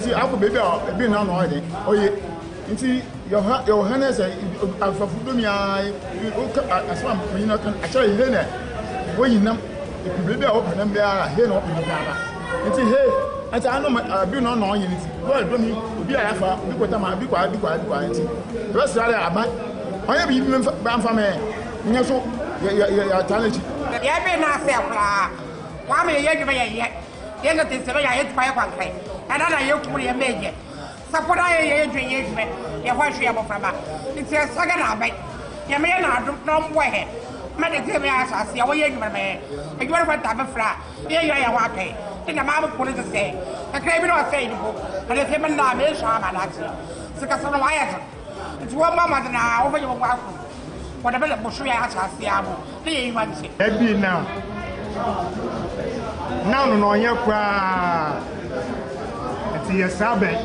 nti akọ baby a bi na no ode oye nti your highness afafudumia asam nyina kan acha ihe na woyinam baby a open na bia he na open na bia nti he ati ano bi no no yin nti go do mi obi a yafa bi kwata ma bi kwa nti rest rally aba oye bi ba mfa me nya so ya challenge ya be na se kula wa me ye djuma ye nga te se ya ye twa kwa kai ana na ye kumuri ye meje sapora ye djwe ye djwe ye hwa hwe ya boframa nti saga na bai ye me na adu no mbo he ma de te me asase ya wo ye djuma me e djuma kwa ta befra ye ya wa kai ina ma bu kuni se akrai bi no se ni bo ale te man na me sha ma na ti se ka so no wa ya nti wo mama na wo fa ye wo kwa ku whatever the bush ya asase ya bo ne ye wan se e bi now no onye kwa ati yesabe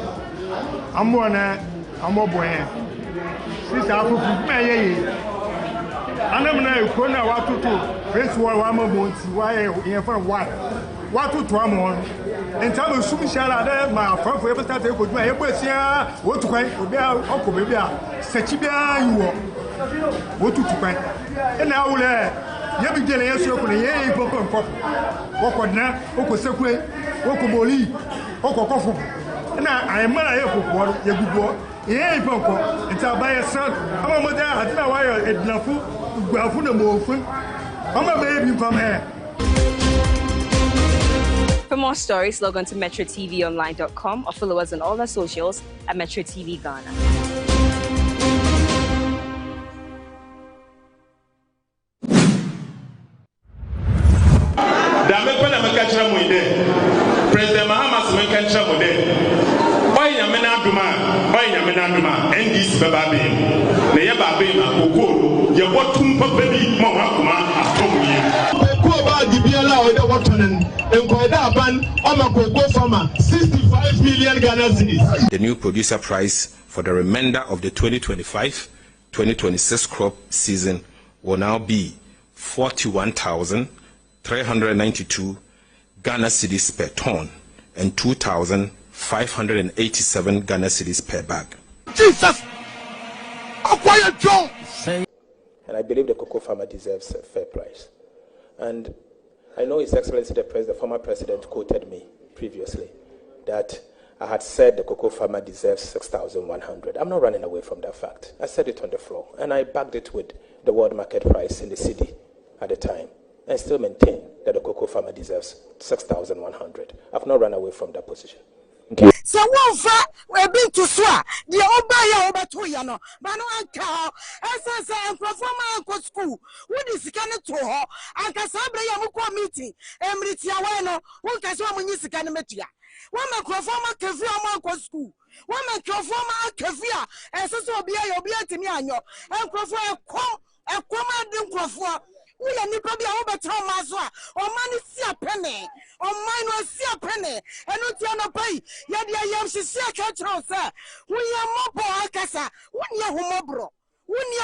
ambo na ambo boye sisa afufu me ye anam na ekro na watoto face wall wa mabo nti wa ye for watoto amo enta no sum shara da ma afafo e start e ko duma e gbasia wotu kwan obi okobe bi a sechi bia yiwo wotu kwan e na awule ye bi gele yesu ko ye ipoko nkop wokodna okosekwe okoboli okokofo na ayemara ye kokwo ye gugo ye ipoko nta ba ye san ama mo da atina wa ye ednafu guafu na mofu ama be bi pam he. For more stories, log on to metrotvonline.com or follow us on all our socials at Metro TV Ghana. President Mahamas Menkancha Mode. Why Yamena Duma, NDC Bababe, Neyababe, Okoro, Yabotum Baby, Momakuma, Atomi. The new producer price for the remainder of the 2025-2026 crop season will now be 41,392 Ghana cedis per ton and 2,587 Ghana cedis per bag. Jesus! Acquire John! And I believe the cocoa farmer deserves a fair price. And I know His Excellency the former president quoted me previously that I had said the cocoa farmer deserves 6,100. I'm not running away from that fact. I said it on the floor, and I backed it with the world market price in the city at the time. I still maintain that the cocoa farmer deserves 6,100. I've not run away from that position. So we've been to Swa, the Obaya over 2 years, but no anchor, as I perform school, what is can to her, and Cassabra Yamuko meeting, Emritiawano, who can show me Nisikanemetia. One man perform a Kavia school, one man perform a Kavia, and so be a Obiatimiano, and perform a commanding Crawford. We are nipa bia obetra mazwa o mani si apene o mine no si apene enu ti na pai ya dia yam sisi aka tro se we are mobo akasa we are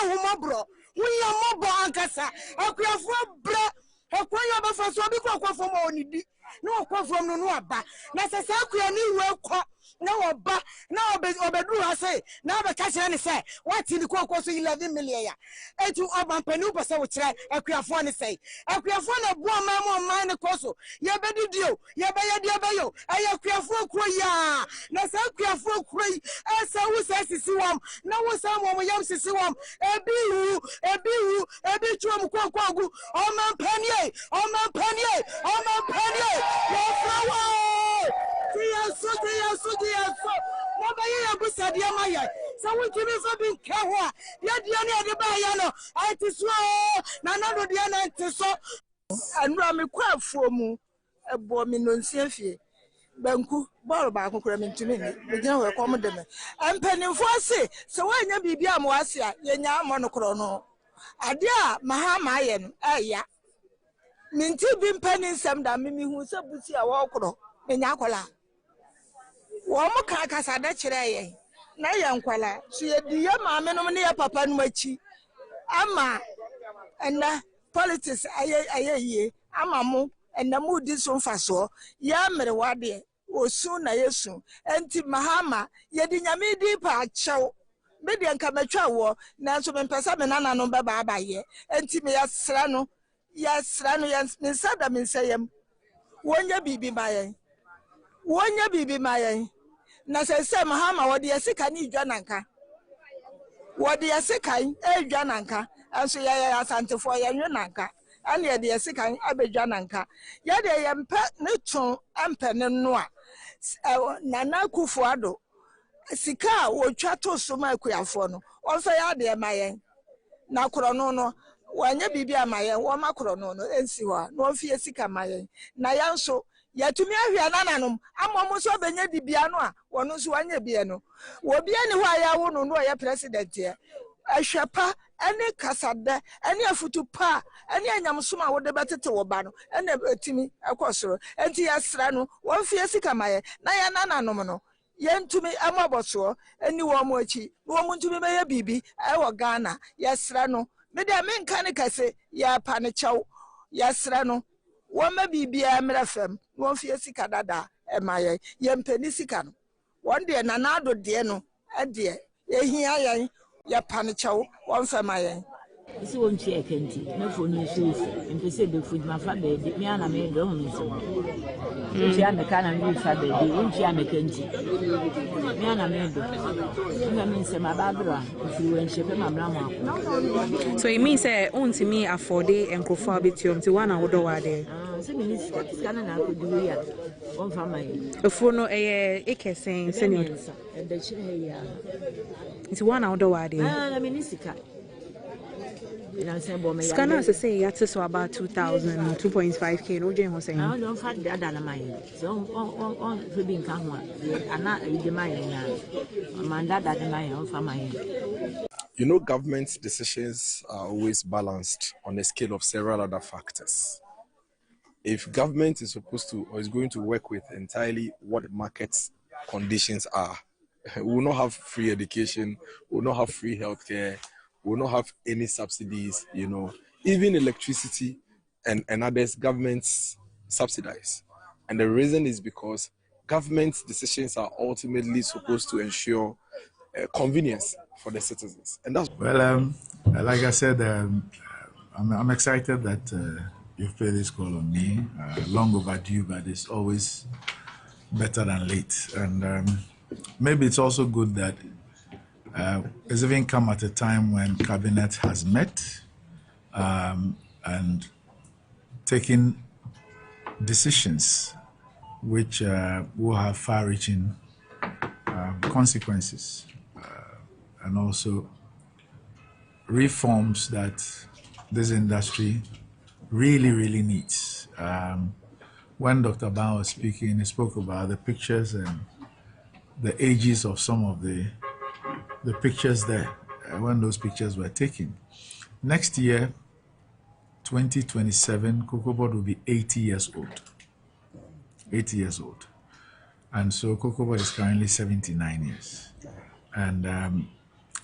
humobro ankasa akuafo bre akwanya ba fa so bi kwafo ma onidi no kwafo no aba na sesa akua ni we kwa na oba na obedu ha say na be ka kire ni say what in the so 11 million ya etu oba panu pese wo kire akuafo ni say akuafo na bo ma ne koso ye bedidio ye be ye dia be yo akuafo kro ya na sa akuafo kro yi esa wo say sisi wam na wo say mo yam sisi wam ebi chuom kwagu o man panie no flower Yes. Mama ya busa dia maya. So we give me for being kawa. Ya dia ni de ba ya no. I tiso na no dia na tiso. Anura me kwa afuomu ebo mi no nsiafie. Banku ball ba akokora me ntumi ni. Me gina we kom de me. Empanimfo ase so wanya bibia mo ase a yenya amo no kro no. Ade a mahama ye no aya. Minti bi mpanin sam da me hu se busi a wo kro. Menya akola. Womo ka kasa da kire ye na ye nkwala so ye di ye maame no ne ye papa no machi ama ena politics aye ye ama mo ena mu di so mfaso ya mere wade osu na yesu enti mahama yedi nyame di pa achew me de nka matwa wo nanso me mpesa me nana no baba abaye enti me yasra no sada me nsayem wonya bibi mayen na se mahama wode yesika ni dwa nanka wode yesika edwa nanka anso ya asantefo ya nwe nanka ane ye de yesika abedwa nanka ya de ye mpe ne ton ampe ne no a nana kufuado sika wotwa to so ma kuyafo no onfa ya de mayen na krono no wanya bibi amayen wo makrono no ensi ho no ofie sika mayen na yanso yatumi ahwia nananom amomo so benya dibia no a wono so wanya bia no wo bia ni ho aya wo no ye president ye ahwepa ene kasada ene afutu pa ene anyamsoma wo de betete wo ba no ene etimi ekosoro enti yasra no wo fie sika mayen na ya nananom no yentumi amaboso eni wo mo achi wo mo ntumi meye bibi e wo Ghana yasra no me de me nka ne kase ya pa ne chaw yasra no wo ma bibia mrefem wo fie sika dada e maye yempeni sika no won de na nado de no e de ehia yan ya pa ne chaw won fa maye isi won chi ekenti na foni sufu mpese be food ma fa be mi ana me do ho nso chi ana kana mi fa be di won chi ana kenti mi ana me do nga mi se ma babra fi won shepe ma mra mo so it means say unti me afford enkrofo abetium ti wana wodo wa de se mi sika na ko du ya won fa mai efo no ekesen senior e de chire ya ti wana wodo wa de na mi sika Scanners say you have to so about 2,000, 2.5K. No, Jane was saying. I don't find that on my so on being come one. I'm not the man that my own for my. You know, government decisions are always balanced on a scale of several other factors. If government is supposed to or is going to work with entirely what market conditions are, we will not have free education, we will not have free healthcare. We will not have any subsidies, you know. Even electricity and others, governments subsidize. And the reason is because government decisions are ultimately supposed to ensure convenience for the citizens. And that's well, like I said, I'm excited that you've paid this call on me. Long overdue, but it's always better than late. And maybe it's also good that it's even come at a time when cabinet has met and taken decisions which will have far-reaching consequences and also reforms that this industry really needs. When Dr. Bao was speaking, he spoke about the pictures and the ages of some of the pictures there, when those pictures were taken. Next year, 2027, Cocoa Board will be 80 years old. 80 years old. And so Cocoa Board is currently 79 years. And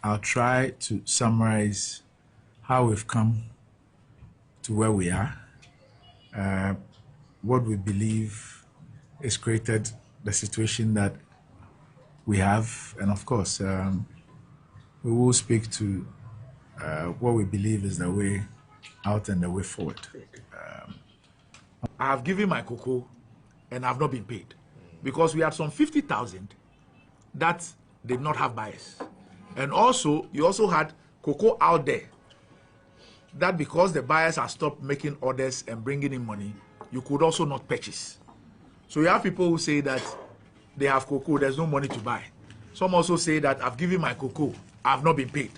I'll try to summarize how we've come to where we are, what we believe has created the situation that we have, and of course, we will speak to what we believe is the way out and the way forward. I have given my cocoa and I have not been paid because we had some 50,000 that did not have buyers. And also, you also had cocoa out there that because the buyers have stopped making orders and bringing in money, you could also not purchase. So you have people who say that they have cocoa, there's no money to buy. Some also say that I've given my cocoa, I've not been paid.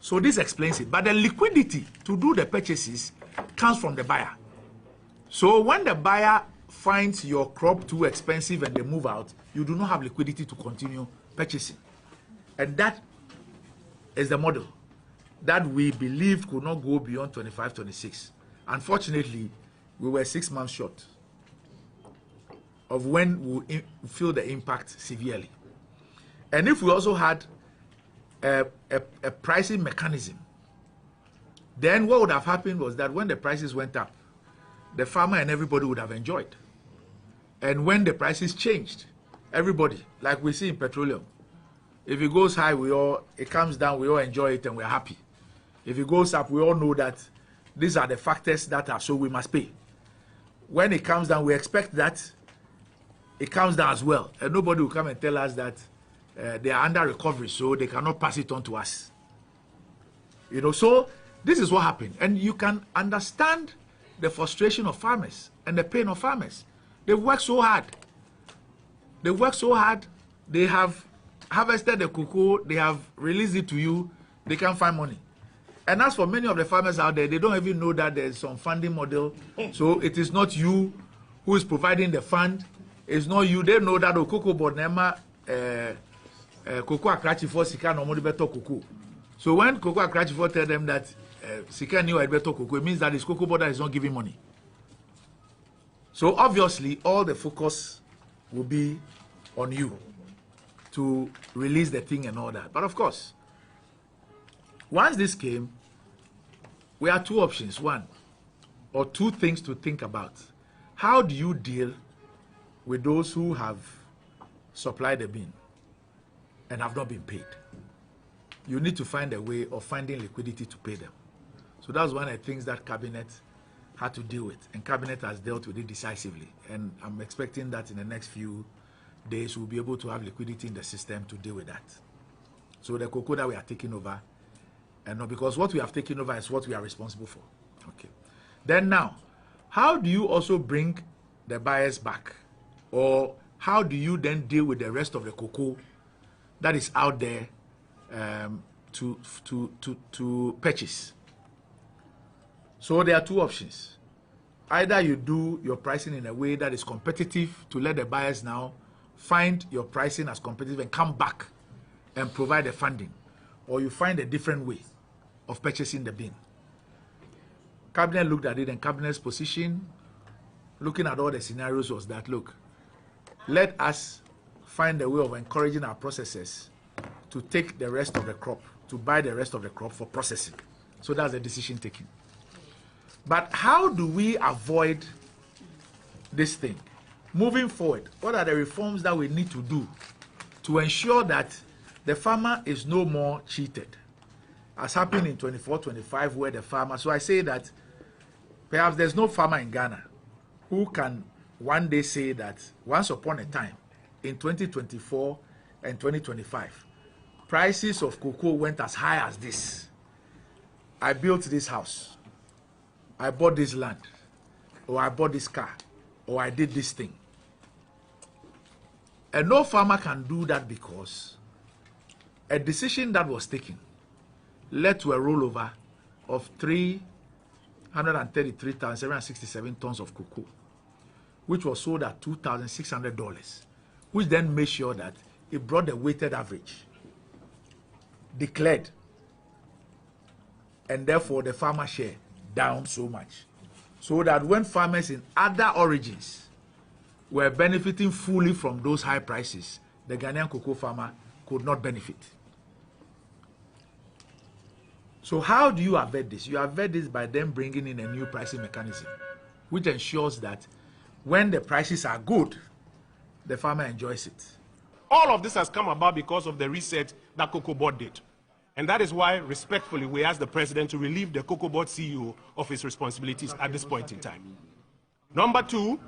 So this explains it. But the liquidity to do the purchases comes from the buyer. So when the buyer finds your crop too expensive and they move out, you do not have liquidity to continue purchasing. And that is the model that we believe could not go beyond 25-26. Unfortunately, we were 6 months short of when we feel the impact severely. And if we also had a pricing mechanism, then what would have happened was that when the prices went up, the farmer and everybody would have enjoyed. And when the prices changed, everybody, like we see in petroleum, if it goes high, it comes down, we all enjoy it and we're happy. If it goes up, we all know that these are the factors that are, so we must pay. When it comes down, we expect that it comes down as well. And nobody will come and tell us that they are under recovery, so they cannot pass it on to us. You know, so this is what happened. And you can understand the frustration of farmers and the pain of farmers. They've worked so hard. They've worked so hard. They have harvested the cocoa. They have released it to you. They can't find money. And as for many of the farmers out there, they don't even know that there's some funding model. So it is not you who is providing the fund. It's not you. They know that the cocoa board nema cocoa akrachi for sika no more better cocoa. So when cocoa akrachi for tell them that sika new better cocoa, it means that this cocoa board is not giving money. So obviously, all the focus will be on you to release the thing and all that. But of course, once this came, we had two options. One, or two things to think about. How do you deal with those who have supplied the bean and have not been paid? You need to find a way of finding liquidity to pay them. So that's one of the things that Cabinet had to deal with, and Cabinet has dealt with it decisively. And I'm expecting that in the next few days we'll be able to have liquidity in the system to deal with that. So the cocoa that we are taking over, and not because what we have taken over is what we are responsible for. Okay. Then now, how do you also bring the buyers back? Or how do you then deal with the rest of the cocoa that is out there to purchase? So there are two options. Either you do your pricing in a way that is competitive to let the buyers now find your pricing as competitive and come back and provide the funding, or you find a different way of purchasing the bean. Cabinet looked at it, and Cabinet's position, looking at all the scenarios, was that, look, let us find a way of encouraging our processors to take the rest of the crop, to buy the rest of the crop for processing. So that's the decision taken. But how do we avoid this thing? Moving forward, what are the reforms that we need to do to ensure that the farmer is no more cheated, as happened in 24-25, where the farmer, so I say that perhaps there's no farmer in Ghana who can one day say that once upon a time, in 2024 and 2025, prices of cocoa went as high as this. I built this house, I bought this land, or I bought this car, or I did this thing. And no farmer can do that because a decision that was taken led to a rollover of 333,767 tons of cocoa, which was sold at $2,600, which then made sure that it brought the weighted average declared, and therefore the farmer share down so much, so that when farmers in other origins were benefiting fully from those high prices, the Ghanaian cocoa farmer could not benefit. So how do you avert this? You avert this by them bringing in a new pricing mechanism, which ensures that when the prices are good, the farmer enjoys it. All of this has come about because of the reset that Cocoa Board did. And that is why, respectfully, we ask the President to relieve the Cocoa Board CEO of his responsibilities at this point in time. Number two,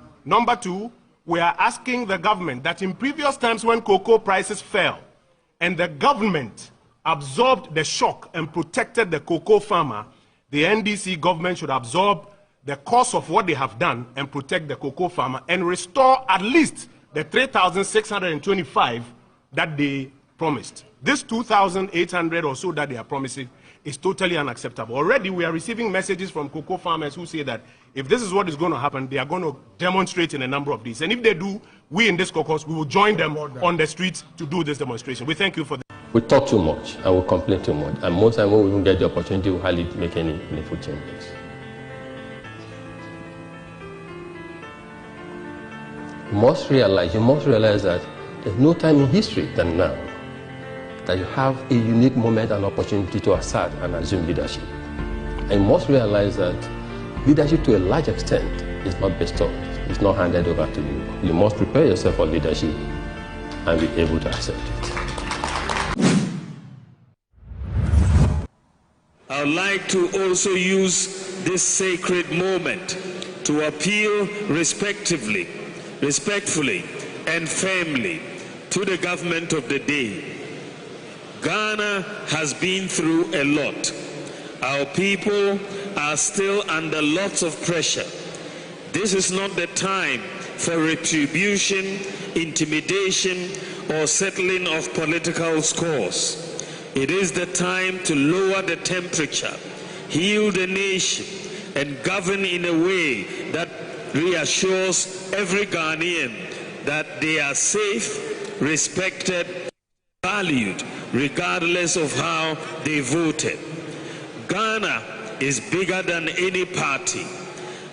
we are asking the government that in previous times when cocoa prices fell and the government absorbed the shock and protected the cocoa farmer, the NDC government should absorb the cost of what they have done and protect the cocoa farmer and restore at least the 3,625 that they promised. This 2,800 or so that they are promising is totally unacceptable. Already we are receiving messages from cocoa farmers who say that if this is what is going to happen, they are going to demonstrate in a number of these. And if they do, we in this caucus, we will join them on the streets to do this demonstration. We thank you for that. We talk too much and we complain too much. And most times when we even get the opportunity, we hardly make any meaningful changes. You must realize that there's no time in history than now that you have a unique moment and opportunity to assert and assume leadership. And you must realize that leadership to a large extent is not bestowed, is not handed over to you. You must prepare yourself for leadership and be able to accept it. I would like to also use this sacred moment to appeal respectfully, and firmly to the government of the day. Ghana has been through a lot. Our people are still under lots of pressure. This is not the time for retribution, intimidation, or settling of political scores. It is the time to lower the temperature, heal the nation, and govern in a way that reassures every Ghanaian that they are safe, respected, valued, regardless of how they voted. Ghana is bigger than any party.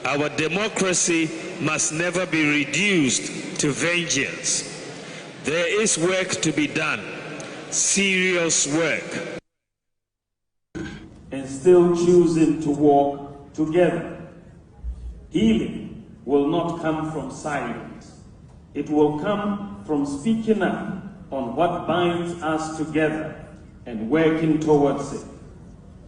Our democracy must never be reduced to vengeance. There is work to be done, serious work. And still choosing to walk together. Healing will not come from silence. It will come from speaking up on what binds us together and working towards it.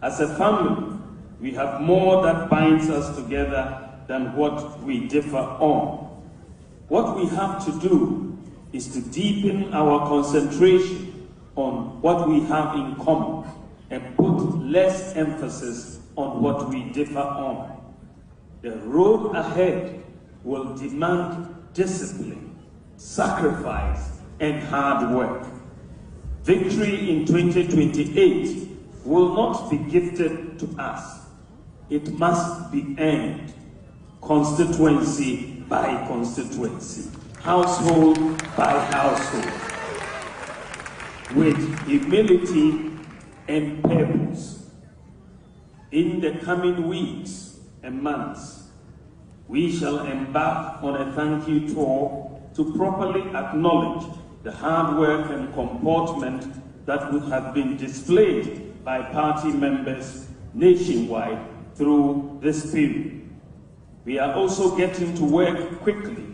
As a family, we have more that binds us together than what we differ on. What we have to do is to deepen our concentration on what we have in common and put less emphasis on what we differ on. The road ahead will demand discipline, sacrifice, and hard work. Victory in 2028 will not be gifted to us. It must be earned, constituency by constituency, household by household, with humility and purpose. In the coming weeks and months, we shall embark on a thank you tour to properly acknowledge the hard work and comportment that would have been displayed by party members nationwide through this period. We are also getting to work quickly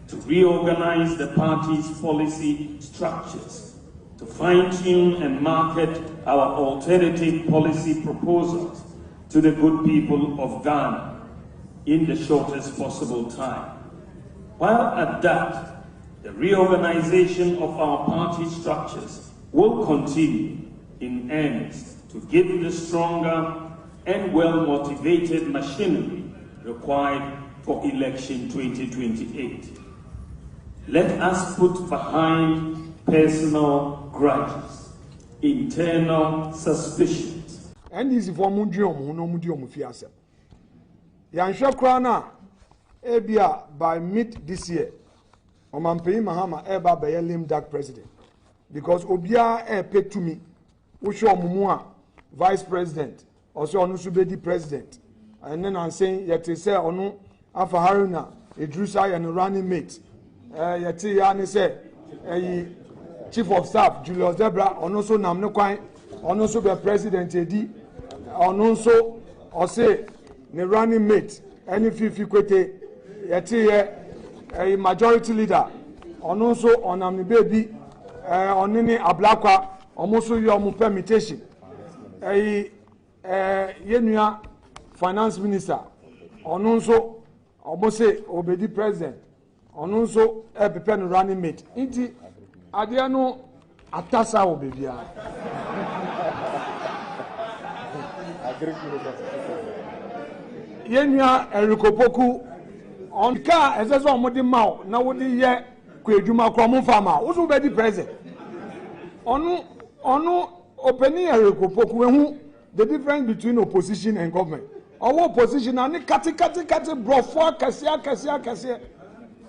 to reorganize the party's policy structures, to fine-tune and market our alternative policy proposals to the good people of Ghana in the shortest possible time. While at that, the reorganization of our party structures will continue in earnest to give the stronger and well-motivated machinery required for election 2028. Let us put behind personal grudges, internal suspicions. And this is for Mundium, no Mundium Fiasa. Yansha Krana, Ebia by mid this year, Omampei Mahama Eba Bayelim Dak president. Because Obia paid to me, Usho Mumua, vice president, also Onusubedi president. And then I'm saying, Yeti say, Onu, Afa Haruna, Idrusa and running mate. Yeti Yani say, chief of staff, Julius Debra, Onoso Namnokwai, Onoso be president Edi, Onoso, or say, the running mate, any Fifi Kwete, Yeti a majority leader, Onoso on Amni baby, on any Ablakwa, Omoso Yomu permutation, Yenua finance minister, Ononso, Obose, Obedi president, Ononso, Epipen running mate. Inti, Adiano, Atasa Obebia. Yenua, Erikopoku, on car, as a modi mao, now what the year, Kwejuma Kromo Farmer, also Obedi president. Onu, opening Erikopoku, the difference between opposition and government. Our opposition are kati brofwa kasia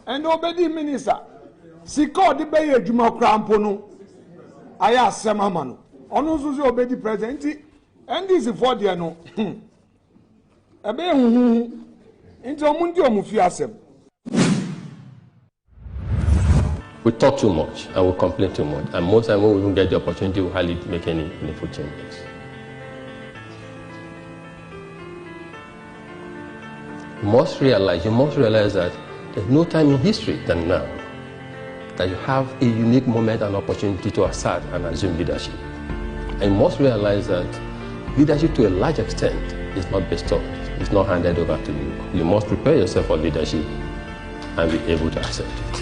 and obedi minister siko di be adwuma krampo no aya asema ma no ono so obedi president and this for there no ebe huhu into omundi omufi asem. We talk too much and we complain too much, and most times when we even get the opportunity, we hardly make any meaningful changes. You must realize that there's no time in history than now that you have a unique moment and opportunity to assert and assume leadership. And you must realize that leadership to a large extent is not bestowed, it's not handed over to you. You must prepare yourself for leadership and be able to accept it.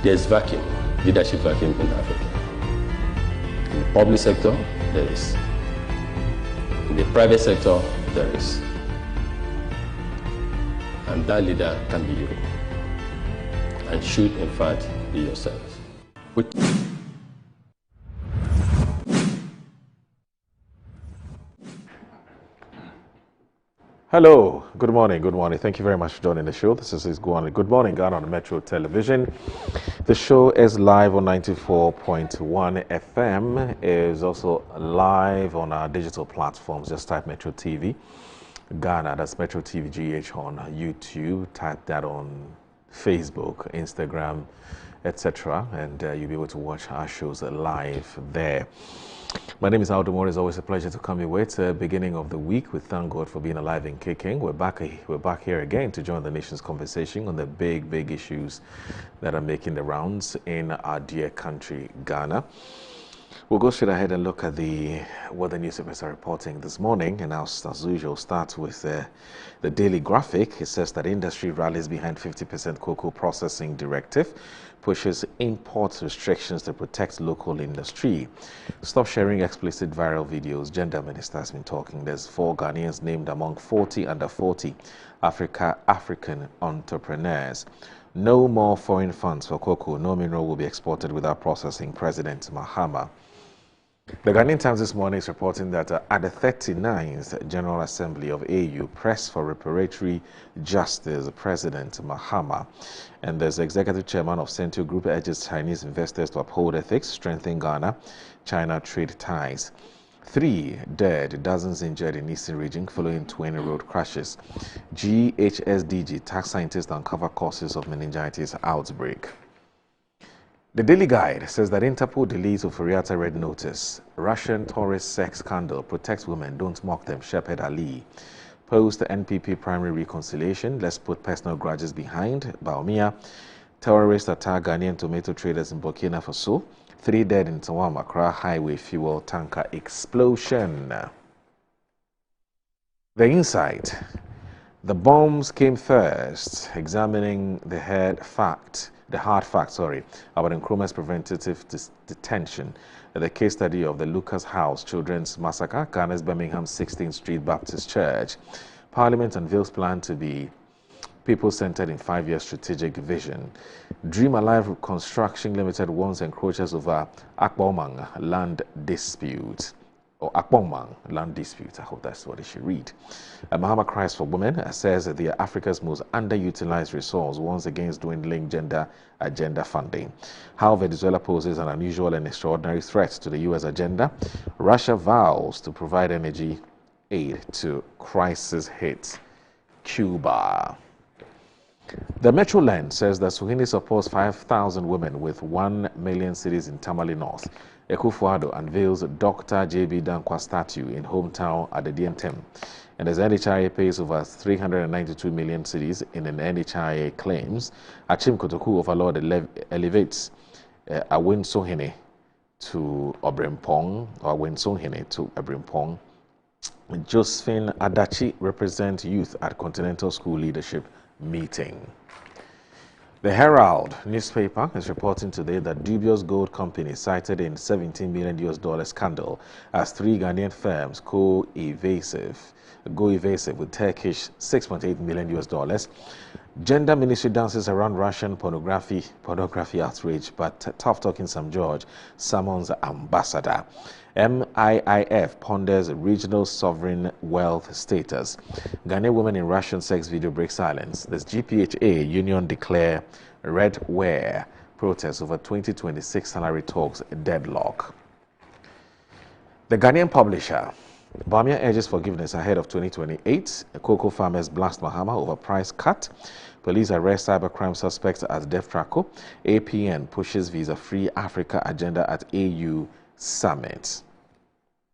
There's vacuum, leadership vacuum in Africa. In the public sector, there is. In the private sector, there is. And that leader can be you. And should, in fact, be yourself. Hello, good morning, good morning. Thank you very much for joining the show. This is Good Morning Ghana on Metro Television. The show is live on 94.1 FM. It is also live on our digital platforms. Just type Metro TV Ghana, that's Metro TV GH on YouTube. Type that on Facebook, Instagram, etc. And you'll be able to watch our shows live there. My name is Aldo Moore. It's always a pleasure to come your way. It's the beginning of the week. We thank God for being alive and kicking. We're back here again to join the nation's conversation on the big issues that are making the rounds in our dear country, Ghana. We'll go straight ahead and look at what the newspapers are reporting this morning. And as usual, start with the Daily Graphic. It says that industry rallies behind 50% cocoa processing directive, pushes import restrictions to protect local industry. Stop sharing explicit viral videos. Gender Minister has been talking. There's 4 Ghanaians named among 40 under 40 African entrepreneurs. No more foreign funds for cocoa. No mineral will be exported without processing. President Mahama. The Ghanaian Times this morning is reporting that at the 39th General Assembly of AU, press for reparatory justice, President Mahama. And there's the Executive Chairman of Central Group urges Chinese investors to uphold ethics, strengthen Ghana-China trade ties. 3 dead, dozens injured in Eastern region following twin road crashes. GHSDG tax scientists uncover causes of meningitis outbreak. The Daily Guide says that Interpol deletes Oforiatta red notice. Russian tourist sex scandal protects women, don't mock them. Shepherd Ali. Post NPP primary reconciliation. Let's put personal grudges behind. Baumia. Terrorist attack Ghanaian tomato traders in Burkina Faso. 3 dead in Tawam Accra highway fuel tanker explosion. The Insight. The bombs came first. Examining the hard fact about Nkrumah's preventative detention. The case study of the Lucas House Children's Massacre, Ghana's Birmingham 16th Street Baptist Church. Parliament unveils plan to be people-centered in 5-year strategic vision. Dream Alive Construction Limited warns encroachers over Akbomang land dispute. Or Akbomang land dispute. I hope that's what it should read. Mahama cries for women, says that they are Africa's most underutilized resource, warns against dwindling gender agenda funding. How Venezuela poses an unusual and extraordinary threat to the U.S. agenda. Russia vows to provide energy aid to crisis-hit Cuba. The Metro Land says that Suhini supports 5,000 women with 1 million cities in Tamale North. Ekufuado unveils Dr. J.B. Dankwa statue in hometown at the DMTM. And as NHIA pays over 392 million cities in an NHIA claims, Achim Kotoku overlord elevates Awin Sohene to Obrempong, or Awin Sohene to Obrempong. Josephine Adachi represents youth at Continental School Leadership Meeting. The Herald newspaper is reporting today that dubious gold company cited in $17 million scandal as 3 Ghanaian firms go evasive with Turkish $6.8 million. Gender ministry dances around Russian pornography outrage, but tough talking Sam George summons ambassador. MIIF ponders regional sovereign wealth status. Ghanaian women in Russian sex video break silence. This GPHA union declare red ware protest over 2026 salary talks deadlock. The Ghanaian publisher. Bamia urges forgiveness ahead of 2028. Cocoa farmers blast Mahama over price cut. Police arrest cybercrime suspects at Death Traco. APN pushes visa-free Africa agenda at AU Summit.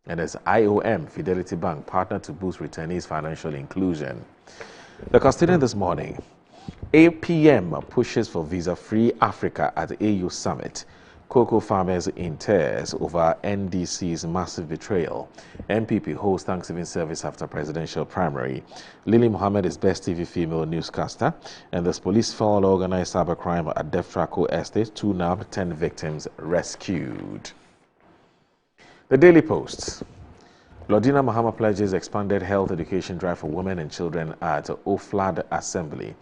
And as IOM, Fidelity Bank, partner to boost returnees' financial inclusion. The custodian this morning, APM pushes for visa-free Africa at the AU Summit. Cocoa farmers in tears over NDC's massive betrayal. MPP holds Thanksgiving service after presidential primary. Lily Mohammed is best TV female newscaster. And this police found organized cybercrime at Deftraco Estate. 2 nabbed, 10 victims rescued. The Daily Post. Lordina Mahama pledges expanded health education drive for women and children at Oflad Assembly.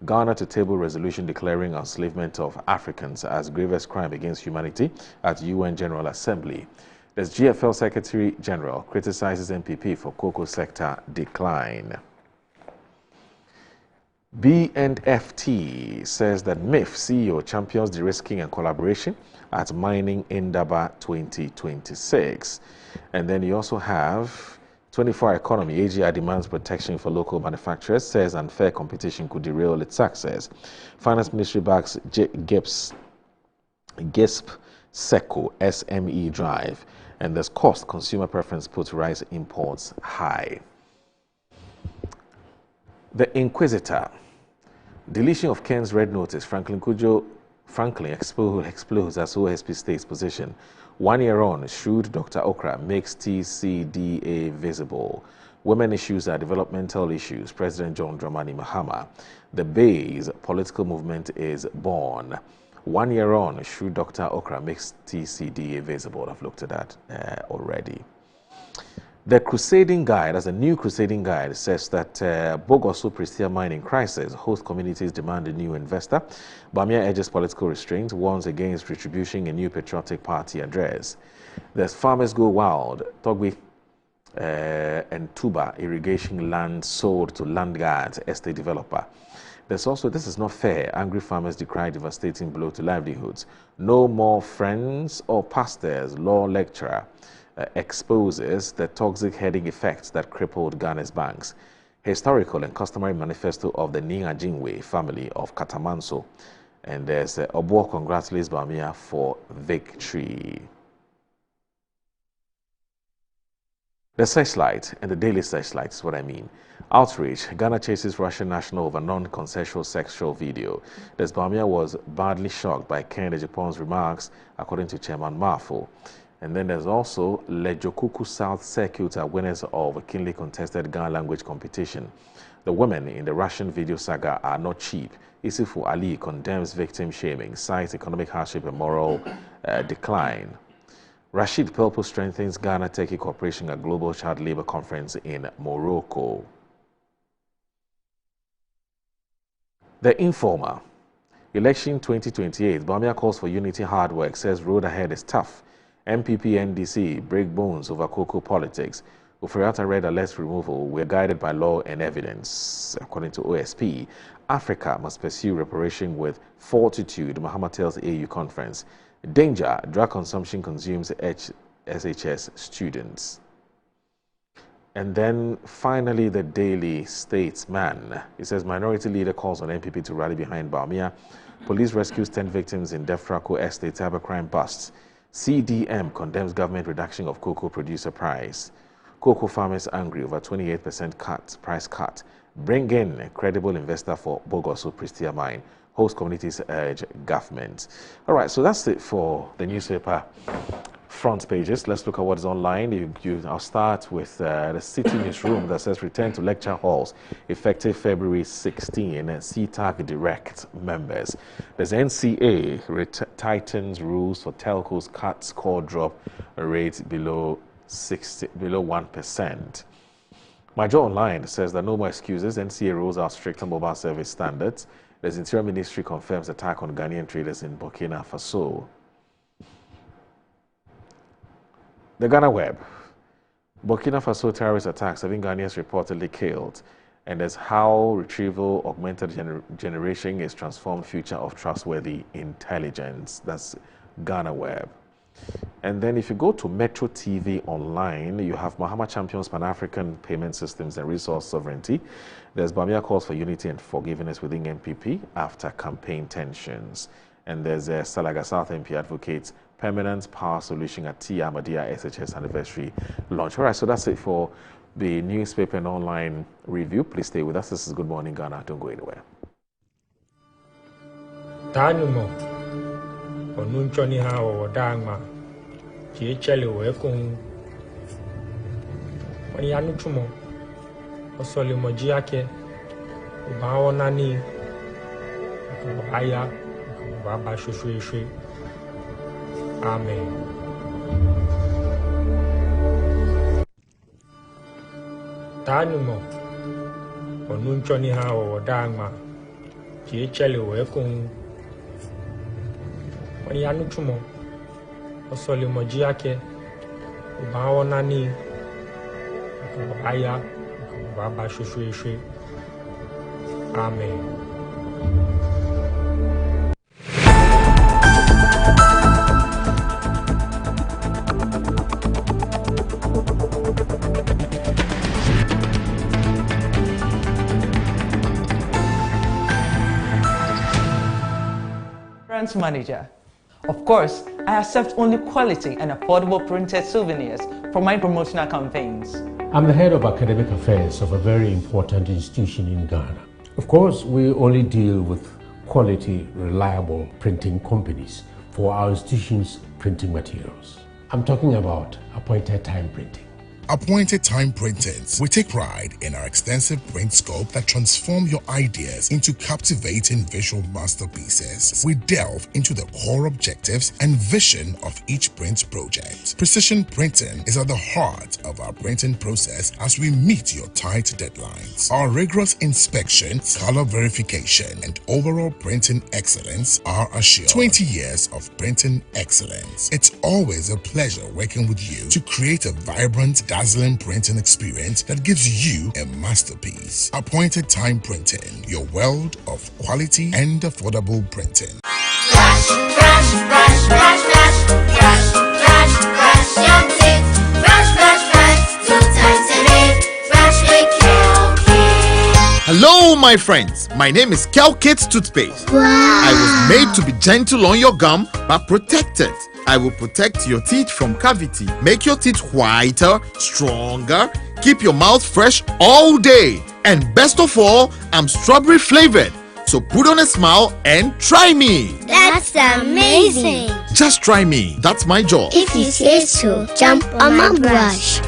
Ghana to table resolution declaring enslavement of Africans as gravest crime against humanity at UN General Assembly. As GFL Secretary General criticizes MPP for cocoa sector decline. B&FT says that MIF CEO champions de-risking and collaboration at Mining Indaba 2026. And then you also have 24 Economy. AGI demands protection for local manufacturers, says unfair competition could derail its success. Finance Ministry backs GISP SECO SME drive. And there's cost consumer preference puts rice imports high. The Inquisitor. Deletion of Ken's red notice. Franklin explodes as OSP states position. 1 year on, shrewd Dr. Okra makes TCDA visible. Women issues are developmental issues. President John Dramani Mahama. The Bay's political movement is born. 1 year on, shrewd Dr. Okra makes TCDA visible. I've looked at that already. The Crusading Guide, as a new Crusading Guide, says that Bogoso Prestia mine in crisis. Host communities demand a new investor. Bamia urges political restraint, warns against retribution a new patriotic party address. There's Farmers Go Wild. Togwi and Tuba irrigation land sold to Landguard estate developer. There's also, this is not fair. Angry farmers decry devastating blow to livelihoods. No more friends or pastors. Law lecturer exposes the toxic heading effects that crippled Ghana's banks. Historical and customary manifesto of the Ninga Jinwe family of Katamanso. And there's Obo congratulates Bamia for victory. The searchlight and the daily searchlight is what I mean. Outrage. Ghana chases Russian national over non-consensual sexual video. Des Bamia was badly shocked by Ken Japon's remarks, according to Chairman Marfo. And then there's also Lejokuku South Circuit are winners of a keenly contested Ghana language competition. The women in the Russian video saga are not cheap. Isifu Ali condemns victim shaming, cites economic hardship and moral decline. Rashid Pelpo strengthens Ghana-Turkey cooperation at Global Child Labour Conference in Morocco. The Informer. Election 2028. Bamia calls for unity hard work, says road ahead is tough. MPP NDC break bones over cocoa politics. Ufuriata red alert removal. We're guided by law and evidence. According to OSP, Africa must pursue reparation with fortitude, Mahama tells AU conference. Danger, drug consumption consumes SHS students. And then finally, the Daily Statesman. It says minority leader calls on MPP to rally behind Bamia. Police rescues 10 victims in Deftraco Estate cybercrime busts. CDM condemns government reduction of cocoa producer price. Cocoa farmers angry over 28% price cut. Bring in a credible investor for Bogoso Prestia mine. Host communities urge government. All right, so that's it for the newspaper front pages. Let's look at what is online. I'll start with the City Newsroom that says return to lecture halls effective February 16. CTAC Direct members. There's NCA tightens rules for telcos, cuts core drop rate below 1%. Major Online says that no more excuses. NCA rolls out stricter mobile service standards. The Interior Ministry confirms attack on Ghanaian traders in Burkina Faso. The Ghana Web. Burkina Faso terrorist attacks, 7 Ghanaians reportedly killed. And there's how retrieval augmented generation is transformed future of trustworthy intelligence. That's Ghana Web. And then if you go to Metro TV online, you have Mahama champions Pan-African payment systems and resource sovereignty. There's Bamia calls for unity and forgiveness within MPP after campaign tensions. And there's Salaga South MP advocates permanent power solution at T. Ahmadiyya SHS anniversary launch. All right, so that's it for the newspaper and online review. Please stay with us. This is Good Morning Ghana. Don't go anywhere. Tanumo, Onunchoni Hao, Dagma, Chicheli, Wekun, Yanuchumo, Osolimo Jiake, Ubao Nani, Aya, Baba Shushui. Amen. Tanumo, Onunchoni Hao, Dagma, Chicheli, Wekun, Yanuchumo, Osolimo Jiake, Ubao Nani, Aya, Baba Shushui. Amen. Manager. Of course, I accept only quality and affordable printed souvenirs for my promotional campaigns. I'm the head of academic affairs of a very important institution in Ghana. Of course, we only deal with quality, reliable printing companies for our institution's printing materials. I'm talking about appointed time printing. Appointed Time Printings. We take pride in our extensive print scope that transform your ideas into captivating visual masterpieces. We delve into the core objectives and vision of each print project. Precision printing is at the heart of our printing process as we meet your tight deadlines. Our rigorous inspection, color verification, and overall printing excellence are assured. 20 years of printing excellence. It's always a pleasure working with you to create a vibrant, dazzling printing experience that gives you a masterpiece. Appointed Time Printing, your world of quality and affordable printing. Brush, brush, brush, brush, brush, brush, brush, brush your teeth. Brush, brush, brush, 2 times a day. Brush with Kel-Kit. Hello, my friends. My name is Kel-Kit Toothpaste. Wow. I was made to be gentle on your gum, but protected. I will protect your teeth from cavity, make your teeth whiter, stronger, keep your mouth fresh all day. And best of all, I'm strawberry flavored. So put on a smile and try me. That's amazing. Just try me. That's my job. If you say so, jump on my brush.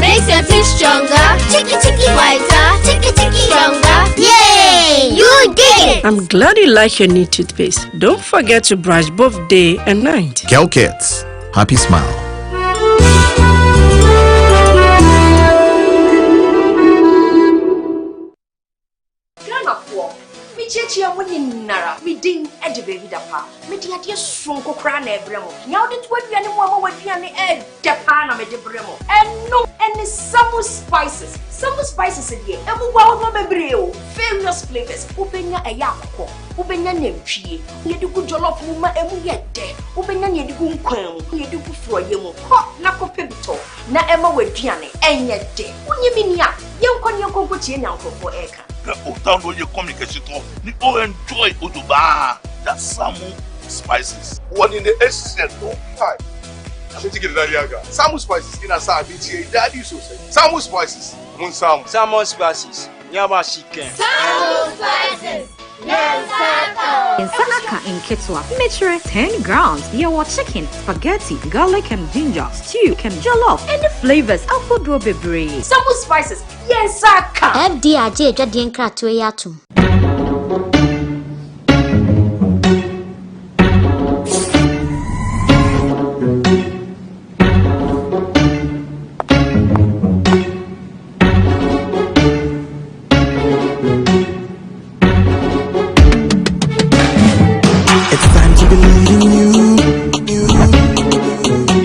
Makes your teeth stronger, chicky chicky whiter, chicky chicky stronger. Yay! You did it! I'm glad you like your new toothpaste. Don't forget to brush both day and night. Kel-Kit. Happy smile. Chia winning Nara, we ding at the baby dapa. Media dear sonko cran e bremo. Now the 20 animal with the air depana me de bremo. And no any some spices. Some spices in here. And we wow no mebreo. Various flavors. Upenya a yako. Upenya nemchi. You do good jollof muma and we get there. Upenya ye do good quam. You do good for you. Hot nako pibito. Na Emma with Diane. And yet day. When you mean ya, you can your cocoa chin uncle for Eka. Down with your communication, you all enjoy Uduba, that Samu spices. One in the essence, no time. I should get that yaga. Samu spices in a Sabi, Daddy so say. Samu spices, Moon Sam. Samu spices, Yama chicken. Samu spices. Nsaka in Ketwa, measure 10 grams. Yawa chicken, spaghetti, garlic and ginger, stew, and jollof, and the flavors afodo bebre. Samu spices, yes, Saka. FDIJ Jadien Kratwe Yatum.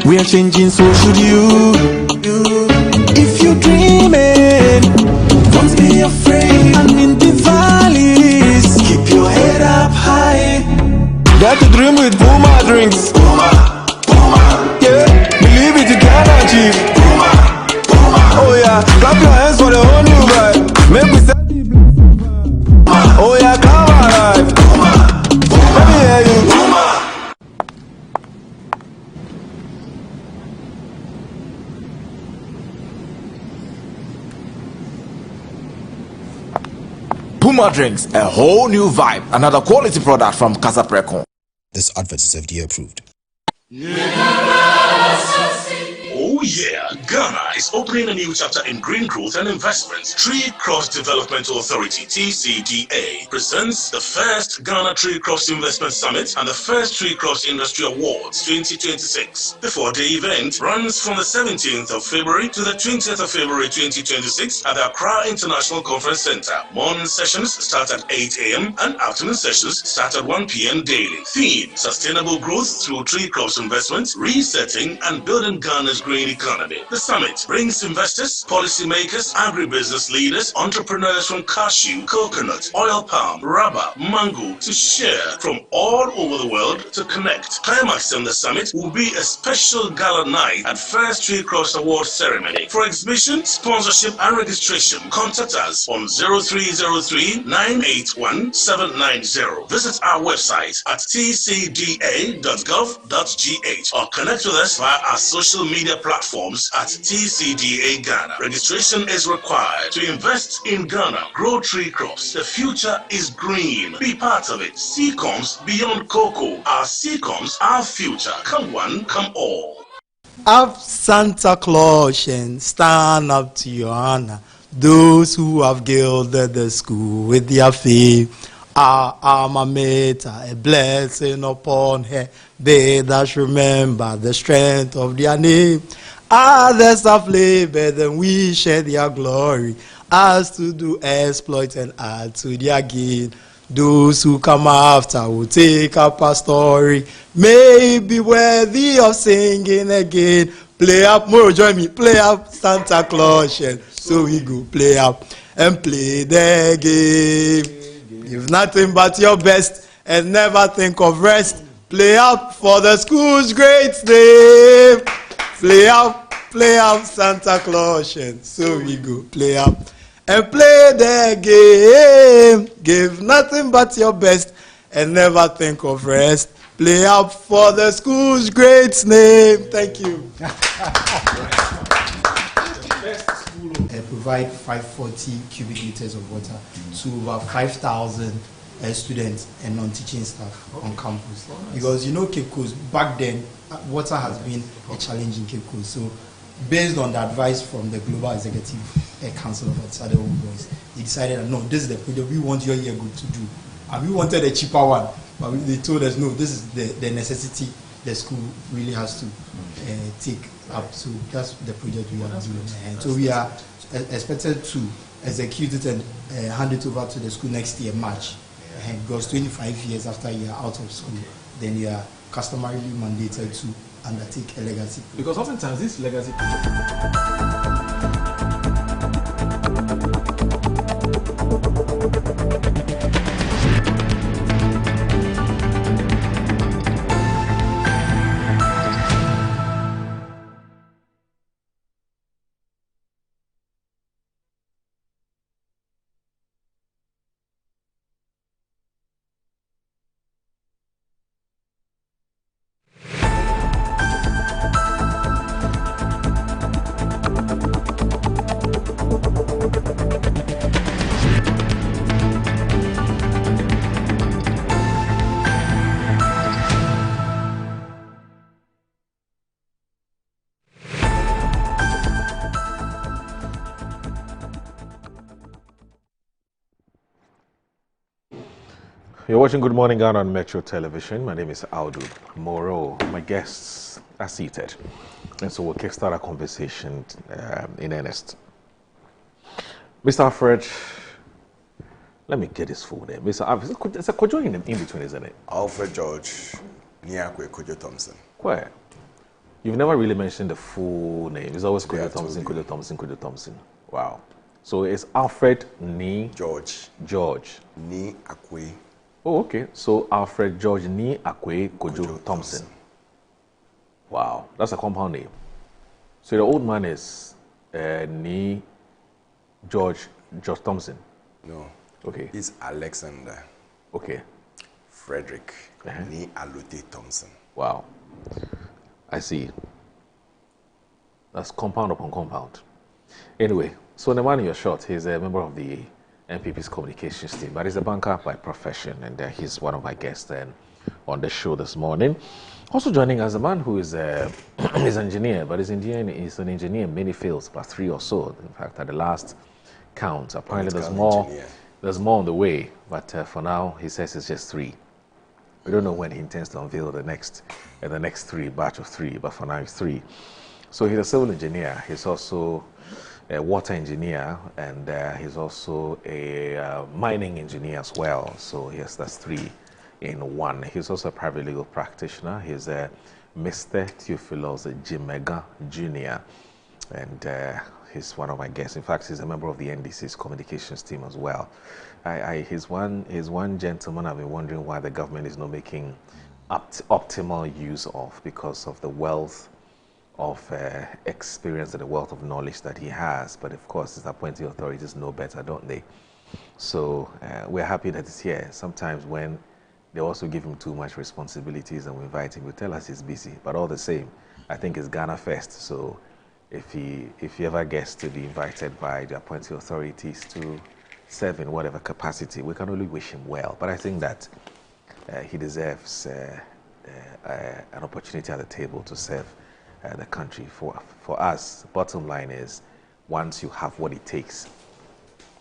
We are changing, so should you. If you're dreaming, don't be afraid. And in the valleys, keep your head up high. Dare to dream with Puma drinks. Puma, Puma. Yeah, believe it, you can achieve. Puma, Puma. Oh yeah, clap your hands for the whole new vibe. Make we set the blue. Oh yeah, come alive. Puma, Puma. Let me hear you. Puma. Puma Drinks, a whole new vibe. Another quality product from Casa Precon. This advert is FDA approved. Oh yeah, Ghana is opening a new chapter in green growth and investments. Tree Cross Developmental Authority, TCDA, presents the first Ghana Tree Cross Investment Summit and the first Tree Cross Industry Awards 2026. The 4-day event runs from the 17th of February to the 20th of February 2026 at the Accra International Conference Center. Morning sessions start at 8 a.m. and afternoon sessions start at 1 p.m. daily. Theme: Sustainable Growth through Tree Cross Investments, Resetting and Building Ghana's Green Economy. The summit brings investors, policymakers, agribusiness leaders, entrepreneurs from cashew, coconut, oil palm, rubber, mango to share from all over the world to connect. Climaxing the summit will be a special gala night at First Tree Cross Award ceremony. For exhibition, sponsorship and registration, contact us on 0303-981-790. Visit our website at tcda.gov.gh or connect with us via our social media platforms at TCDA Ghana. Registration is required to invest in Ghana. Grow tree crops. The future is green. Be part of it. Seacoms beyond cocoa. Our Seacoms, our future. Come one, come all. Up Santa Claus and stand up to your honor. Those who have gilded the school with their fame. Our alma mater, a blessing upon her. They that remember the strength of their name. Others have labored and we share their glory. As to do exploit and add to their gain. Those who come after will take up a story. May be worthy of singing again. Play up, more join me. Play up Santa Claus. So we go play up and play the game. Give nothing but your best and never think of rest. Play up for the school's great name. Play up Santa Claus. So we go play up and play the game. Give nothing but your best and never think of rest. Play up for the school's great name. Thank you. Provide 540 cubic meters of water to over 5,000 students and non-teaching staff on campus. Because you know Cape Coast, back then, water has been a challenge in Cape Coast. So based on the advice from the Global Executive Council of Asadeo Boys, they decided that no, this is the project we want your year good to do. And we wanted a cheaper one, but they told us no, this is the necessity the school really has to take up. So that's the project we are doing. And so we are expected to execute it and hand it over to the school next year, March. Because 25 years after you are out of school, then you are customarily mandated to undertake a legacy project. Because oftentimes this legacy You're watching Good Morning Ghana on Metro Television. My name is Audu Moro. My guests are seated. And so we'll kickstart our conversation in earnest. Mr. Alfred, let me get his full name. Mr. Alfred, there's a Kojo in between, isn't it? Alfred George Niakwe Kojo Thompson. Where? You've never really mentioned the full name. It's always Kojo Thompson, Kojo Thompson, Kojo Thompson. Wow. So it's Alfred Ni George. Ni Akwe. Oh, okay. So Alfred George Ni Akwe Kojo Thompson. Wow, that's a compound name. So the old man is Ni George Thompson. No. Okay. He's Alexander. Okay. Frederick Ni Alute Thompson. Wow. I see. That's compound upon compound. Anyway, so the man in your shot, he's a member of the NPP's communications team. But he's a banker by profession, and he's one of my guests on the show this morning. Also joining us a man who is he's an engineer, but he's an engineer in many fields, about 3 or so. In fact, at the last count, apparently there's more on the way. But for now, he says it's just 3. We don't know when he intends to unveil the next 3 batch of 3, but for now it's 3. So he's a civil engineer. He's also a water engineer, and he's also a mining engineer as well. So yes, that's 3 in 1. He's also a private legal practitioner. He's a Mr. Theophilos Jimega Jr. And he's one of my guests. In fact, he's a member of the NDC's communications team as well. He's one gentleman I've been wondering why the government is not making optimal use of, because of the wealth of experience and the wealth of knowledge that he has. But of course, his appointing authorities know better, don't they? So we're happy that he's here. Sometimes when they also give him too much responsibilities and we invite him, we tell us he's busy. But all the same, I think it's Ghana first. So if he ever gets to be invited by the appointing authorities to serve in whatever capacity, we can only wish him well. But I think that he deserves an opportunity at the table to serve the country. For us, the bottom line is, once you have what it takes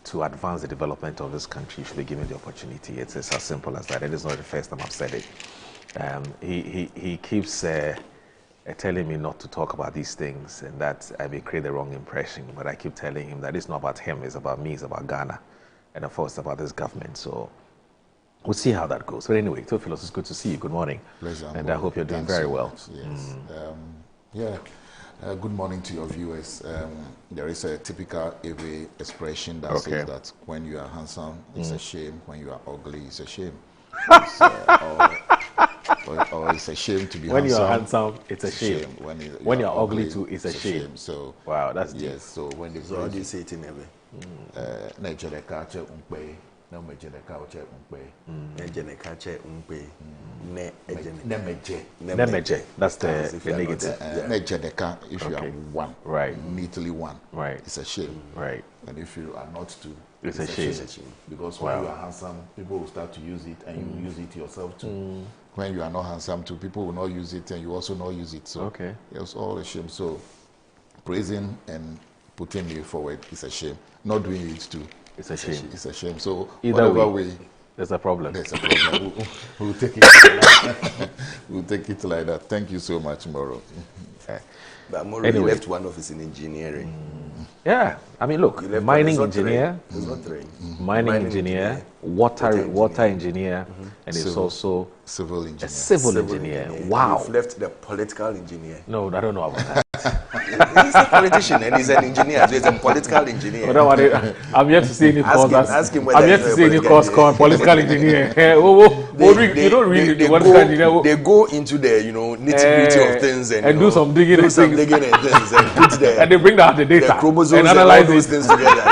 to advance the development of this country, you should be given the opportunity. It's as simple as that. It is not the first time I've said it. He keeps telling me not to talk about these things, and that I may create the wrong impression. But I keep telling him that it's not about him, it's about me, it's about Ghana. And of course, it's about this government. So we'll see how that goes. But anyway, Theophilos, it's good to see you. Good morning. Pleasure. And I hope you're doing very well. Yes. Good morning to your viewers. There is a typical Ewe expression that says that when you are handsome, it's a shame. When you are ugly, it's a shame. Or it's a shame to be when handsome. When you are handsome, it's a shame. When you are ugly too, it's a shame. So wow, that's deep. Yes. So when they how do you say it in Ewe? Nemeje. That's the negative. Nejedeka, if you are one, right, neatly one, right, it's a shame, right. And if you are not two, it's a shame. Because when you are handsome, people will start to use it, and you will use it yourself too. When you are not handsome too, people will not use it, and you also not use it. So it's all a shame. So praising and putting me forward is a shame. Not doing it too, it's a shame. It's a shame. So either whatever way, way, there's a problem. There's a problem. We'll take it like that. We'll take it like that. Thank you so much, Moro. But Moro, you left one office in engineering. Yeah, I mean, look, mining engineer, mining engineer, water engineer, and it's also civil engineer. A civil engineer. Wow. You've left the political engineer. No, I don't know about that. He's a politician and he's an engineer, so he's a political engineer. I'm yet to see any course. Ask him I'm yet to see any course called political engineer. You don't read the political engineer. They go into the nitty-gritty of things and do some digging and things. And put the and they bring out the data. The chromosomes and all those things together,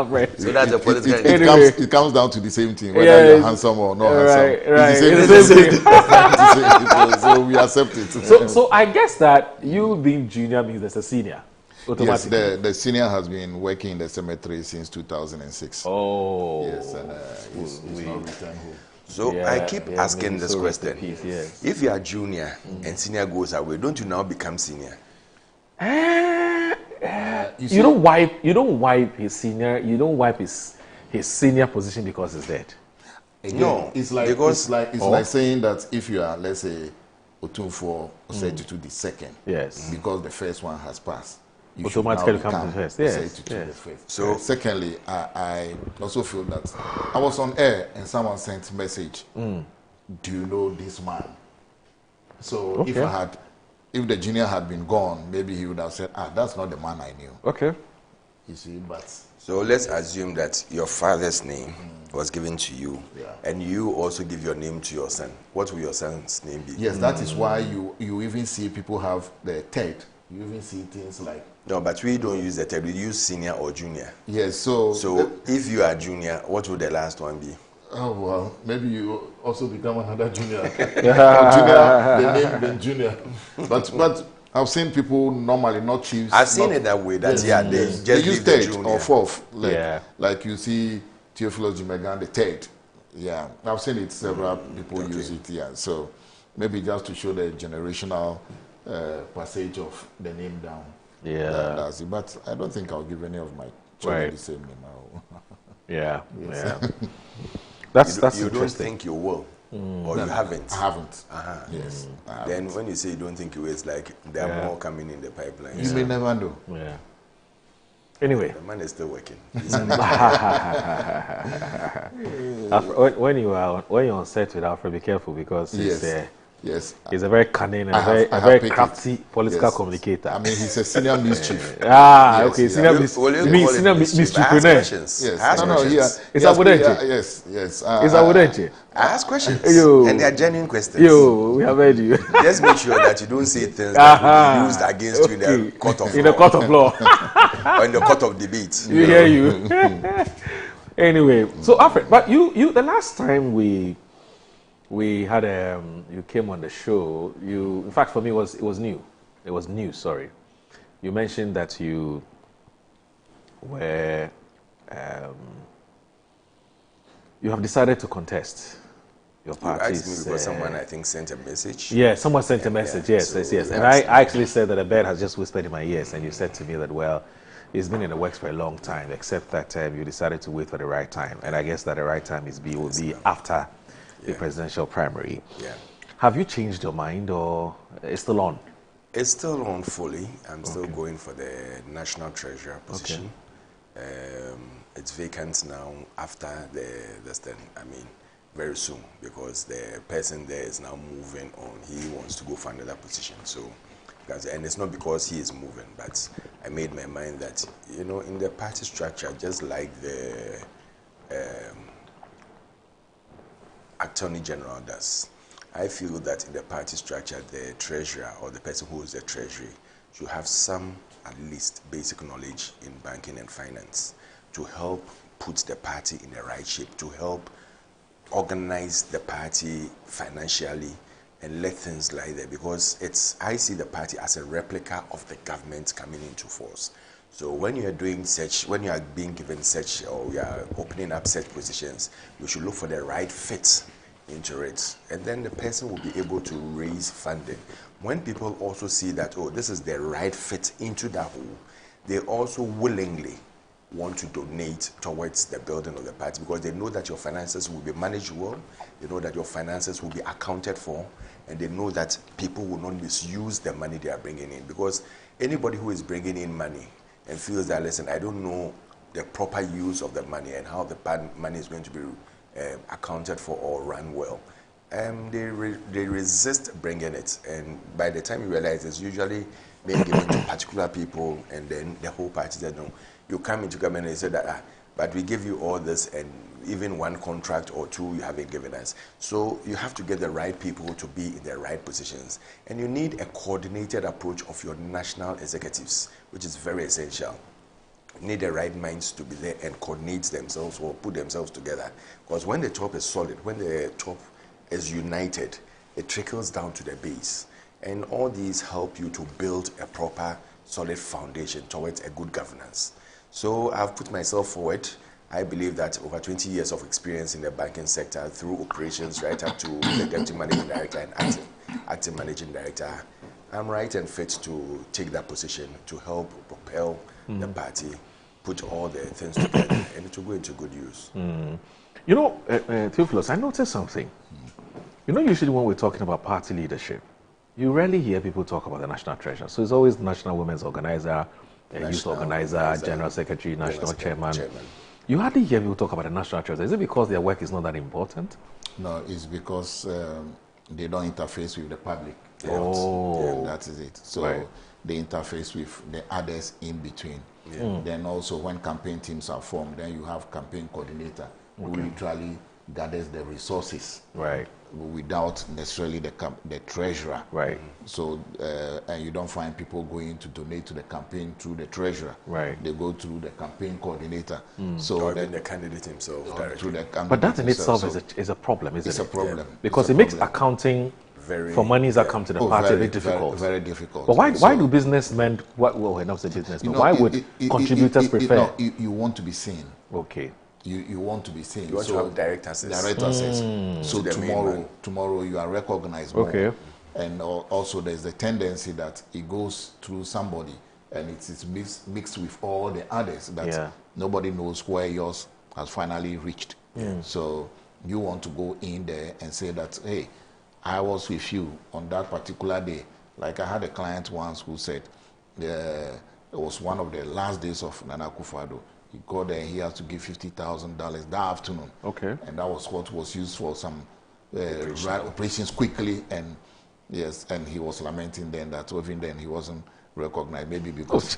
Right. So that's a political it comes down to the same thing, whether you're handsome or not handsome. Right. It's the same thing. So we accept it. So I guess that you being junior means there's a senior. Yes, the senior has been working in the cemetery since 2006. Oh. Yes, and he's not returned home. So I keep asking this question. If you are junior and senior goes away, don't you now become senior? You don't wipe his senior. You don't wipe his senior position because he's dead. Again, no, it's like saying that if you are, let's say, Otunfo Osei-Tutu the second, yes, because the first one has passed, you automatically come to first. Yes. The first. So secondly, I also feel that I was on air and someone sent a message. Do you know this man? So if the junior had been gone, maybe he would have said, that's not the man I knew. Okay. You see, but... So let's assume that your father's name was given to you, and you also give your name to your son. What will your son's name be? Yes, that is why you even see people have the third. You even see things like... No, but we don't use the third. We use senior or junior. Yes, so if you are junior, what would the last one be? Oh, well, maybe you also become another junior. Junior, the name, then junior. But I've seen people normally not choose. I've seen it that way. That they just use leave the third junior. or fourth. Like, Yeah. like you see Theophilus Jumegan, the third. Yeah, I've seen it. Several people use it. Yeah, so maybe just to show the generational passage of the name down. Yeah. That's it. But I don't think I'll give any of my children the same name now. Yeah. Yes. Yeah. That's you don't interesting. think you will, or No, you haven't. I haven't. Uh-huh. Yes. I Then haven't. when you say you don't think you will, it's like there are more coming in the pipeline. You may never know. Yeah. Anyway, the man is still working. When you're on set with Alfred, be careful because he's Yes. he's a very cunning and I a have very picked crafty it. political Yes. communicator. I mean, he's a senior news chief. Okay, Yes, senior yeah. news. Will you You mean call him senior news news chief? chief? Ask Yes. questions. Yes. Ask No, questions. Is that what it is? Yes. Yes. Is that what it is? I ask questions. Yo. And they are genuine questions. Yo, we have heard you. Just make sure that you don't say things that will be used against you in the court of law. In the court of law. Or in the court of debate. You hear you. Anyway, so Alfred, but you the last time we had you came on the show, in fact for me it was new, sorry. You mentioned that you were you have decided to contest your You party's. asked me because someone I think sent a message. Yeah, someone sent a message. Yes. And I actually said that a bird has just whispered in my ears, and you said to me that, well, it's been in the works for a long time, except that you decided to wait for the right time, and I guess that the right time will be after the presidential primary. Yeah. Have you changed your mind, or it's still on? It's still on fully. I'm still going for the national treasurer position. It's vacant now after this thing. I mean, very soon, because the person there is now moving on. He wants to go for another position. So, and it's not because he is moving, but I made my mind that, in the party structure, just like the Attorney General does, I feel that in the party structure, the treasurer or the person who is the treasury should have some, at least, basic knowledge in banking and finance to help put the party in the right shape, to help organize the party financially and let things lie there, because I see the party as a replica of the government coming into force. So when you are doing such, when you are being given such, or we are opening up such positions, we should look for the right fit into it, and then the person will be able to raise funding. When people also see that, this is the right fit into that hole, they also willingly want to donate towards the building of the party, because they know that your finances will be managed well, they know that your finances will be accounted for, and they know that people will not misuse the money they are bringing in. Because anybody who is bringing in money and feels that, listen, I don't know the proper use of the money and how the money is going to be accounted for or run well, they resist bringing it. And by the time you realize, it's usually being given to particular people, and then the whole party said, no, you come into government and say that, but we give you all this, and even one contract or two you haven't given us. So you have to get the right people to be in the right positions. And you need a coordinated approach of your national executives, which is very essential. You need the right minds to be there and coordinate themselves or put themselves together. Because when the top is solid, when the top is united, it trickles down to the base. And all these help you to build a proper, solid foundation towards a good governance. So I've put myself forward. I believe that over 20 years of experience in the banking sector, through operations right up to the deputy managing director and acting managing director, I'm right and fit to take that position to help propel the party, put all the things together, and it will go into good use. Theophilus, I noticed something. Usually when we're talking about party leadership, you rarely hear people talk about the national treasurer. So it's always national women's organizer, youth organizer, general secretary, national chairman. You hardly hear people talk about the national treasurer. Is it because their work is not that important? No, it's because they don't interface with the public. Oh, that is it. So they interface with the others in between. Then also when campaign teams are formed, then you have campaign coordinator who literally gathers the resources. Without necessarily the treasurer. So, and you don't find people going to donate to the campaign through the treasurer. They go through the campaign coordinator. So or even the candidate himself directly. But that in itself is a problem, isn't it? It's a problem. Because it makes accounting very... For monies that come to the party, very, a bit difficult. Very, very difficult. But why do businessmen, not the businessmen, why would contributors prefer? You want to be seen. Okay. You want to be seen. You want to have direct access. Direct access. So tomorrow you are recognized more. Okay. And also there's the tendency that it goes through somebody and it's mixed with all the others that nobody knows where yours has finally reached. So you want to go in there and say that, hey, I was with you on that particular day. Like I had a client once who said it was one of the last days of Nana Akufo-Addo. He got there and he had to give $50,000 that afternoon. Okay. And that was what was used for some operations quickly. And yes, and he was lamenting then that even then he wasn't recognized, maybe because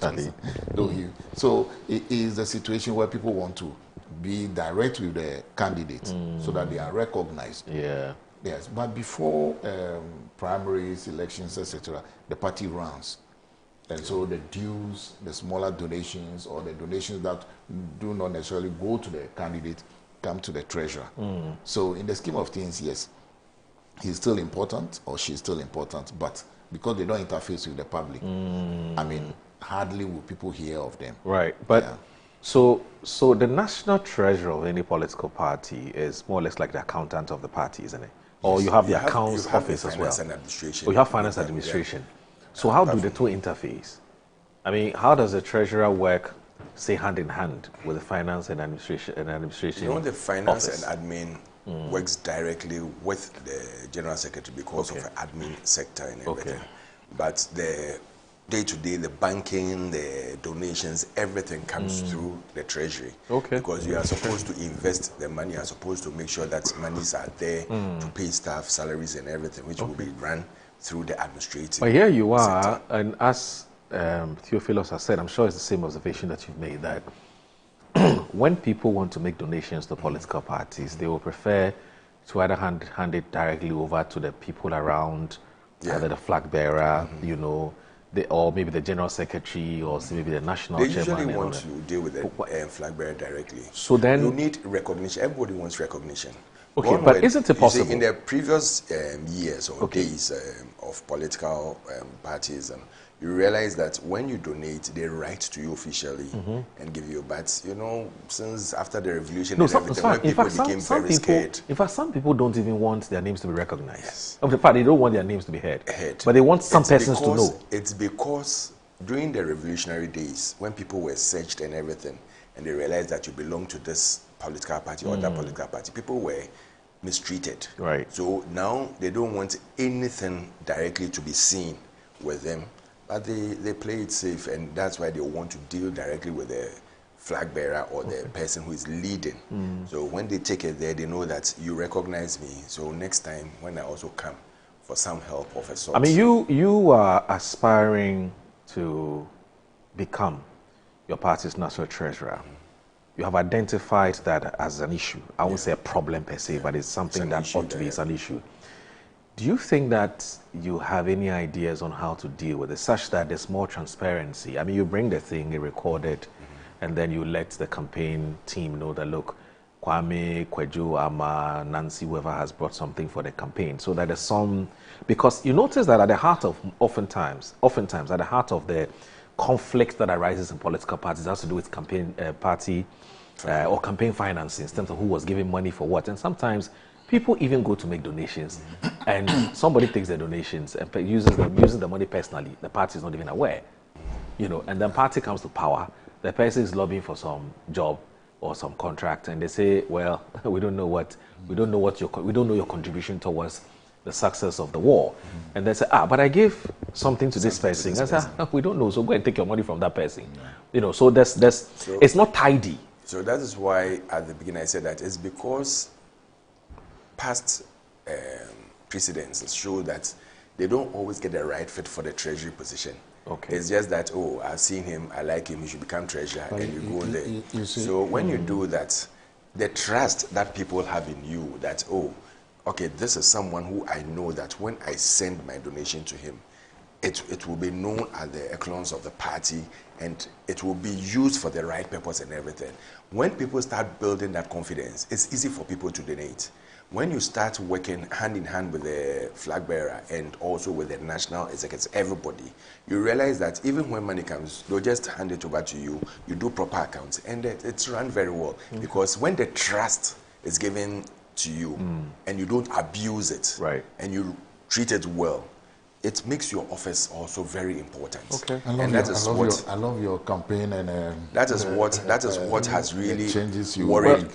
so it is a situation where people want to be direct with the candidates so that they are recognized. Yeah. Yes, but before primaries, elections, etc., the party runs. And so the dues, the smaller donations, or the donations that do not necessarily go to the candidate come to the treasurer. So in the scheme of things, yes, he's still important or she's still important, but because they don't interface with the public, I mean, hardly will people hear of them. Right, but so the national treasurer of any political party is more or less like the accountant of the party, isn't it? Or you have the accounts office as well. Or you have finance administration. So how do the two interface? I mean, how does the treasurer work, say, hand in hand with the finance and administration? You know, the finance and admin works directly with the general secretary because of the admin sector and everything. But the day-to-day, the banking, the donations, everything comes through the treasury. Because you are supposed to invest the money, you are supposed to make sure that monies are there to pay staff, salaries and everything, which will be run through the administrative. But here you are, and as Theophilus has said, I'm sure it's the same observation that you've made, that when people want to make donations to political parties, they will prefer to either hand it directly over to the people around, either the flag bearer, you know, or maybe the general secretary, or maybe the national chairman. They usually want to deal with the flag bearer directly. So then you need recognition. Everybody wants recognition. Okay, but isn't it possible? See, in the previous years or days of political parties, you realize that when you donate, they write to you officially and give you. But you know, since after the revolution and everything, when people became very scared. In fact, some people don't even want their names to be recognized. Of the part, they don't want their names to be heard. But they want some persons to know. It's because during the revolutionary days, when people were searched and everything, and they realized that you belong to this political party or that political party, people were mistreated. Right. So now they don't want anything directly to be seen with them, but they play it safe, and that's why they want to deal directly with the flag bearer or the person who is leading. So when they take it there, they know that you recognize me. So next time when I also come for some help of a sort. I mean, you are aspiring to become your party's national treasurer. You have identified that as an issue. I won't say a problem per se, but it's something that ought to be an issue. Do you think that you have any ideas on how to deal with it, such that there's more transparency? I mean, you bring the thing, you record it, and then you let the campaign team know that, look, Kwame, Kweju, Ama, Nancy, whoever has brought something for the campaign, so that there's some... Because you notice that at the heart of, oftentimes, at the heart of the conflict that arises in political parties has to do with campaign party or campaign financing in terms of who was giving money for what. And sometimes people even go to make donations and somebody takes the donations and uses the money personally. The party is not even aware, you know, and then party comes to power. The person is lobbying for some job or some contract, and they say, well, we don't know your contribution towards the success of the war. And they say, but I gave something to this person. I say, we don't know, so go and take your money from that person. You know, so it's not tidy. So that is why at the beginning I said that it's because past precedents show that they don't always get the right fit for the treasury position. It's just that, I've seen him, I like him, he should become treasurer, and you go there. So when you do that, the trust that people have in you, that, okay, this is someone who I know that when I send my donation to him, it will be known as the echelons of the party, and it will be used for the right purpose and everything. When people start building that confidence, it's easy for people to donate. When you start working hand in hand with the flag bearer and also with the national executives, everybody, you realize that even when money comes, they'll just hand it over to you, you do proper accounts, and it's run very well. Because when the trust is given to you and you don't abuse it, and you treat it well, it makes your office also very important. Okay. I love your campaign, and that is what has really changes you. worried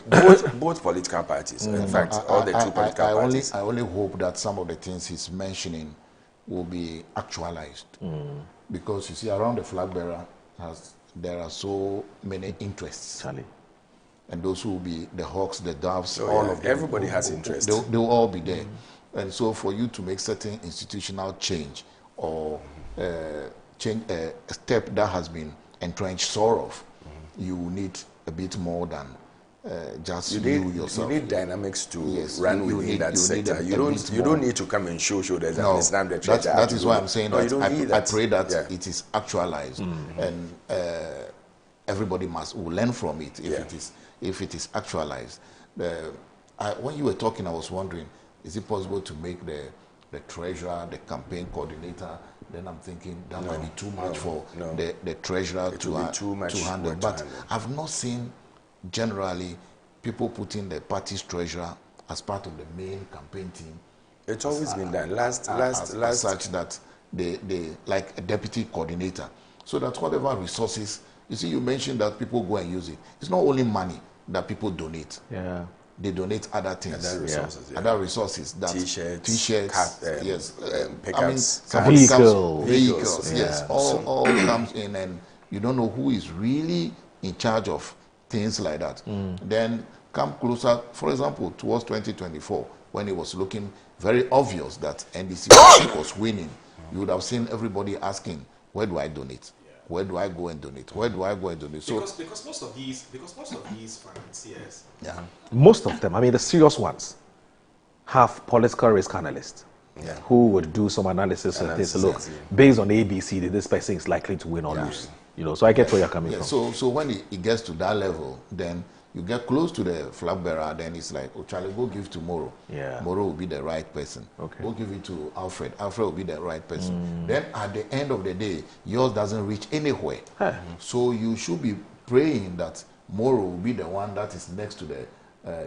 both political parties. In fact, all the two political parties. I only hope that some of the things he's mentioning will be actualized, because you see, around the flag bearer, there are so many interests. And those who will be the hawks, the doves, all of them. Everybody has interest. They'll all be there. And so for you to make certain institutional change or change a step that has been entrenched sort of, you need a bit more than just you yourself. You need dynamics to run within that sector. You don't need to come and show there's an Islam the treasure. That is why I'm saying that I pray that it is actualized, and everybody will learn from it if it is actualized. When you were talking, I was wondering, is it possible to make the treasurer the campaign coordinator? Then I'm thinking that might be too much for the treasurer to handle. But I've not seen generally people putting the party's treasurer as part of the main campaign team. It's always been done. Last such that they like a deputy coordinator, so that whatever resources, you see, you mentioned that people go and use it. It's not only money that people donate. They donate other things, other resources. That T-shirts, pickups, vehicles, yes, all comes in, and you don't know who is really in charge of things like that. Then come closer, for example, towards 2024, when it was looking very obvious that NDC was winning, you would have seen everybody asking, where do I donate? Where do I go and donate? Where do I go and donate? So because most of these financiers, most of them, I mean the serious ones, have political risk analysts who would do some analysis and say, look, based on ABC, this person is likely to win or lose. You know, so I get where you're coming from. So when it gets to that level, then you get close to the flag bearer, then it's like, oh, Charlie, go give to Moro. Moro will be the right person. Go give it to Alfred. Alfred will be the right person. Then at the end of the day, yours doesn't reach anywhere. So you should be praying that Moro will be the one that is next to the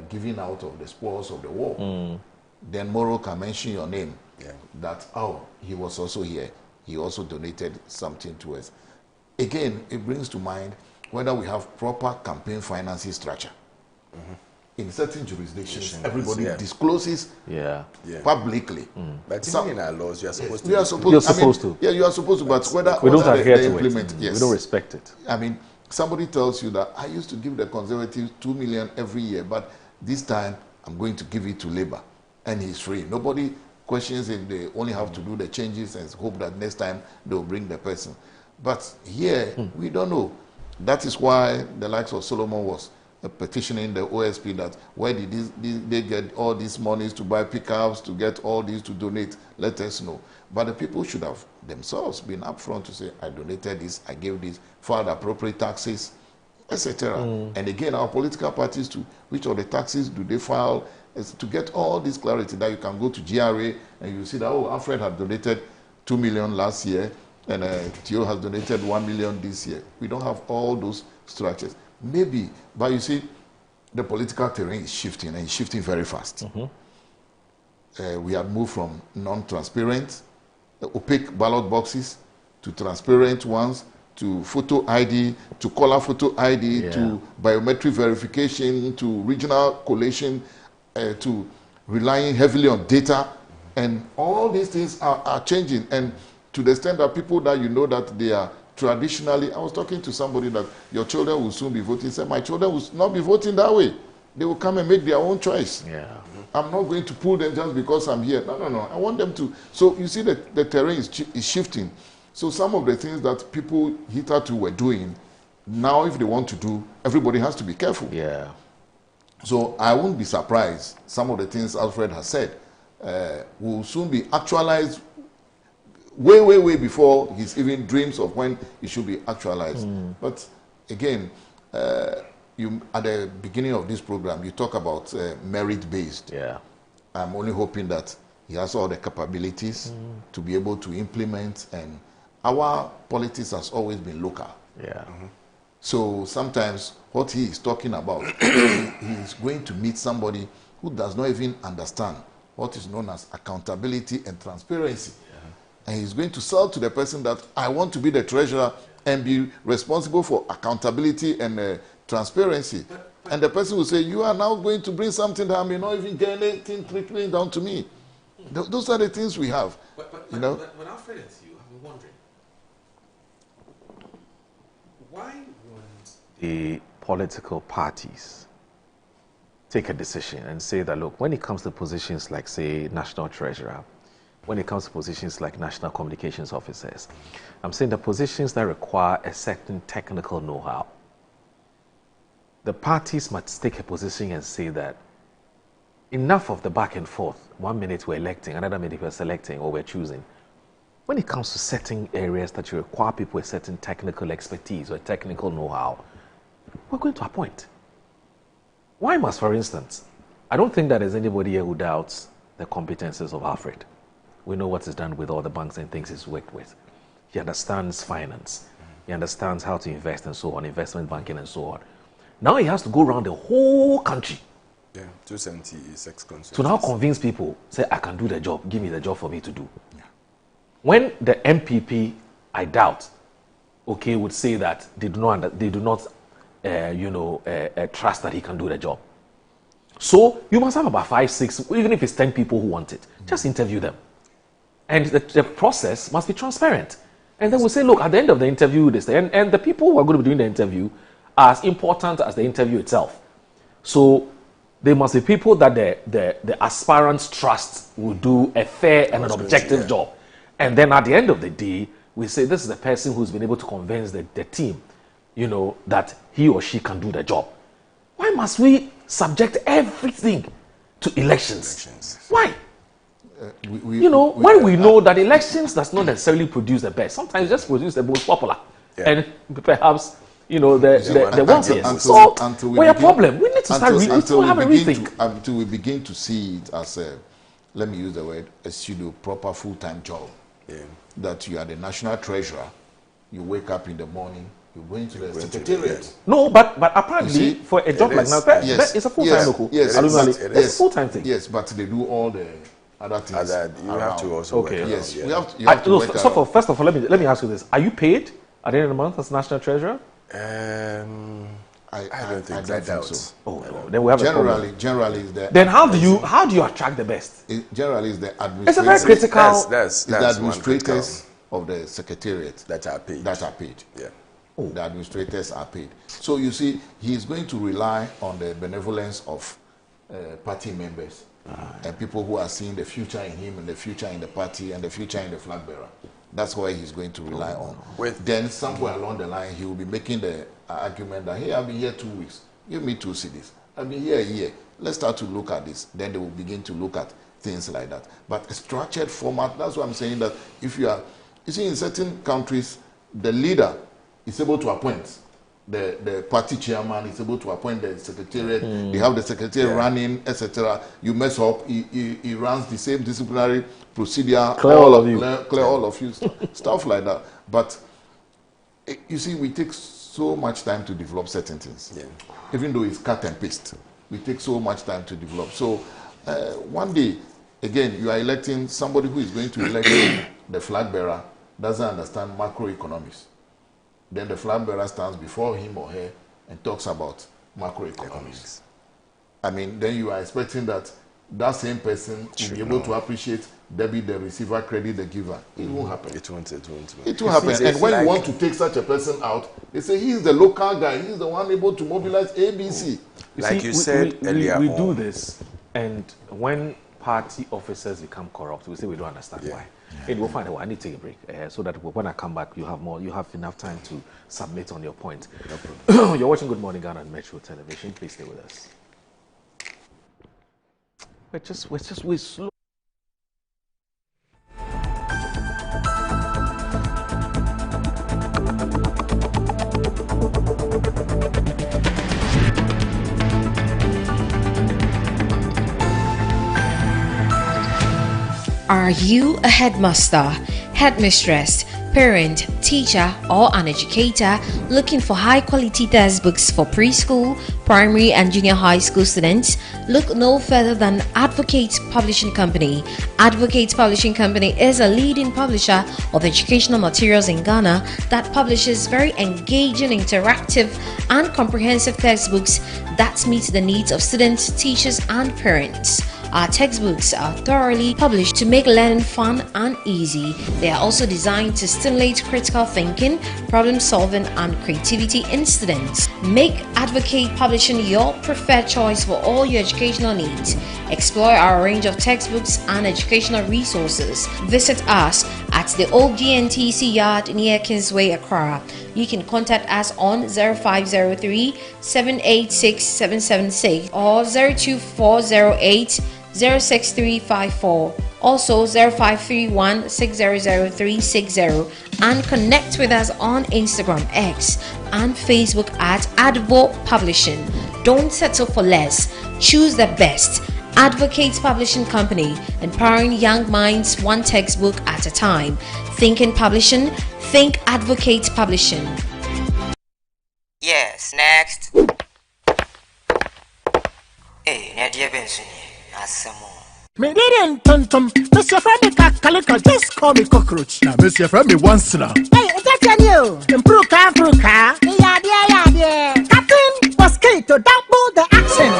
giving out of the spoils of the war. Then Moro can mention your name. That, oh, he was also here. He also donated something to us. Again, it brings to mind whether we have proper campaign financing structure. In certain jurisdictions, everybody discloses publicly. But even in our laws, you are supposed to. You are supposed to. Yeah, you are supposed to, but whether we don't adhere to implement it. We don't respect it. I mean, somebody tells you that I used to give the Conservatives 2 million every year, but this time I'm going to give it to Labour, and he's free. Nobody questions if they only have to do the changes and hope that next time they'll bring the person. But here, we don't know. That is why the likes of Solomon was petitioning the OSP that where did they get all these monies to buy pickups, to get all these to donate? Let us know. But the people should have themselves been upfront to say, I donated this, I gave this, filed appropriate taxes, etc. And again, our political parties too, which of the taxes do they file, is to get all this clarity that you can go to GRA and you see that, oh, Alfred had donated 2 million last year, and Theo has donated 1 million this year. We don't have all those structures. Maybe, but you see, the political terrain is shifting, and it's shifting very fast. We have moved from non-transparent, opaque ballot boxes to transparent ones, to photo ID, to color photo ID, to biometric verification, to regional collation, to relying heavily on data. And all these things are changing. And to the extent that people that you know that they are traditionally, I was talking to somebody that your children will soon be voting. He said, my children will not be voting that way. They will come and make their own choice. I'm not going to pull them just because I'm here. No. I want them to. So you see that the terrain is shifting. So some of the things that people hitherto were doing, now if they want to do, everybody has to be careful. So I won't be surprised. Some of the things Alfred has said will soon be actualized way before his even dreams of when it should be actualized. But again, you at the beginning of this program, you talk about merit-based. Yeah. I'm only hoping that he has all the capabilities to be able to implement, and our politics has always been local. Yeah. So sometimes what he is talking about, he is going to meet somebody who does not even understand what is known as accountability and transparency. And he's going to sell to the person that I want to be the treasurer and be responsible for accountability and transparency. And the person will say, you are now going to bring something that I may not even get anything trickling down to me. Those are the things we have. But Alfred and you, I've been wondering, why won't the political parties take a decision and say that, look, when it comes to positions like, say, national treasurer, when it comes to positions like national communications officers, I'm saying the positions that require a certain technical know-how, the parties must take a position and say that enough of the back and forth. 1 minute we're electing, another minute we're selecting or we're choosing. When it comes to certain areas that you require people with certain technical expertise or technical know-how, we're going to appoint. Why must, for instance, I don't think that there's anybody here who doubts the competences of Alfred. We know what is done with all the banks and things he's worked with. He understands finance. He understands how to invest and so on, investment banking and so on. Now he has to go around the whole country. Yeah, 276 constituencies. To now convince people, say, I can do the job, give me the job for me to do. Yeah. When the MPP, I doubt, okay, would say that they do not trust that he can do the job. So you must have about 5, 6, even if it's 10 people who want it, just interview them. And the process must be transparent. And then we'll say, look, at the end of the interview, this, and the people who are going to be doing the interview are as important as the interview itself. So they must be people that the aspirants trust will do a fair and an objective job. And then at the end of the day, we say this is the person who's been able to convince the team, that he or she can do the job. Why must we subject everything to elections? Why? When we know that elections does not necessarily produce the best, sometimes just produce the most popular. And perhaps, the wealthiest. So we have a problem. We need to start have a rethink. Until we begin to see it as a, let me use the word, a pseudo proper full-time job. That you are the national treasurer, you wake up in the morning, you go into the secretariat. No, but apparently for a job like that, it's a full-time local. Yes, it's a full-time thing. Yes, but they do all the other things. You have to also work. Yes, yeah. you have to work so first of all, let me ask you this: are you paid at the end of the month as national treasurer? I don't think so. Oh, then we have generally is the. Then how do you attract the best? Generally is the administrators. It's a very critical. That's the administrators of the secretariat that are paid. Yeah. The administrators are paid. So you see, he is going to rely on the benevolence of party members and people who are seeing the future in him and the future in the party and the future in the flag bearer. That's why he's going to rely on. Then somewhere along the line, he will be making the argument that, hey, I've been here 2 weeks. Give me 2 CDs. I've been here a year. Let's start to look at this. Then they will begin to look at things like that. But a structured format, that's why I'm saying that if you are, you see, in certain countries, the leader is able to appoint. The party chairman is able to appoint the secretariat. They have the secretariat running, etc. You mess up, he runs the same disciplinary procedure. Clear all of you. Clear all of you. Stuff like that. But you see, we take so much time to develop certain things. Yeah. Even though it's cut and paste, we take so much time to develop. So one day, again, you are electing somebody who is going to elect the flag bearer, doesn't understand macroeconomics. Then the flag bearer stands before him or her and talks about macroeconomics. I mean, then you are expecting that same person will be able to appreciate debit the receiver, credit the giver. It won't happen. It won't happen. And when you want to take such a person out, they say he's the local guy. He's the one able to mobilize ABC. You said earlier we do this, and when party officers become corrupt, we say we don't understand why. And we'll find out. I need to take a break so that when I come back, you have enough time to submit on your point. No problem. You're watching Good Morning Ghana on Metro Television. Please stay with us. We're slow. Are you a headmaster, headmistress, parent, teacher, or an educator looking for high-quality textbooks for preschool, primary, and junior high school students? Look no further than Advocate Publishing Company. Advocate Publishing Company is a leading publisher of educational materials in Ghana that publishes very engaging, interactive, and comprehensive textbooks that meet the needs of students, teachers, and parents. Our textbooks are thoroughly published to make learning fun and easy. They are also designed to stimulate critical thinking, problem solving, and creativity in students. Make Advocate Publishing your preferred choice for all your educational needs. Explore our range of textbooks and educational resources. Visit us at the old GNTC yard near Kingsway, Accra. You can contact us on 0503 786 776 or 02408 06354, also 0531 600360, and connect with us on Instagram, X, and Facebook at Advo Publishing. Don't settle for less. Choose the best. Advocate Publishing Company, empowering young minds one textbook at a time. Thinking publishing, think Advocate Publishing. Yes, next. Hey, Nadia Benson. Me didn't tum. Mr. Femi Kalika, just call me cockroach. Now, Mr. Femi once now. Hey, that's you. Improve car. Yeah. Captain Mosquito, double the action.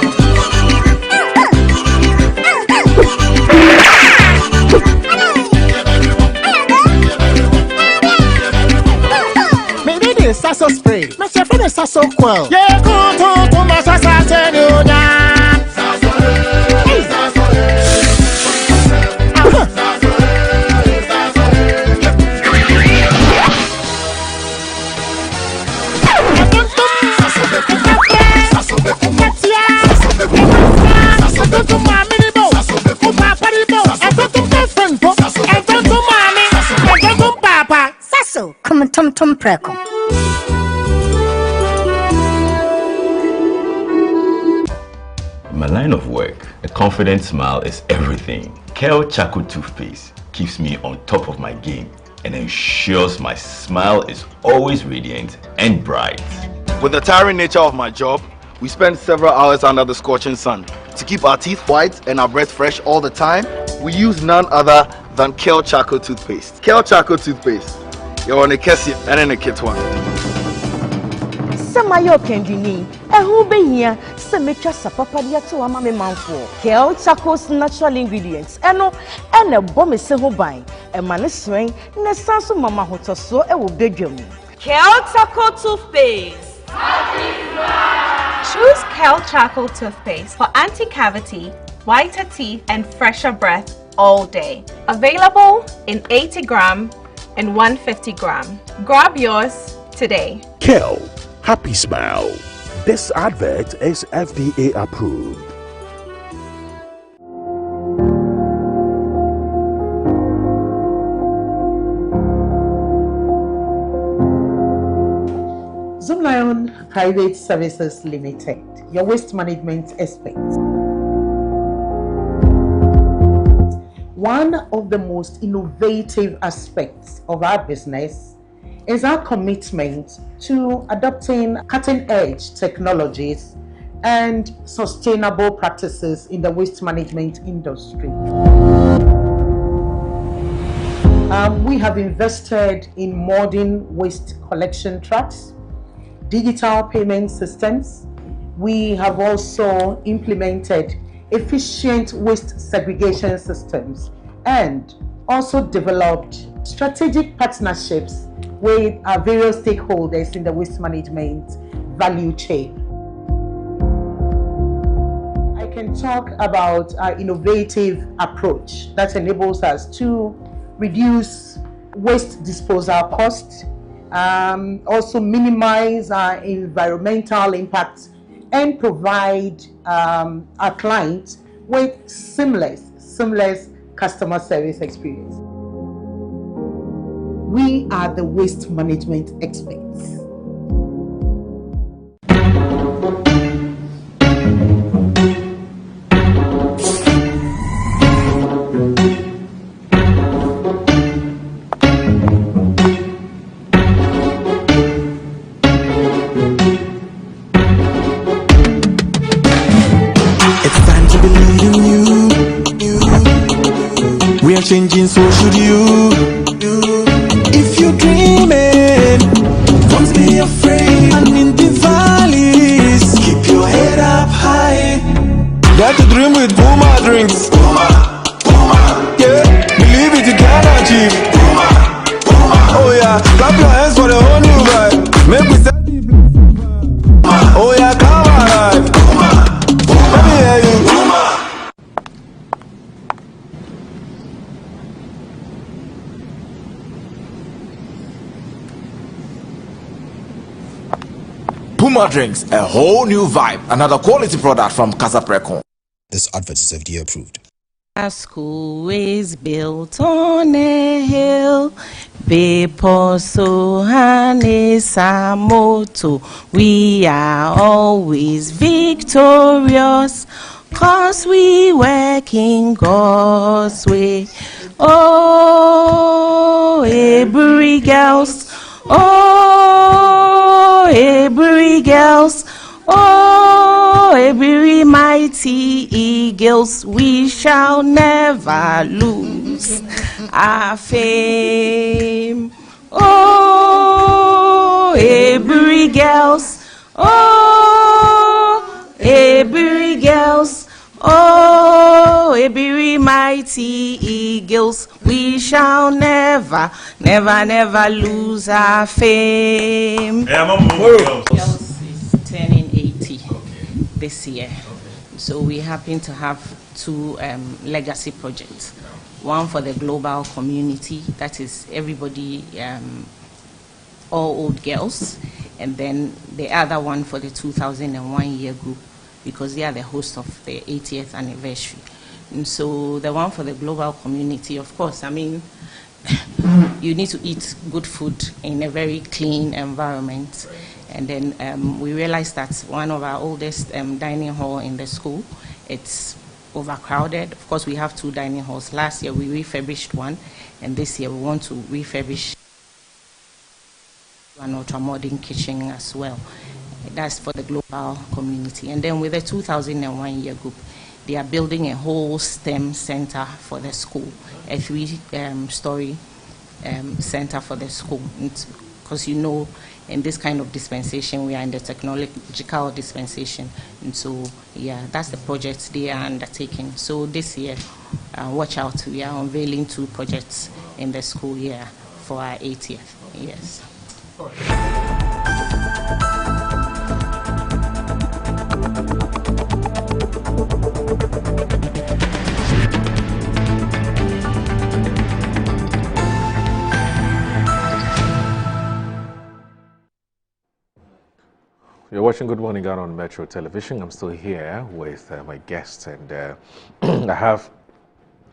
Me did it, Sasso spray. Mr. Femi Sasso quell. Yeah, go to my Sasso. Tum preko. My line of work, a confident smile is everything. Kel Charcoal Toothpaste keeps me on top of my game and ensures my smile is always radiant and bright. With the tiring nature of my job, we spend several hours under the scorching sun. To keep our teeth white and our breath fresh all the time, we use none other than Kel Charcoal Toothpaste. Kel Charcoal Toothpaste. You're on a Kessie and in a kit one. Samayo Kendini, and who be here? Samacha Sapapadia to Amame Manfo. Kel Charcoal's natural ingredients, and a bomb is so by a man is swing, and a sansu mama hoto so a will beg you. Kel Charcoal Toothpaste. Choose Kel Charcoal Toothpaste for anti-cavity, whiter teeth, and fresher breath all day. Available in 80 gram and 150 gram. Grab yours today. Kel, happy smile. This advert is FDA approved. Zoomlion Private Services Limited, your waste management experts. One of the most innovative aspects of our business is our commitment to adopting cutting-edge technologies and sustainable practices in the waste management industry. We have invested in modern waste collection trucks, digital payment systems. We have also implemented efficient waste segregation systems and also developed strategic partnerships with our various stakeholders in the waste management value chain. I can talk about our innovative approach that enables us to reduce waste disposal costs, also minimize our environmental impact, and provide our clients with seamless customer service experience. We are the waste management experts. needing you. We are changing, so should you. If you're dreaming, don't be afraid. And in the valleys, keep your head up high. Dare to dream with Puma drinks. Puma, yeah. Believe it, you can achieve. Puma. Oh yeah, clap your hands for the whole new vibe. Make we set the bliss. Oh yeah, come alive. Let me hear you. Puma Drinks, a whole new vibe. Another quality product from Casa Precon. This advert is FDA approved. Our school is built on a hill. People so motto. We are always victorious, 'cause we work in God's way. Oh, Hebrew girls. Oh, Hebrew girls. Oh, every mighty eagles, we shall never lose our fame. Oh, every girls. Oh, every girls. Oh, every mighty eagles, we shall never, never, never lose our fame. Girls is turning 80 this year. So we happen to have two legacy projects. One for the global community, that is everybody, all old girls, and then the other one for the 2001 year group, because they are the host of the 80th anniversary. And so the one for the global community, of course, I mean, you need to eat good food in a very clean environment. And then we realized that one of our oldest dining hall in the school, it's overcrowded. Of course, we have two dining halls. Last year we refurbished one, and this year we want to refurbish an ultra-modern kitchen as well. That's for the global community. And then with the 2001 year group, they are building a whole STEM center for the school, a 3-story center for the school. Because you know, in this kind of dispensation, we are in the technological dispensation. And so, yeah, that's the project they are undertaking. So this year, watch out, we are unveiling 2 projects in the school year for our 80th. Yes. You're watching Good Morning Ghana on Metro Television. I'm still here with my guests, and I have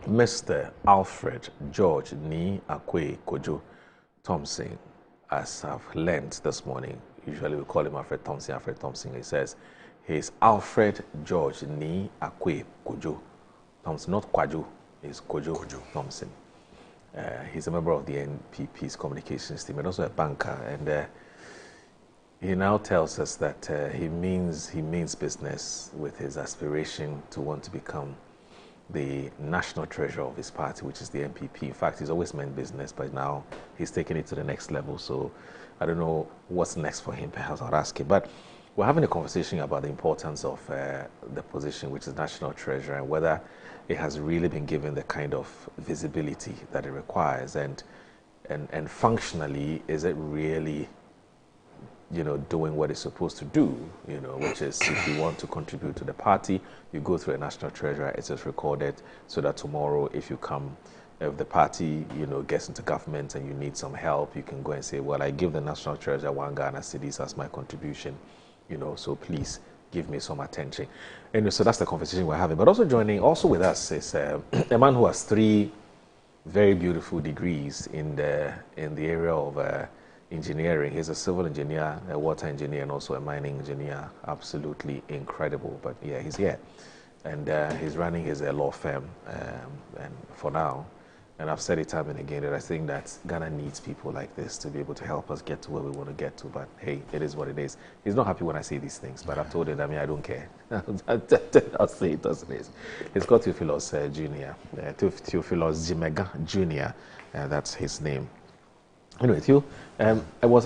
Mr. Alfred George Ni Akwe Kojo Thompson, as I've learned this morning. Usually we call him Alfred Thompson. Alfred Thompson. He says he's Alfred George Ni Akwe Kojo Thompson, not Kwajo. He's Kojo Thompson. He's a member of the NPP's communications team and also a banker. And he now tells us that he means business with his aspiration to want to become the national treasurer of his party, which is the NPP. In fact, he's always meant business, but now he's taking it to the next level. So I don't know what's next for him. Perhaps I'll ask him. But we're having a conversation about the importance of the position, which is national treasurer, and whether it has really been given the kind of visibility that it requires, and functionally, is it really, doing what it's supposed to do, which is if you want to contribute to the party, you go through a national treasurer, it is recorded, so that tomorrow if the party, gets into government and you need some help, you can go and say, well, I give the national treasurer 1 Ghana cedis as my contribution, so please give me some attention. And so that's the conversation we're having. But also with us is a man who has 3 very beautiful degrees in the area of engineering. He's a civil engineer, a water engineer, and also a mining engineer. Absolutely incredible. But yeah, he's here. And he's running his law firm. And for now, And I've said it time and again that I think that Ghana needs people like this to be able to help us get to where we want to get to. But hey, it is what it is. He's not happy when I say these things, but I've told him, I don't care. I'll say it as it is. It's got Theophilos Jr., Theophilos Jimega Jr., that's his name. Anyway, Theo, I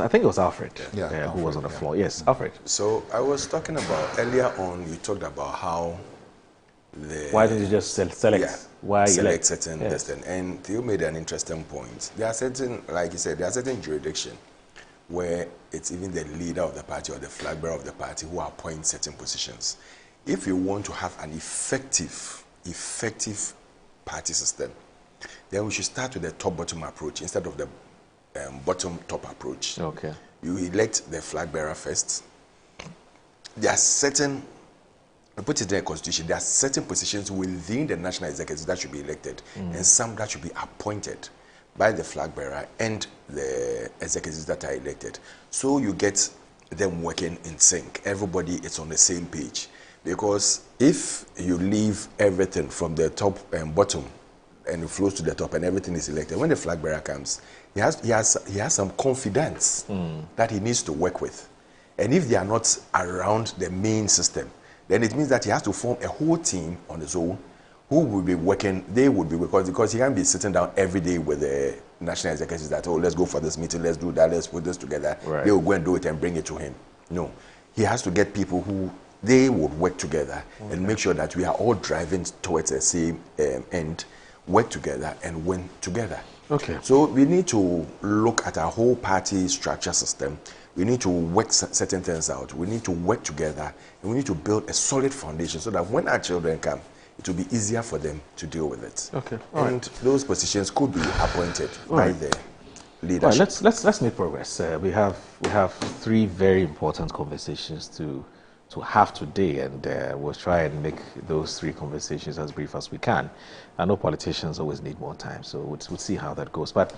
think it was Alfred who was on the floor. Yes, Alfred. So I was talking about, earlier on, you talked about how why didn't you just select? Why select certain person? And Theo made an interesting point. There are certain, like you said, there are certain jurisdictions where it's even the leader of the party or the flag bearer of the party who appoint certain positions. If you want to have an effective party system, then we should start with the top-bottom approach instead of the bottom-top approach. Okay. You elect the flag bearer first. There are certain, I put it in the constitution, there are certain positions within the national executive that should be elected, and some that should be appointed by the flag bearer and the executives that are elected. So you get them working in sync. Everybody is on the same page. Because if you leave everything from the top and bottom and it flows to the top and everything is elected, when the flag bearer comes, he has some confidence that he needs to work with. And if they are not around the main system, then it means that he has to form a whole team on his own who will be working, they would be working, because he can't be sitting down every day with the national executives that, oh, let's go for this meeting, let's do that, let's put this together. Right. They will go and do it and bring it to him. No, he has to get people who they would work together and make sure that we are all driving towards the same end, work together and win together. Okay. So we need to look at our whole party structure system. We need to work certain things out. We need to work together and we need to build a solid foundation so that when our children come, it will be easier for them to deal with it. Okay. And those positions could be appointed by the leadership. All right, let's make progress. We have three very important conversations to have today, and we'll try and make those three conversations as brief as we can. I know politicians always need more time, so we'll see how that goes. But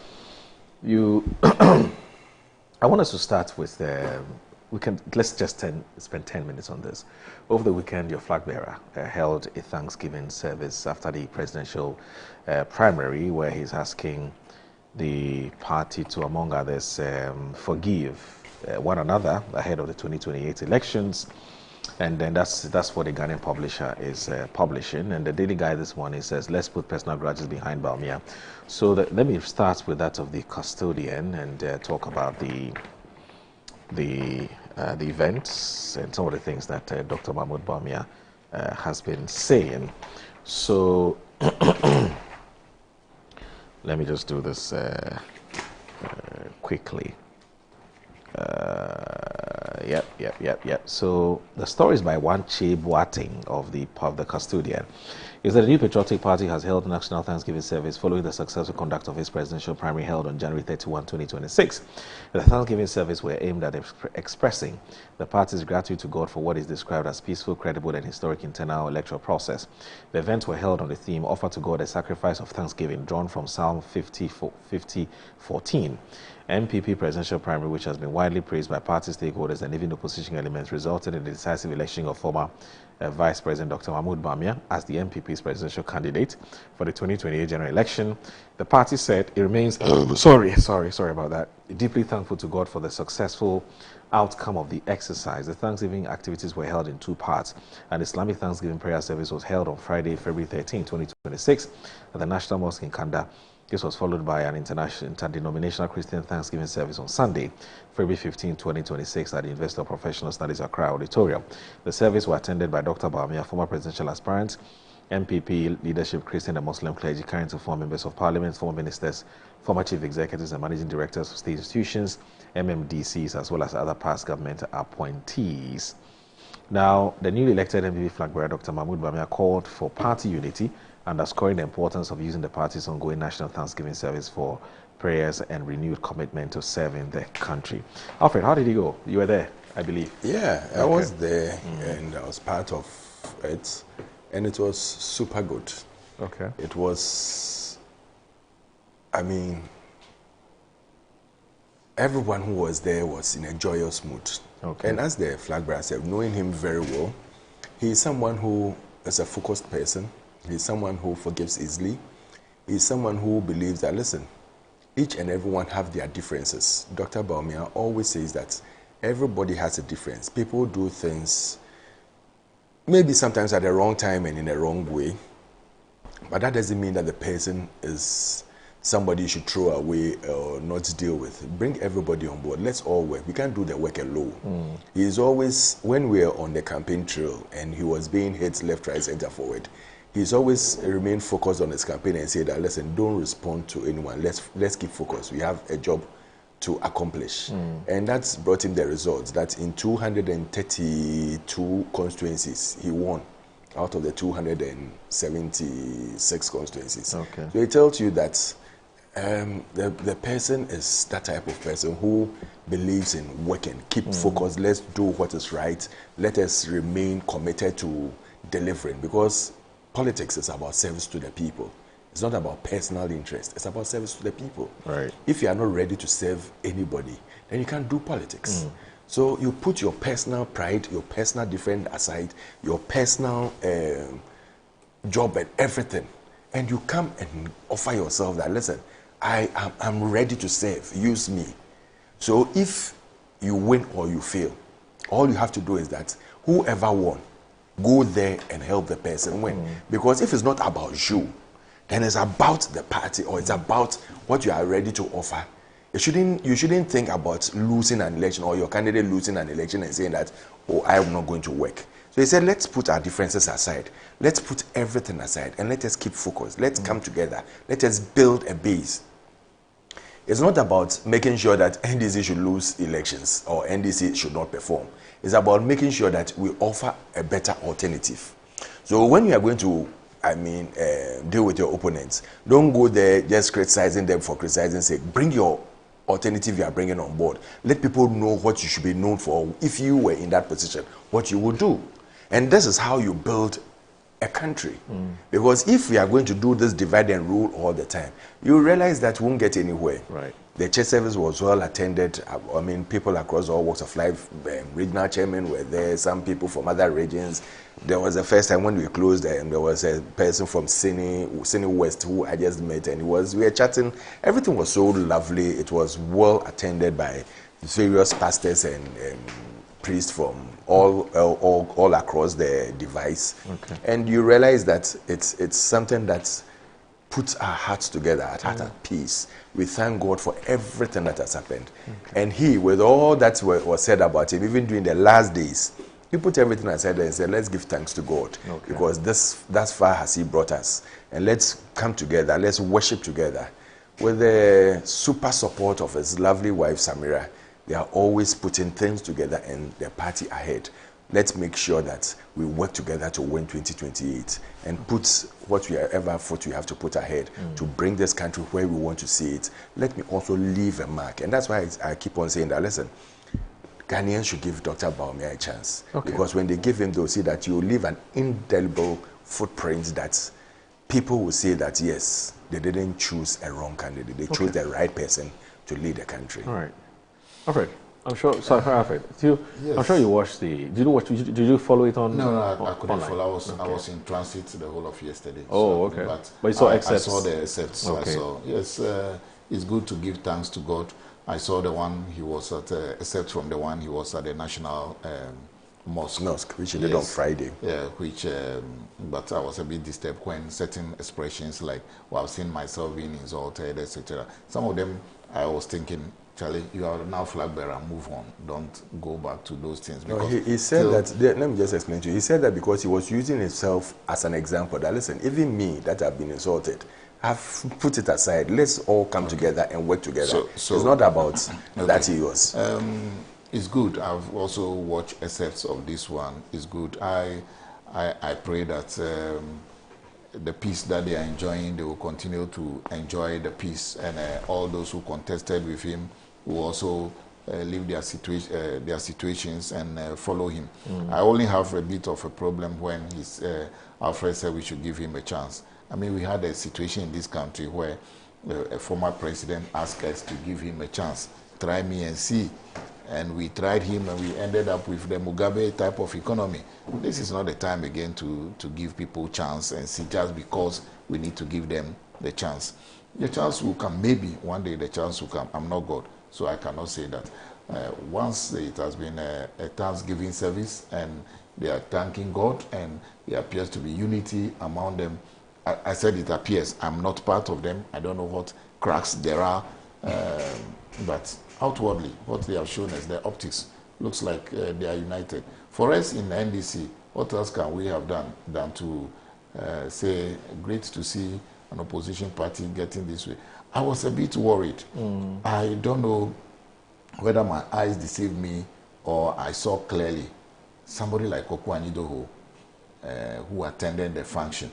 I want us to start with let's just spend 10 minutes on this. Over the weekend, your flag bearer held a Thanksgiving service after the presidential primary, where he's asking the party to, among others, forgive one another ahead of the 2028 elections. And then that's what the Ghanaian publisher is publishing. And the Daily Guide this morning says, let's put personal grudges behind Bawumia. So let me start with that of the custodian and talk about the events and some of the things that Dr. Mahmoud Bawumia has been saying. So let me just do this quickly. Yep. So the story is by Wanche Boateng of the Custodian. Is that the New Patriotic Party has held a national Thanksgiving service following the successful conduct of its presidential primary held on January 31, 2026. The Thanksgiving service were aimed at expressing the party's gratitude to God for what is described as peaceful, credible, and historic internal electoral process. The events were held on the theme "Offer to God a Sacrifice of Thanksgiving," drawn from Psalm 50:14. MPP presidential primary, which has been widely praised by party stakeholders and even opposition elements, resulted in the decisive election of former Vice President Dr. Mahmoud Bawumia as the MPP's presidential candidate for the 2028 general election. The party said it remains sorry about that. Deeply thankful to God for the successful outcome of the exercise. The Thanksgiving activities were held in two parts. An Islamic Thanksgiving prayer service was held on Friday, February 13, 2026 at the National Mosque in Kanda. This was followed by an interdenominational Christian Thanksgiving service on Sunday, February 15, 2026 at the University of Professional Studies Accra Auditorium. The service was attended by Dr. Bawumia, former presidential aspirant, MPP leadership, Christian and Muslim clergy, carrying to former members of parliament, former ministers, former chief executives and managing directors of state institutions, MMDCs, as well as other past government appointees. Now, the newly elected MPP flag bearer, Dr. Mahmoud Bawumia, called for party unity, underscoring the importance of using the party's ongoing national Thanksgiving service for prayers and renewed commitment to serving the country. Alfred, how did it go? You were there, I believe. Yeah, I was there and I was part of it, and it was super good. Okay. It was, I mean, everyone who was there was in a joyous mood. Okay. And as the flag bearer said, knowing him very well, he is someone who is a focused person. He's someone who forgives easily. He's someone who believes that, listen, each and everyone have their differences. Dr. Bawumia always says that everybody has a difference. People do things maybe sometimes at the wrong time and in the wrong way, but that doesn't mean that the person is somebody you should throw away or not deal with. Bring everybody on board. Let's all work. We can't do the work alone. He's always, when we were on the campaign trail and he was being hit left, right, center, forward, he's always remained focused on his campaign and said that, listen, don't respond to anyone. Let's keep focused. We have a job to accomplish. And that's brought him the results that in 232 constituencies, he won out of the 276 constituencies. Okay. So it tells you that the person is that type of person who believes in working, keep focused, let's do what is right, let us remain committed to delivering, because politics is about service to the people. It's not about personal interest, it's about service to the people. Right. If you are not ready to serve anybody, then you can't do politics. So you put your personal pride, your personal difference aside, your personal job and everything, and you come and offer yourself that, listen, I'm ready to serve, use me. So if you win or you fail, all you have to do is that whoever won, go there and help the person win. Because if it's not about you, then it's about the party or it's about what you are ready to offer. You shouldn't think about losing an election or your candidate losing an election and saying that, oh, I'm not going to work. So he said, let's put our differences aside. Let's put everything aside and let us keep focused. Let's come together. Let us build a base. It's not about making sure that NDC should lose elections or NDC should not perform. It's about making sure that we offer a better alternative. So when you are going to, deal with your opponents, don't go there just criticizing them for criticizing sake. Bring your alternative you are bringing on board. Let people know what you should be known for. If you were in that position, what you would do. And this is how you build a country. Because if we are going to do this divide and rule all the time, you realize that we won't get anywhere. Right. The church service was well attended. People across all walks of life, regional chairmen were there, some people from other regions. There was the first time when we closed, and there was a person from Sydney West who I just met, and we were chatting. Everything was so lovely. It was well attended by various pastors and priests from all across the device. Okay. And you realize that it's something that puts our hearts together at heart at peace. We thank God for everything that has happened. And he, with all that was said about him, even during the last days, he put everything aside and said, let's give thanks to God. Because thus far has he brought us. And let's come together, let's worship together. With the super support of his lovely wife, Samira, they are always putting things together and the party ahead. Let's make sure that we work together to win 2028 and put whatever effort we have to put ahead to bring this country where we want to see it. Let me also leave a mark. And that's why I keep on saying that, listen, Ghanaians should give Dr. Bawumia a chance. Because when they give him, they'll see that you leave an indelible footprint that people will say that, yes, they didn't choose a wrong candidate. They chose the right person to lead the country. All right. Alfred, I'm sure. Sorry, Alfred. Yes. I'm sure you watched the. Did you follow it on? No, I couldn't online? follow. I was in transit the whole of yesterday. Oh, so, okay. But you saw excerpts. I saw the excerpts. Okay. Yes, it's good to give thanks to God. I saw the one he was at, except from the one he was at the National Mosque, which he did on Friday. Yeah, but I was a bit disturbed when certain expressions like, well, I've seen myself being insulted, etc. Some of them, I was thinking, Charlie, you are now flag bearer, move on. Don't go back to those things. No, he said that, let me just explain to you. He said that because he was using himself as an example, that listen, even me that have been insulted, I've put it aside. Let's all come together and work together. So it's not about that he was. It's good. I've also watched excerpts of this one. It's good. I pray that the peace that they are enjoying, they will continue to enjoy the peace, and all those who contested with him will also leave their situations and follow him. I only have a bit of a problem when Alfred said we should give him a chance. I mean, we had a situation in this country where a former president asked us to give him a chance. Try me and see. And we tried him and we ended up with the Mugabe type of economy. This is not the time again to give people chance and see just because we need to give them the chance. The chance will come. Maybe one day the chance will come. I'm not God, so I cannot say that. Once it has been a Thanksgiving service and they are thanking God and there appears to be unity among them, I said it appears. I'm not part of them. I don't know what cracks there are, but outwardly, what they have shown us, the optics, looks like they are united. For us in the NDC, what else can we have done than to say, great to see an opposition party getting this way? I was a bit worried. I don't know whether my eyes deceived me or I saw clearly somebody like Okuani Doho who attended the function.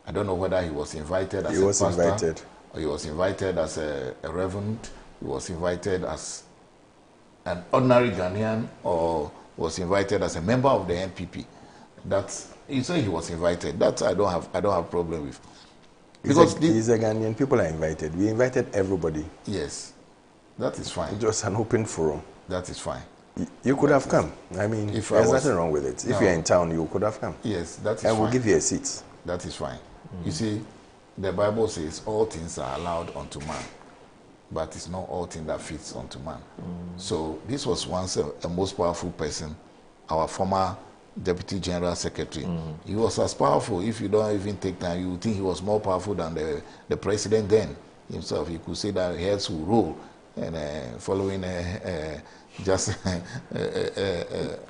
I don't know whether he was invited as a pastor, or he was invited as a reverend, he was invited as an ordinary Ghanaian, or was invited as a member of the NPP. That's, you say he was invited. That I don't have problem with. Because he's a Ghanaian. People are invited. We invited everybody. Yes, that is fine. It was an open forum. That is fine. You could have come. I mean, if there's nothing wrong with it. If you're in town, you could have come. Yes, that is fine. And we'll give you a seat. That is fine. You see, the Bible says all things are allowed unto man, but it's not all things that fits unto man. So this was once a most powerful person, our former Deputy General Secretary. He was as powerful. If you don't even take time, you would think he was more powerful than the president then himself. He could say that heads will rule, and following just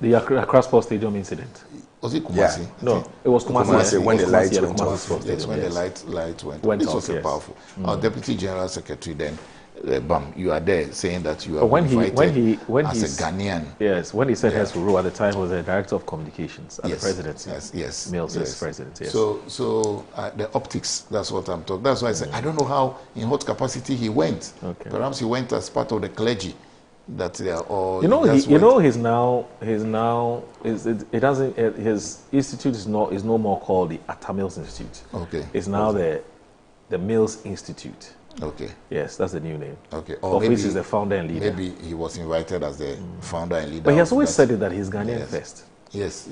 the Accra Sports Stadium incident. Was it Kumasi? Yeah. No, it was Kumasi. When the lights went off. Yes, when the light went off. This was powerful. Our Deputy General Secretary then, Bam, you are there saying that you are invited as a Ghanaian. Yes, when he said heads will rule, at the time he was the Director of Communications at the presidency. Yes. Mills is president. Yes. So the optics, that's what I'm talking. That's why I said I don't know how, in what capacity he went. Okay. Perhaps he went as part of the clergy. That they are all. His institute is no more called the Atta Mills Institute. Okay. It's now the Mills Institute. Okay. Yes, that's the new name. Okay. Or maybe he's the founder and leader. Maybe he was invited as the founder and leader. But he has always said it that he's Ghanaian first. Yes.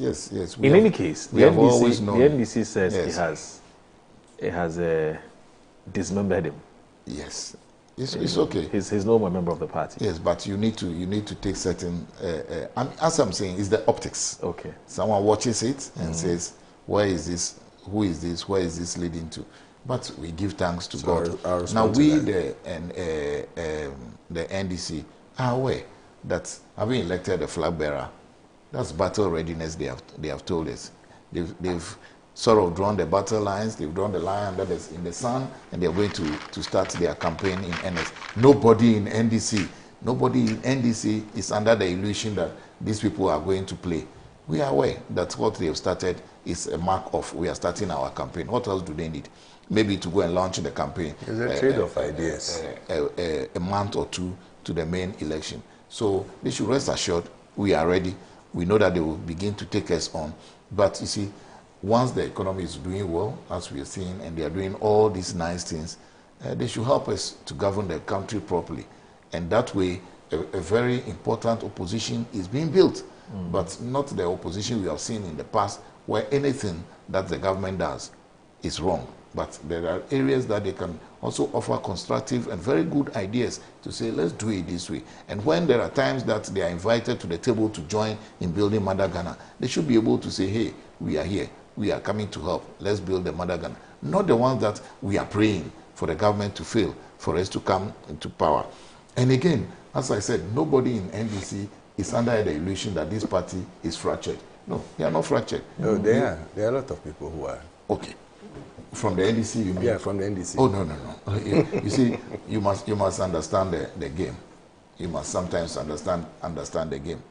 In any case, the NDC says it has dismembered him. Yes. It's okay. He's no more member of the party. Yes, but you need to take certain. As I'm saying, it's the optics. Okay. Someone watches it and says, "Where is this? Who is this? Where is this leading to?" But we give thanks to God. Now we, the NDC, are aware that having elected the flag bearer, that's battle readiness. They have told us. They've sort of drawn the battle lines, they've drawn the line in the sun, and they're going to start their campaign in earnest. Nobody in NDC is under the illusion that these people are going to play. We are aware that what they have started is a mark of we are starting our campaign. What else do they need? Maybe to go and launch the campaign. It's a trade of ideas. A month or two to the main election. So they should rest assured we are ready. We know that they will begin to take us on. But you see, once the economy is doing well, as we are seeing, and they are doing all these nice things, they should help us to govern the country properly. And that way, a very important opposition is being built, but not the opposition we have seen in the past, where anything that the government does is wrong. But there are areas that they can also offer constructive and very good ideas to say, let's do it this way. And when there are times that they are invited to the table to join in building Mother Ghana, they should be able to say, hey, we are here. We are coming to help. Let's build the Mother Ghana. Not the ones that we are praying for the government to fail, for us to come into power. And again, as I said, nobody in NDC is under the illusion that this party is fractured. No, they are not fractured. No, they are. There are a lot of people who are. Okay. From the NDC, you mean? Yeah, from the NDC. Oh, no. You see, you must understand the game. You must sometimes understand the game.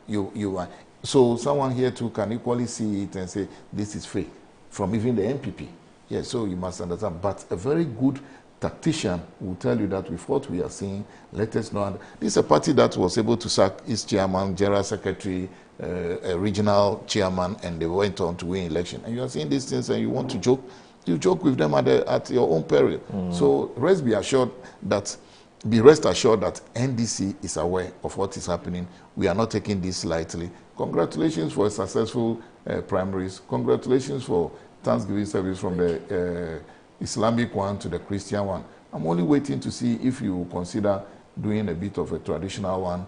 So someone here too can equally see it and say, this is fake, from even the NPP. Yes, so you must understand. But a very good tactician will tell you that with what we are seeing, let us know. This is a party that was able to sack its chairman, general secretary, a regional chairman, and they went on to win election. And you are seeing these things and you want to joke, you joke with them at your own peril. So rest assured that NDC is aware of what is happening. We are not taking this lightly. Congratulations for a successful primaries. Congratulations for Thanksgiving service from the Islamic one to the Christian one. I'm only waiting to see if you consider doing a bit of a traditional one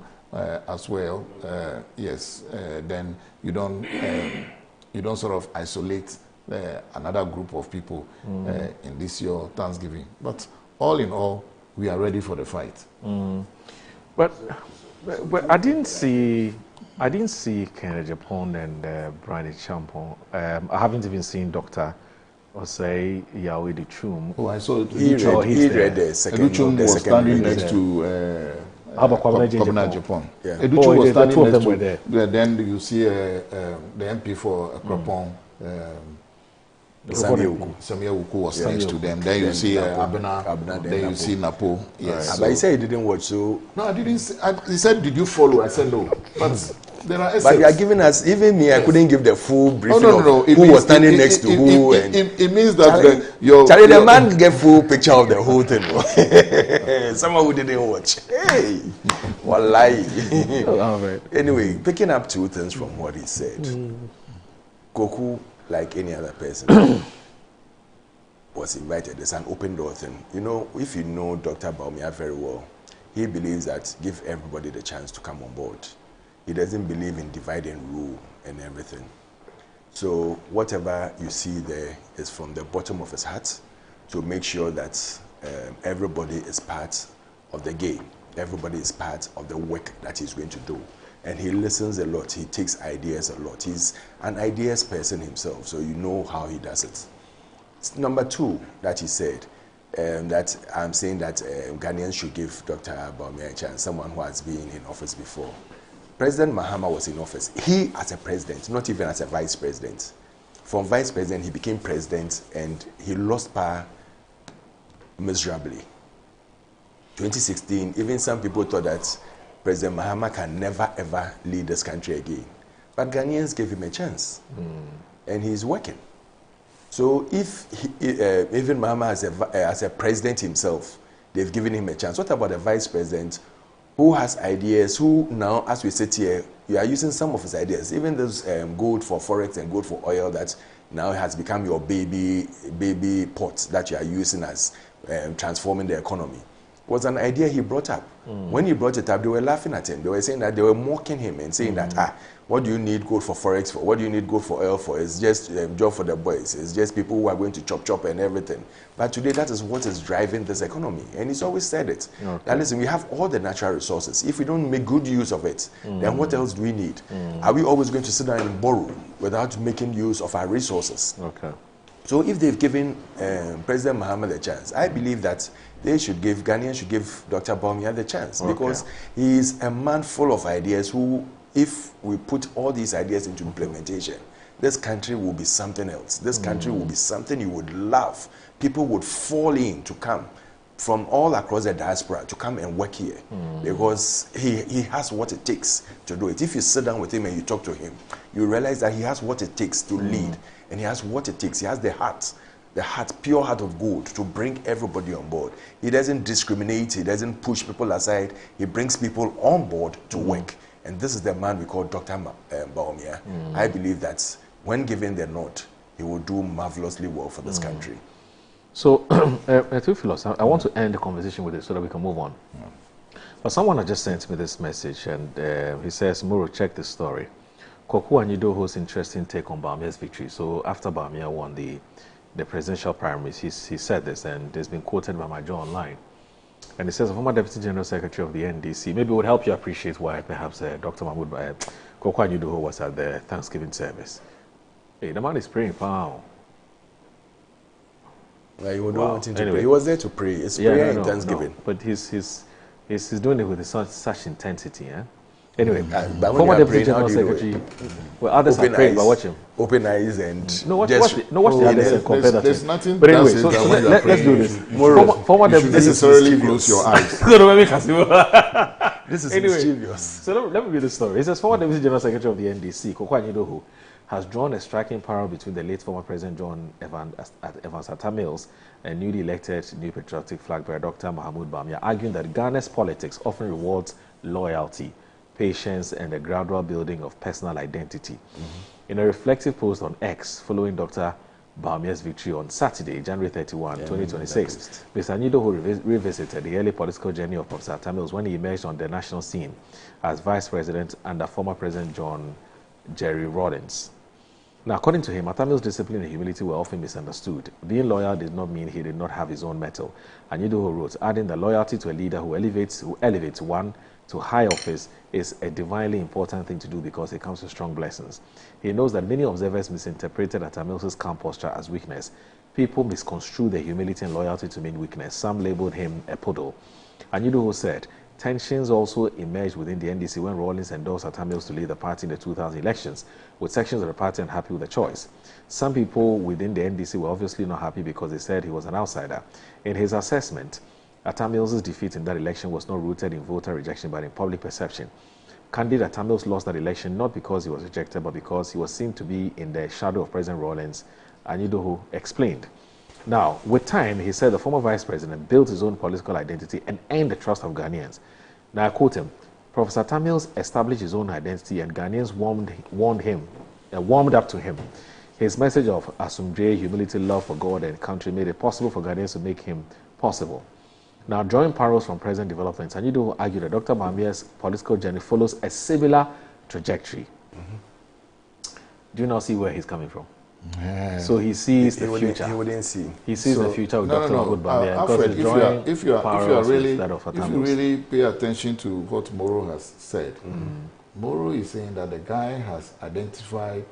as well. Yes, then you don't sort of isolate another group of people in this your Thanksgiving. But all in all, we are ready for the fight. But I didn't see Kennedy Japon and Brian Champon. I haven't even seen Dr. Osei Yahweh Duchum. Oh, I saw it. He read the second. Duchum was standing next to Kwabena Japan. Duchum was standing next to. Then you see the MP for Kropon. Samia Wuku was next to them. Then you see Abena. Then you see Napo. Yes. But he said he didn't watch. So no, I didn't. He said, "Did you follow?" I said, "No." But there are essays. But you are giving us. Even me, I couldn't give the full briefing of who was standing next to who. It means that the man get full picture of the whole thing. Someone who didn't watch. Hey, wallahi. Right. Anyway, picking up two things from what he said. Koku, like any other person, was invited. It's an open door thing. You know, if you know Dr. Bawumia very well, he believes that give everybody the chance to come on board. He doesn't believe in divide and rule and everything. So whatever you see there is from the bottom of his heart to make sure that everybody is part of the game. Everybody is part of the work that he's going to do. And he listens a lot. He takes ideas a lot. He's an ideas person himself, so you know how he does it. Number two, that he said, that I'm saying that Ghanaians should give Dr. Bawumia a chance, someone who has been in office before. President Mahama was in office. He, as a president, not even as a vice president. From vice president, he became president, and he lost power miserably. 2016, even some people thought that President Mahama can never ever lead this country again. But Ghanaians gave him a chance. And he's working. So if even Mahama as a president himself, they've given him a chance. What about the vice president who has ideas, who now, as we sit here, you are using some of his ideas, even those gold for forex and gold for oil that now has become your baby pot that you are using as transforming the economy, was an idea he brought up. When he brought it up, they were laughing at him. They were saying that they were mocking him and saying that, what do you need gold for forex for? What do you need gold for oil for? It's just job for the boys. It's just people who are going to chop and everything. But today, that is what is driving this economy. And he's always said it. That listen, we have all the natural resources. If we don't make good use of it, then what else do we need? Are we always going to sit down and borrow without making use of our resources? So if they've given President Mahama the chance, I believe that Ghanaians should give Dr. Bawumia the chance, because he is a man full of ideas who, if we put all these ideas into implementation, this country will be something else. This country will be something you would love. People would fall in to come from all across the diaspora to come and work here, because he has what it takes to do it. If you sit down with him and you talk to him, you realize that he has what it takes to lead, and he has what it takes. He has the heart, pure heart of gold to bring everybody on board. He doesn't discriminate. He doesn't push people aside. He brings people on board to work. And this is the man we call Dr. Bawumia. I believe that when given the nod, he will do marvelously well for this country. So, Theophilus, I want to end the conversation with it so that we can move on. But someone has just sent me this message, and he says, Muro, check this story. Koku Anyidoho's interesting take on Bawumia's victory. So after Bawumia won the presidential primaries, he said this, and it's been quoted by my Joe online. And it says, former Deputy General Secretary of the NDC, maybe it would help you appreciate why perhaps Dr. Mahmoud Koku Anyidoho was at the Thanksgiving service. Hey, the man is praying, pow. Like, you don't want him to pray. He was there to pray. It's prayer in Thanksgiving. No. But he's doing it with such intensity, yeah? Anyway, former Deputy General Secretary, well, others are praying, but watch him. Open eyes and watch the others and compare that. There's nothing. But anyway, so let's do this. Former Deputy necessarily close your eyes. This is anyway, mischievous. So let me read the story. It says, former Deputy General Secretary of the NDC, Koku Anyidoho, has drawn a striking parallel between the late former President John Evans Atta Mills and newly elected New Patriotic flag bearer Dr. Mahmoud Bawumia, arguing that Ghana's politics often rewards loyalty, patience, and the gradual building of personal identity. In a reflective post on X following Dr. Bawumia's victory on Saturday, January 31, 2026. Mr. Nyidoho revisited the early political journey of Professor Tamils when he emerged on the national scene as vice president under former President John Jerry Rawlings. Now, according to him, Atamil's discipline and humility were often misunderstood. Being loyal did not mean he did not have his own mettle. And Nyidoho wrote, adding that loyalty to a leader who elevates one to high office is a divinely important thing to do because it comes with strong blessings. He knows that many observers misinterpreted Atamil's calm posture as weakness. People misconstrued their humility and loyalty to mean weakness. Some labeled him a poodle. And Nyidoho said, tensions also emerged within the NDC when Rawlings endorsed Atamils to lead the party in the 2000 elections, with sections of the party unhappy with the choice. Some people within the NDC were obviously not happy because they said he was an outsider. In his assessment, Atamils' defeat in that election was not rooted in voter rejection but in public perception. Candidate Atamils lost that election not because he was rejected but because he was seen to be in the shadow of President Rawlings, Nyidoho explained. Now, with time, he said the former vice president built his own political identity and earned the trust of Ghanaians. Now, I quote him, Professor Tamils established his own identity and Ghanaians warmed up to him. His message of asumdre, humility, love for God and country made it possible for Ghanaians to make him possible. Now, drawing parallels from present developments, Nyidoho argued that Dr. Bawumia's political journey follows a similar trajectory. Do you now see where he's coming from? Yeah. So he sees the future. He wouldn't see. He sees the future with Dr. Mahmoud Bawumia. Alfred, if you really pay attention to what Moro has said, Moro is saying that the guy has identified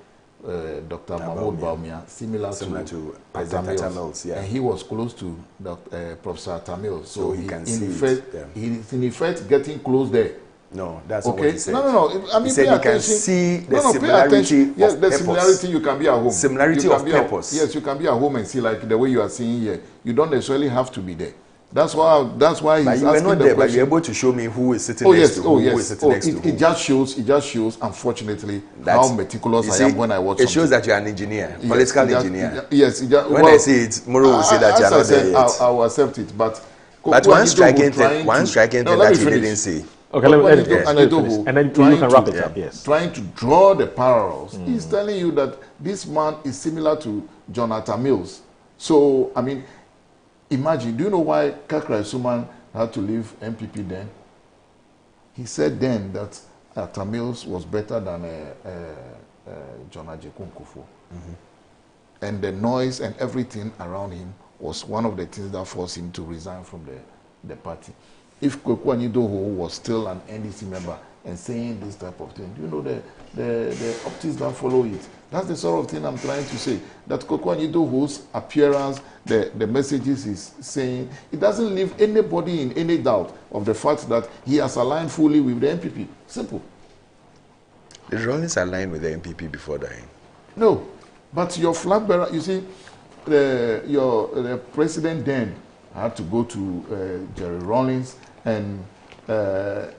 Dr. Mahmoud Bawumia similar to President Atamils, and he was close to Professor Atamils. So he can see he's in effect getting close there. No, that's not what he said. No. I mean, he said you can see the similarity. Yes, the similarity. You can be at home. Similarity of purpose. Yes, you can be at home and see like the way you are seeing here. You don't necessarily have to be there. That's why he's asking the question. But you were not there. But you're able to show me who is sitting next to who is sitting next to who. It just shows. Unfortunately, how meticulous I am when I watch. It shows that you are an engineer, political engineer. Yes. When I say it, Moro will say that you are not there yet. I will accept it, but one striking thing that you didn't say. Okay, let me finish. And then you can wrap it up, yes. Trying to draw the parallels. He's telling you that this man is similar to Jonathan Mills. So, I mean, imagine, do you know why Kakra Suman had to leave MPP then? He said then that Tamils was better than John Ajekun Kufuor. And the noise and everything around him was one of the things that forced him to resign from the party. If Kweku Nyidoho was still an NDC member and saying this type of thing, do you know the optics that follow it? That's the sort of thing I'm trying to say. That Kweku Nyidoho's appearance, the messages he's saying, it doesn't leave anybody in any doubt of the fact that he has aligned fully with the MPP. Simple. Did Rawlings align with the MPP before dying? No. But your flag bearer, you see, the president then had to go to Jerry Rawlings. And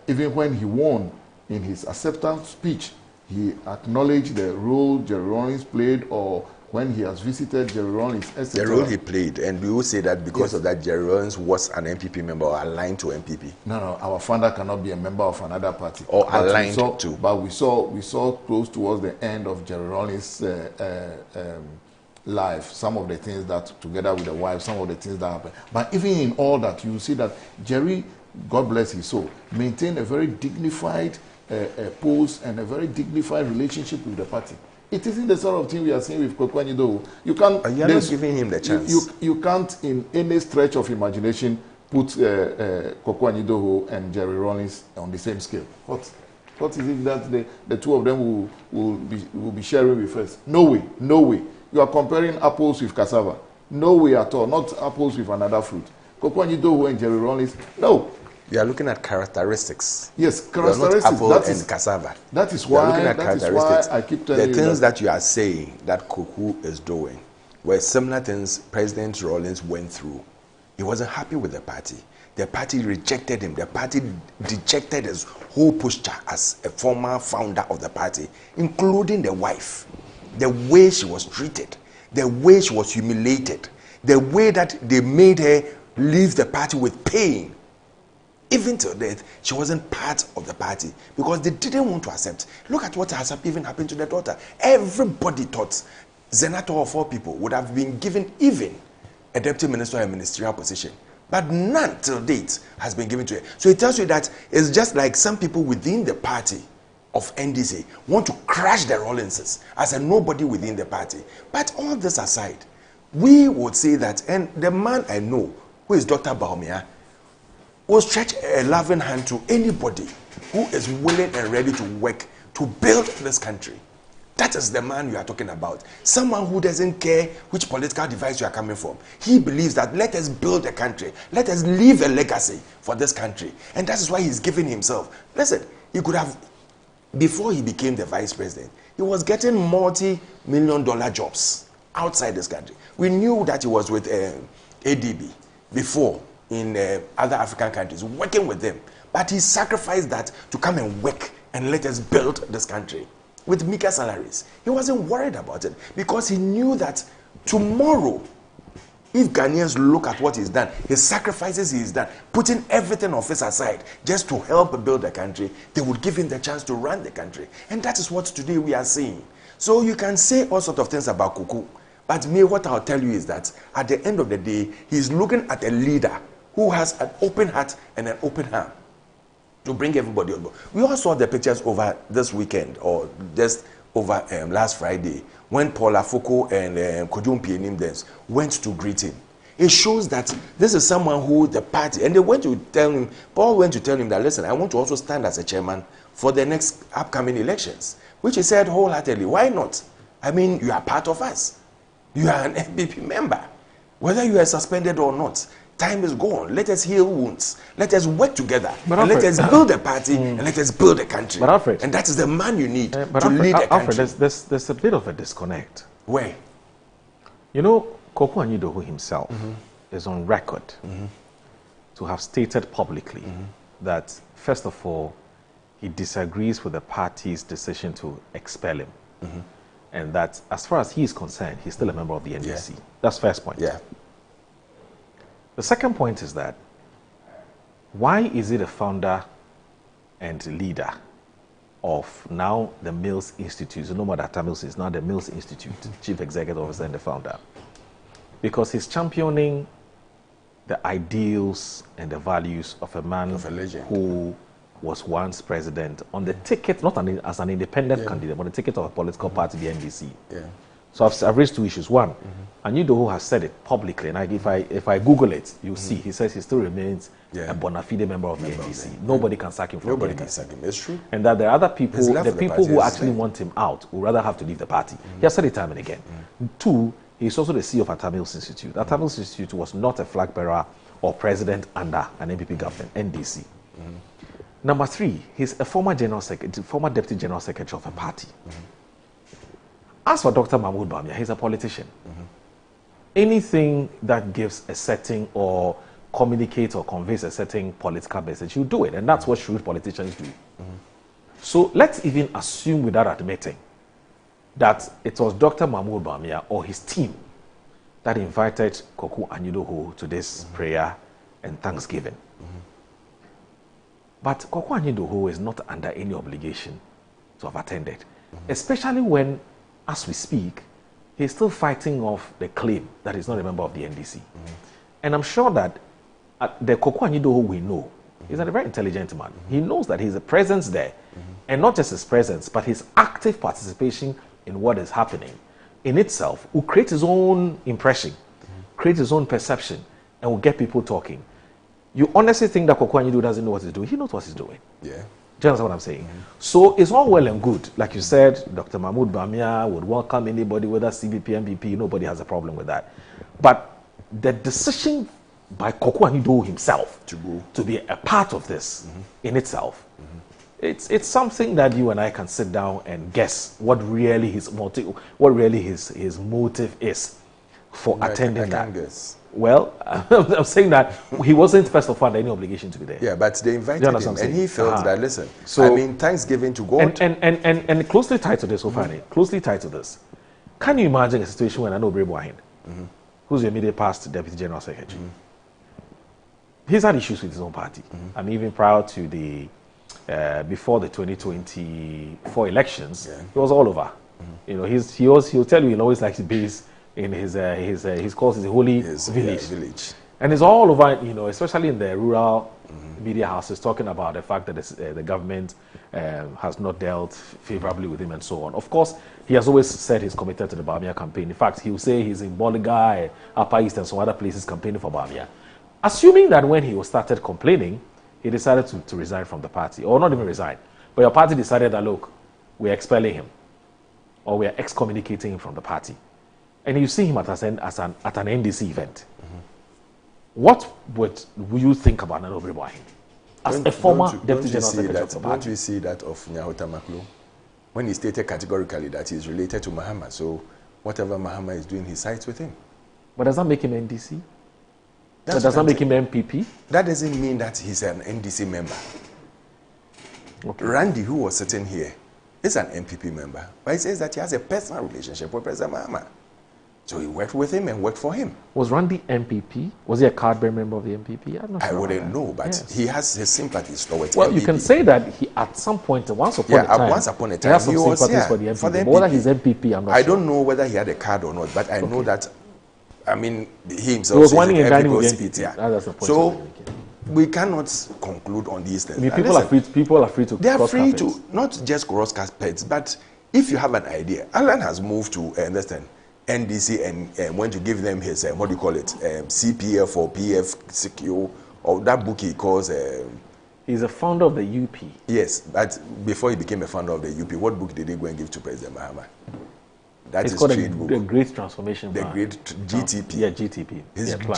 even when he won in his acceptance speech, he acknowledged the role Jerry Rawlings played, or when he has visited Jerry Rawlings, etc. The role he played, and we will say that because of that, Jerry Rawlings was an MPP member or aligned to MPP. No, our founder cannot be a member of another party. Or aligned to. But we saw close towards the end of Jerry Rawlings' life, some of the things that, together with the wife, some of the things that happened. But even in all that, you see that Jerry, God bless his soul, maintained a very dignified post and a very dignified relationship with the party. It isn't the sort of thing we are seeing with Kweku Nyidoho. You can't. You're not giving him the chance. You can't, in any stretch of imagination, put Kweku Nyidoho and Jerry Rawlings on the same scale. What is it that the two of them will be sharing with us? No way. You are comparing apples with cassava. No way at all. Not apples with another fruit. Kweku Nyidoho and Jerry Rawlings. No. You are looking at characteristics. Yes, characteristics. Not apple and cassava. That is why I keep telling you the things that you are saying that Kweku is doing were similar things President Rawlings went through. He wasn't happy with the party. The party rejected him. The party dejected his whole posture as a former founder of the party, including the wife. The way she was treated, the way she was humiliated, the way that they made her leave the party with pain. Even till death, she wasn't part of the party because they didn't want to accept. Look at what has even happened to the daughter. Everybody thought Senator of all people would have been given even a deputy minister or a ministerial position. But none till date has been given to her. So it tells you that it's just like some people within the party of NDC want to crash the Rawlinses as a nobody within the party. But all this aside, we would say that, and the man I know, who is Dr. Bawumia, will stretch a loving hand to anybody who is willing and ready to work to build this country. That is the man you are talking about. Someone who doesn't care which political device you are coming from. He believes that let us build a country. Let us leave a legacy for this country. And that is why he's giving himself. Listen, he could have, before he became the vice president, he was getting multi-million-dollar jobs outside this country. We knew that he was with ADB before in other African countries, working with them. But he sacrificed that to come and work and let us build this country with meager salaries. He wasn't worried about it because he knew that tomorrow, if Ghanaians look at what he's done, his sacrifices he's done, putting everything of his aside just to help build the country, they would give him the chance to run the country. And that is what today we are seeing. So you can say all sorts of things about Kuku, but me, what I'll tell you is that at the end of the day, he's looking at a leader who has an open heart and an open hand to bring everybody on board. We all saw the pictures over this weekend or just over last Friday when Paul Afoko and Kojun Pienim went to greet him. It shows that this is someone who the party, and they went to tell him, Paul went to tell him that, listen, I want to also stand as a chairman for the next upcoming elections, which he said wholeheartedly, why not? I mean, you are part of us. You are an MPP member. Whether you are suspended or not, time is gone. Let us heal wounds. Let us work together. But and Alfred, let us build a party and let us build a country. But Alfred, and that is the man you need to Alfred, lead a country. Alfred, there's a bit of a disconnect. Where? You know, Koko Anyidoho himself is on record to have stated publicly that, first of all, he disagrees with the party's decision to expel him. And that, as far as he is concerned, he's still a member of the NDC. Yeah. That's first point. Yeah. The second point is that, why is he the founder and leader of now the Mills Institute? So no more that Mills is now the Mills Institute, chief executive officer and the founder. Because he's championing the ideals and the values of a man who was once president on the ticket, not as an independent candidate, but the ticket of a political party, the NDC. Yeah. So I've raised two issues. One, Anyidoho has said it publicly, and if I Google it, you'll see he says he still remains a bona fide member of the NDC. Nobody can sack him from Nobody the can NDC. sack him. It's true. And that there are other people, the people who actually there. want him out would rather have to leave the party. He has said it time and again. Two, he's also the CEO of Atamils Institute. Atamils Institute was not a flag bearer or president under an MPP government, NDC. Number three, he's a former deputy general secretary of a party. As for Dr. Mahmoud Bawumia, he's a politician. Anything that gives a setting or communicates or conveys a certain political message, you do it. And that's what shrewd politicians do. So let's even assume, without admitting, that it was Dr. Mahmoud Bawumia or his team that invited Koko Anyidoho to this prayer and thanksgiving. But Koko Anyidoho is not under any obligation to have attended, especially when, as we speak, he's still fighting off the claim that he's not a member of the NDC. And I'm sure that the Koko Anyidoho we know is a very intelligent man. He knows that his presence there, and not just his presence, but his active participation in what is happening in itself will create his own impression, create his own perception, and will get people talking. You honestly think that Koko Anyidoho doesn't know what he's doing? He knows what he's doing. Yeah. Do you understand what I'm saying? So it's all well and good. Like you said, Dr. Mahmoud Bawumia would welcome anybody, whether CVP, MPP, nobody has a problem with that. But the decision by Koko Anyidoho himself to be a part of this in itself, it's something that you and I can sit down and guess what really his motive, his motive is for attending that. Guess. Well, I'm saying that he wasn't, first of all, under any obligation to be there. Yeah, but they invited him, and he felt that, listen, so, I mean, Thanksgiving to God. And closely tied to this, closely tied to this, can you imagine a situation when Anobre Boahin, who's your immediate past Deputy General Secretary, he's had issues with his own party. I mean, even prior to the, before the 2024 elections, he was all over. You know, he'll tell you he always likes to base in his calls his holy village. And it's all over, you know, especially in the rural media houses, talking about the fact that the government has not dealt favorably with him and so on. Of course, he has always said he's committed to the Bawumia campaign. In fact, he will say he's in Boliga, Upper East, and some other places campaigning for Bawumia. Assuming that when he started complaining, he decided to resign from the party, or not even resign, but your party decided that, look, we're expelling him, or we're excommunicating him from the party. And you see him at an NDC event. What would you think about Nana Obiribo as a former deputy general secretary of the party? Don't you see that of Nyahota Maklo? When he stated categorically that he is related to Mahama, so whatever Mahama is doing, he sides with him. But does that make him NDC? Does that make him MPP? That doesn't mean that he's an NDC member. Okay. Randy, who was sitting here, is an MPP member, but he says that he has a personal relationship with President Mahama. So he worked with him and worked for him. Was Randy MPP? Was he a card-bearing member of the MPP? I'm not sure. I wouldn't know, but he has his sympathies towards Well, MPP. you can say that he, at some point, once upon a time, he has some sympathies for the MPP. But whether he's MPP, I'm not sure. I don't know whether he had a card or not, but I know that, I mean, he himself was whining and dining with the MPP. Yeah. That's the point. So we cannot conclude on these things. I mean, people are free to They are cross free carpets. to not just cross carpets, but if you have an idea, Alan has moved to understand NDC and went to give them his what do you call it, CPF or PF or that book he calls. He's a founder of the UP. Yes, but before he became a founder of the UP, what book did he go and give to President Mahama? That It's is called trade book. the Great Transformation The Plan. Great GTP. Yeah, GTP. His Yeah, plan.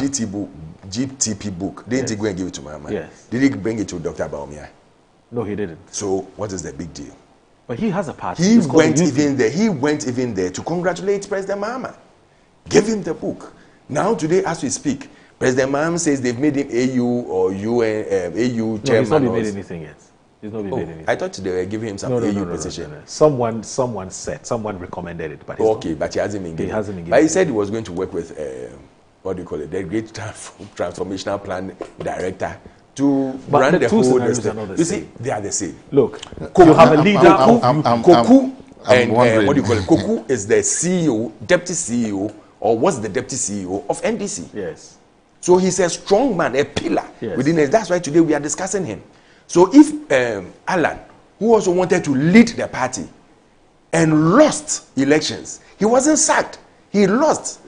GTP book. Didn't he go and give it to Mahama? Yes. Did he bring it to Dr. Bawumia? No, he didn't. So what is the big deal? But he has a party. He It's called went the UP. even there. He went even there to congratulate President Mahama. Give him the book. Now today, as we speak, President Mahama says they've made him AU or UN, AU chairman. No, he's not been made anything yet. He's not been made anything. I thought they were giving him some AU position. No. Someone recommended it, but but he hasn't been given. He hasn't been given. But he said he was going to work with what do you call it, the Great Transformational Plan Director to But run the the two whole. scenarios are not the You same. see, they are the same. Look, you have a leader. Koku and wondering. what do you call it? Koku is the CEO, deputy CEO, or was the deputy CEO of NDC. Yes. So he's a strong man, a pillar Yes. within it. That's why today we are discussing him. So if Alan, who also wanted to lead the party and lost elections, he wasn't sacked. He lost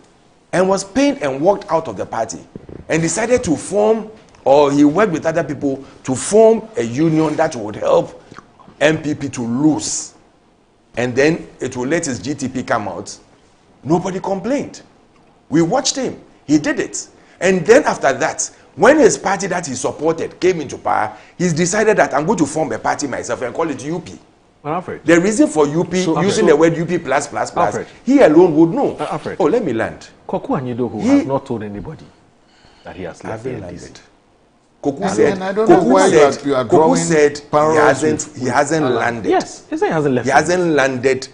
and was pained and walked out of the party and decided to form, or he worked with other people to form a union that would help MPP to lose. And then it will let his GTP come out. Nobody complained. We watched him. He did it. And then after that, when his party that he supported came into power, he's decided that I'm going to form a party myself and call it UP. Alfred. The reason for UP, using the word UP plus, Alfred. he alone would know. Alfred. Oh, let me land. Koku Anyidoku has not told anybody that he has left the NDC. Koku said, And I don't know why you are Koku drawing said he hasn't landed. Yes, he said he hasn't left. He hasn't landed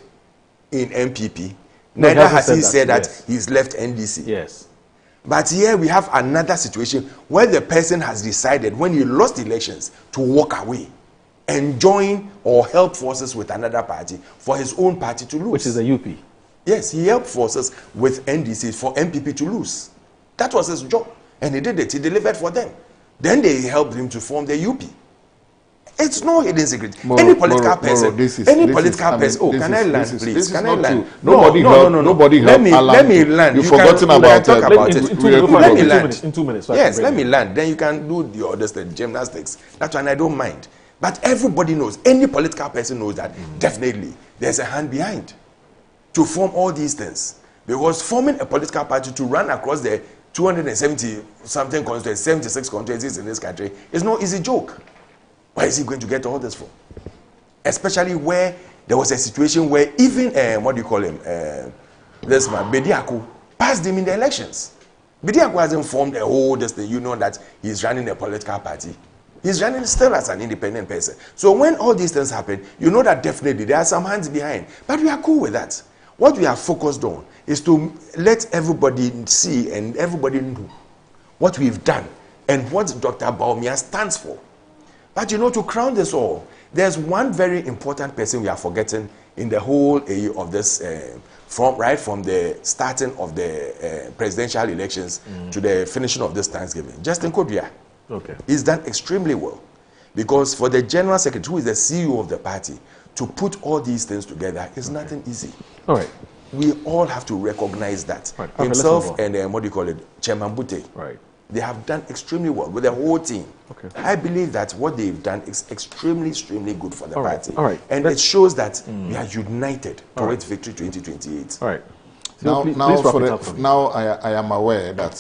in MPP. No, he Neither hasn't has he said said that, that he's left NDC. Yes. But here we have another situation where the person has decided when he lost elections to walk away and join or help forces with another party for his own party to lose. Which is the UP. Yes, he helped forces with NDC for MPP to lose. That was his job. And he did it. He delivered for them. Then they helped him to form the UP. It's no hidden secret. Any political person, Oh, can I land, please? Can I land? Nobody helped Alan. Let me land. You've forgotten about talk about it. Let me land. In 2 minutes. So Yes, let me land. Then you can do the other gymnastics. That's one I don't mind. But everybody knows, any political person knows that definitely there's a hand behind to form all these things. Because forming a political party to run across the 270 something constituencies, 76 constituencies in this country is no easy joke. Why is he going to get all this for? Especially where there was a situation where even what do you call him, this man Bediako passed him in the elections. Bediako hasn't formed a whole thing. You know that he's running a political party. He's running still as an independent person. So when all these things happen, you know that definitely there are some hands behind. But we are cool with that. What we are focused on is to let everybody see and everybody know what we've done and what Dr. Bawumia stands for. But you know, to crown this all, there's one very important person we are forgetting in the whole of this, from the starting of the presidential elections to the finishing of this Thanksgiving. Justin Kodria. Okay. He's done extremely well. Because for the general secretary, who is the CEO of the party, to put all these things together is nothing easy. All right. We all have to recognize that. Right. Okay, Himself and what do you call it, Chairman Bute. Right. They have done extremely well with the whole team. Okay. I believe that what they've done is extremely good for the party. All right. And it shows that we are united towards victory 2028. All right. Now, please now I am aware that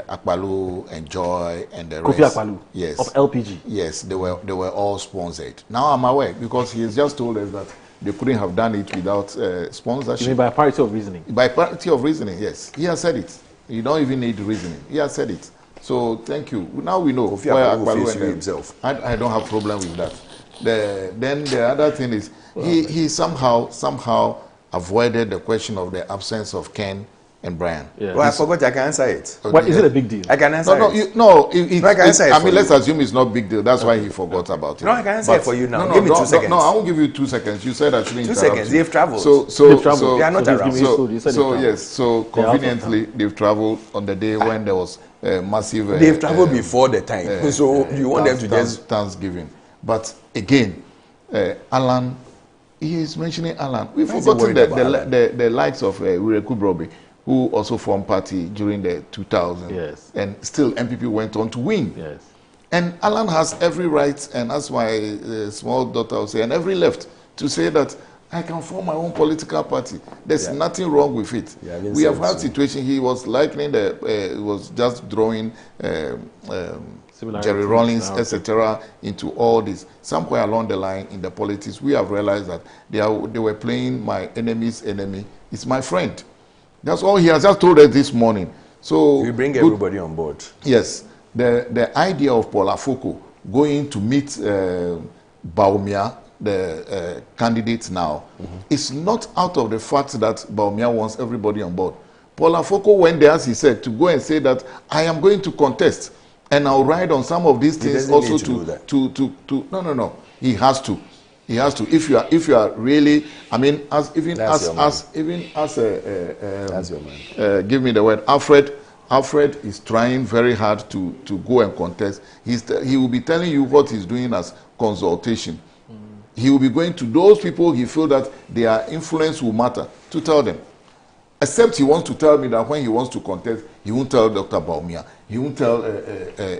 Akpalu and Joy and the Kofi rest, Akpalu yes, of LPG. Yes, they were all sponsored. Now I'm aware because he has just told us that they couldn't have done it without sponsorship. You mean by parity of reasoning? By parity of reasoning, yes. He has said it. You don't even need reasoning. He has said it. So thank you. Now we know where Akpalu and himself. I don't have problem with that. Then the other thing is he somehow avoided the question of the absence of Ken and Brian. Yeah. Well, I forgot I can answer it. What is it a big deal? I can answer No, it. I can answer it. I mean, let's you. assume it's not big deal. That's why he forgot about it. No, I can answer it for you now. No, Give me 2 seconds. No, I won't give you 2 seconds. You said I shouldn't 2 interrupt seconds. you. They've traveled. They've traveled. They are not around. So conveniently, they've traveled on the day when there was massive. They've traveled before the time. So you want them to just Thanksgiving. But again, Alan, he is mentioning Alan. We've Why is he forgotten worried the likes of Wireku Brobe, who also formed party during the 2000s. Yes. And still MPP went on to win. Yes. And Alan has every right, and that's my small daughter will say, and every left to say that I can form my own political party. There's nothing wrong with it. We have had situation. He was likening he was just drawing Jerry Rawlings, etc., into all this. Somewhere along the line in the politics, we have realized that they were playing my enemy's enemy is my friend. That's all he has just told us this morning. So we bring everybody on board. Yes, the idea of Paul Afoko going to meet Bawumia, the candidate now, is not out of the fact that Bawumia wants everybody on board. Paul Afoko went there, as he said, to go and say that I am going to contest and I'll ride on some of these things also to no. He has to. He has to. If you are really, I mean, give me the word. Alfred is trying very hard to go and contest. He will be telling you what he's doing as consultation. He will be going to those people he feel that their influence will matter to tell them. Except he wants to tell me that when he wants to contest, he won't tell Dr. Bawumia, he won't tell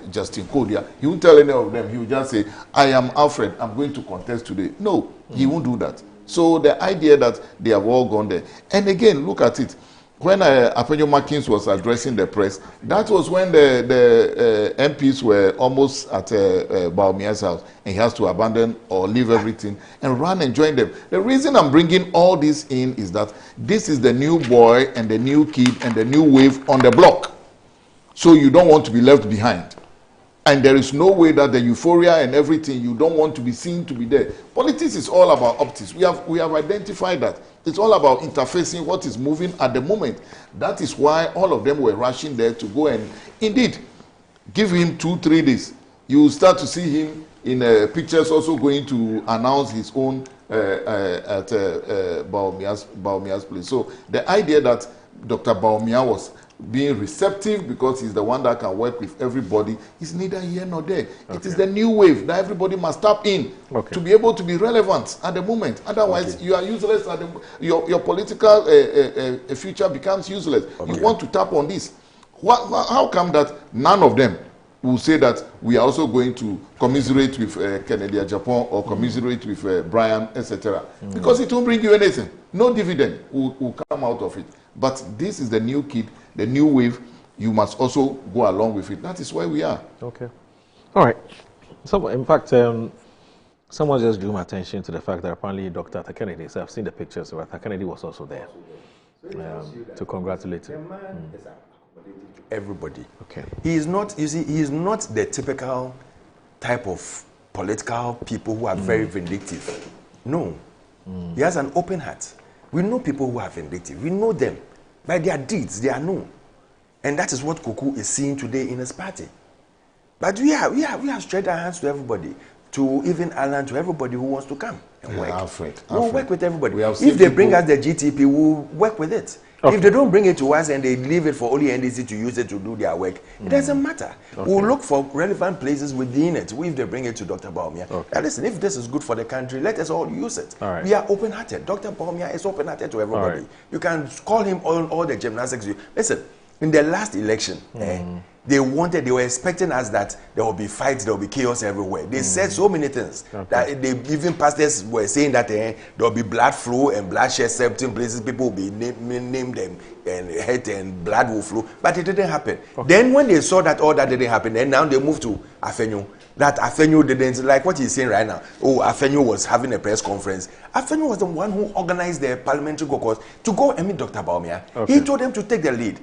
Justin Kodria, he won't tell any of them. He will just say, I am Alfred, I'm going to contest today. No, he won't do that. So the idea that they have all gone there. And again, look at it. When Apenyo Markins was addressing the press, that was when the MPs were almost at Bawumia's house, and he has to abandon or leave everything and run and join them. The reason I'm bringing all this in is that this is the new boy and the new kid and the new wave on the block. So you don't want to be left behind. And there is no way that the euphoria and everything, you don't want to be seen to be there. Politics is all about optics. We have identified that. It's all about interfacing what is moving at the moment. That is why all of them were rushing there to go and, indeed, give him 2-3 days. You will start to see him in pictures also going to announce his own at Bawumia's place. So the idea that Dr. Bawumia was being receptive because he's the one that can work with everybody is neither here nor there. Okay. It is the new wave that everybody must tap in to be able to be relevant at the moment. Otherwise, you are useless. Your political future becomes useless. Okay. You want to tap on this. How come that none of them will say that we are also going to commiserate with Kennedy Japan or commiserate with Brian, etc.? Because it won't bring you anything. No dividend will come out of it. But this is the new kid, the new wave. You must also go along with it. That is why we are. Okay. All right. So, in fact, someone just drew my attention to the fact that apparently Dr. Arthur Kennedy, so I've seen the pictures of Arthur Kennedy, was also there to congratulate him. Everybody. Okay. He is not, you see, he is not the typical type of political people who are very vindictive. No. He has an open heart. We know people who are vindictive. We know them. By their deeds, they are known. And that is what Kuku is seeing today in his party. But we have stretched our hands to everybody. to even Alan, to everybody who wants to come and work. Alfred. We'll work with everybody. We If they bring us the GTP, we'll work with it. Okay. If they don't bring it to us and they leave it for only NDC to use it to do their work, it doesn't matter. Okay. We'll look for relevant places within it. If they bring it to Dr. Baumia, listen, if this is good for the country, let us all use it. All right. We are open-hearted. Dr. Baumia is open-hearted to everybody. All right. You can call him on all the gymnastics. Listen, in the last election, they were expecting us that there will be fights, there will be chaos everywhere. They said so many things that even pastors were saying that there will be blood flow and bloodshed, certain places people will be named and hurt and blood will flow, but it didn't happen. Then when they saw that all that didn't happen, then now they moved to Afenyo. That Afenyo didn't, like what he's saying right now. Oh, Afenyo was having a press conference. Afenyo was the one who organized the parliamentary caucus to go and meet Dr. Baumia. He told them to take the lead.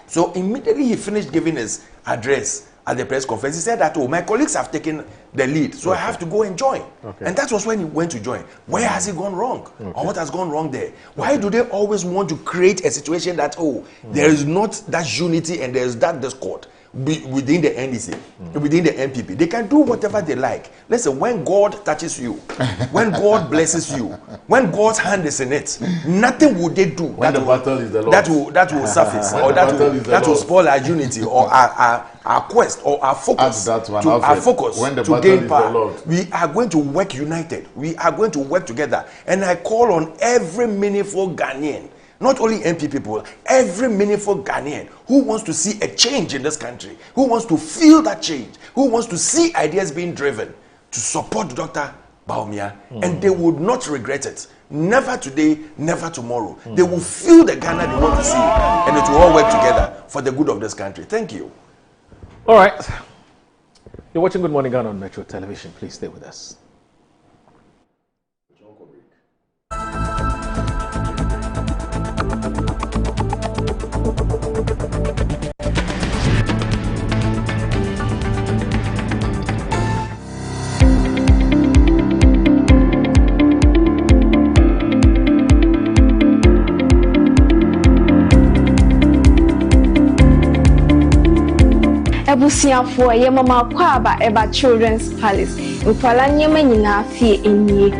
So immediately he finished giving his address at the press conference, he said that, oh, my colleagues have taken the lead, so I have to go and join. And that was when he went to join. Where has he gone wrong? Or what has gone wrong there? Why do they always want to create a situation that, oh, there is not that unity and there is that discord within the NDC, within the NPP? They can do whatever they like. Listen, when God touches you, when God blesses you, when God's hand is in it, nothing would they do when the battle is the Lord. that will surface or that will spoil our unity or our quest or our focus to gain power. We are going to work united. We are going to work together. And I call on every meaningful Ghanaian, not only MP people, every meaningful Ghanaian who wants to see a change in this country, who wants to feel that change, who wants to see ideas being driven, to support Dr. Baumia, and they would not regret it. Never today, never tomorrow. They will feel the Ghana they want to see, and it will all work together for the good of this country. Thank you. All right. You're watching Good Morning Ghana on Metro Television. Please stay with us. Ebusiafo ye mama kwa aba eba Children's Palace nkwala nyema nyina fie enyi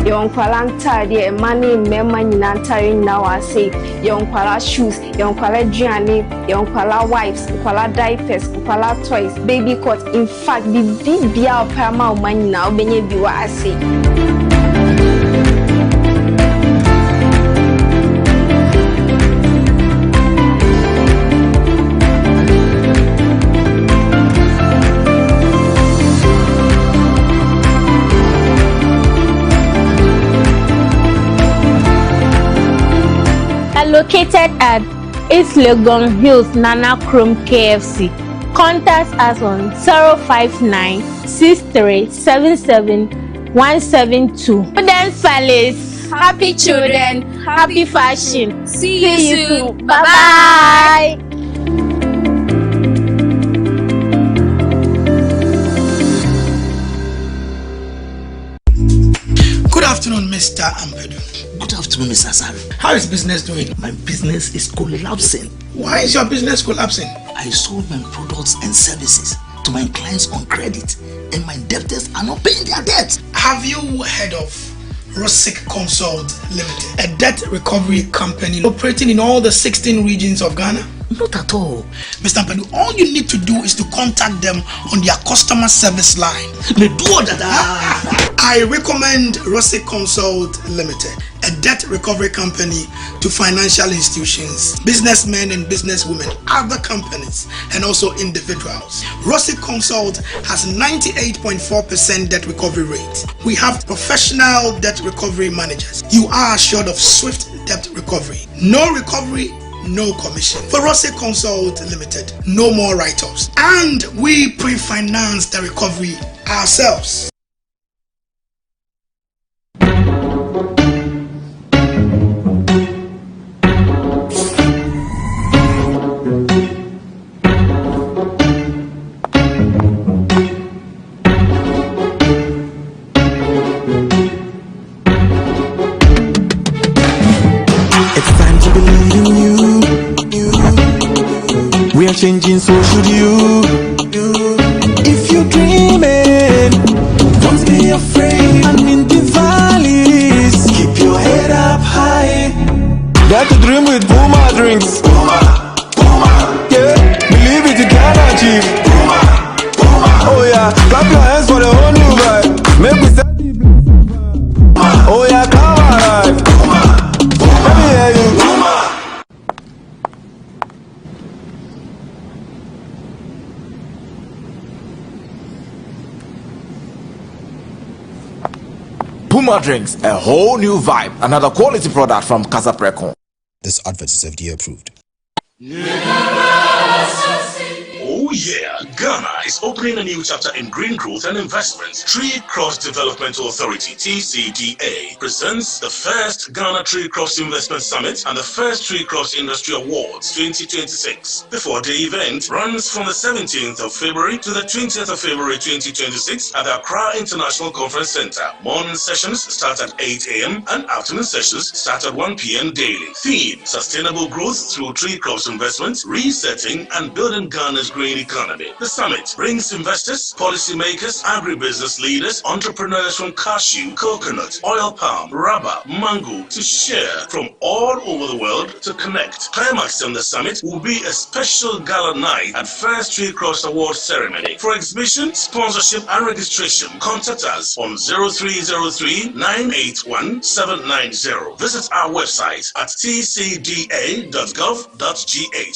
yonkwala ntade mani mema nyina ntare nyina wase yonkwala shoes yonkwala duane yonkwala wipes nkwala diapers nkwala toys baby cot in fact bibia opama o manyina obenye biwa ase Located at East Legon Hills, Nana Chrome KFC. Contact us on 059 6377 172. Children's Palace. Happy children, happy fashion. See you soon. Bye bye. Good afternoon, Mr. Ampedu. Good afternoon, Mr. Asari. How is business doing? My business is collapsing. Why is your business collapsing? I sold my products and services to my clients on credit, and my debtors are not paying their debts. Have you heard of Rosic Consult Limited, a debt recovery company operating in all the 16 regions of Ghana? Not at all. Mr. Ampedu, all you need to do is to contact them on their customer service line. I recommend Rosic Consult Limited, a debt recovery company to financial institutions, businessmen and businesswomen, other companies, and also individuals. Rosic Consult has 98.4% debt recovery rate. We have professional debt recovery managers. You are assured of swift debt recovery. No recovery, no commission. For Rosic Consult Limited, no more write-offs. And we pre-finance the recovery ourselves. It's time to believe in you. We are changing, so should you. If you're dreaming, don't be afraid. And in the valleys, keep your head up high. Dare to dream with Puma drinks. Yeah, believe it, you can achieve. Oh yeah, clap your hands for the whole new vibe. Make we start the bliss. Oh yeah, come alive. Let me hear you. Puma Drinks, a whole new vibe. Another quality product from Casa Precon. This advert is FDA approved. Oh yeah, Ghana is opening a new chapter in green growth and investments. Tree Cross Developmental Authority, TCDA, presents the first Ghana Tree Cross Investment Summit and the first Tree Cross Industry Awards 2026. The 4-day event runs from the 17th of February to the 20th of February 2026 at the Accra International Conference Center. Morning sessions start at 8 a.m. and afternoon sessions start at 1 p.m. daily. Theme: Sustainable Growth through Tree Cross Investments, Resetting and Building Ghana's Green Economy. The summit brings investors, policymakers, agribusiness leaders, entrepreneurs from cashew, coconut, oil palm, rubber, mango to share from all over the world to connect. Climax on the summit will be a special gala night and first Tree Cross Award ceremony. For exhibition, sponsorship and registration, contact us on 0303-981-790. Visit our website at tcda.gov.gh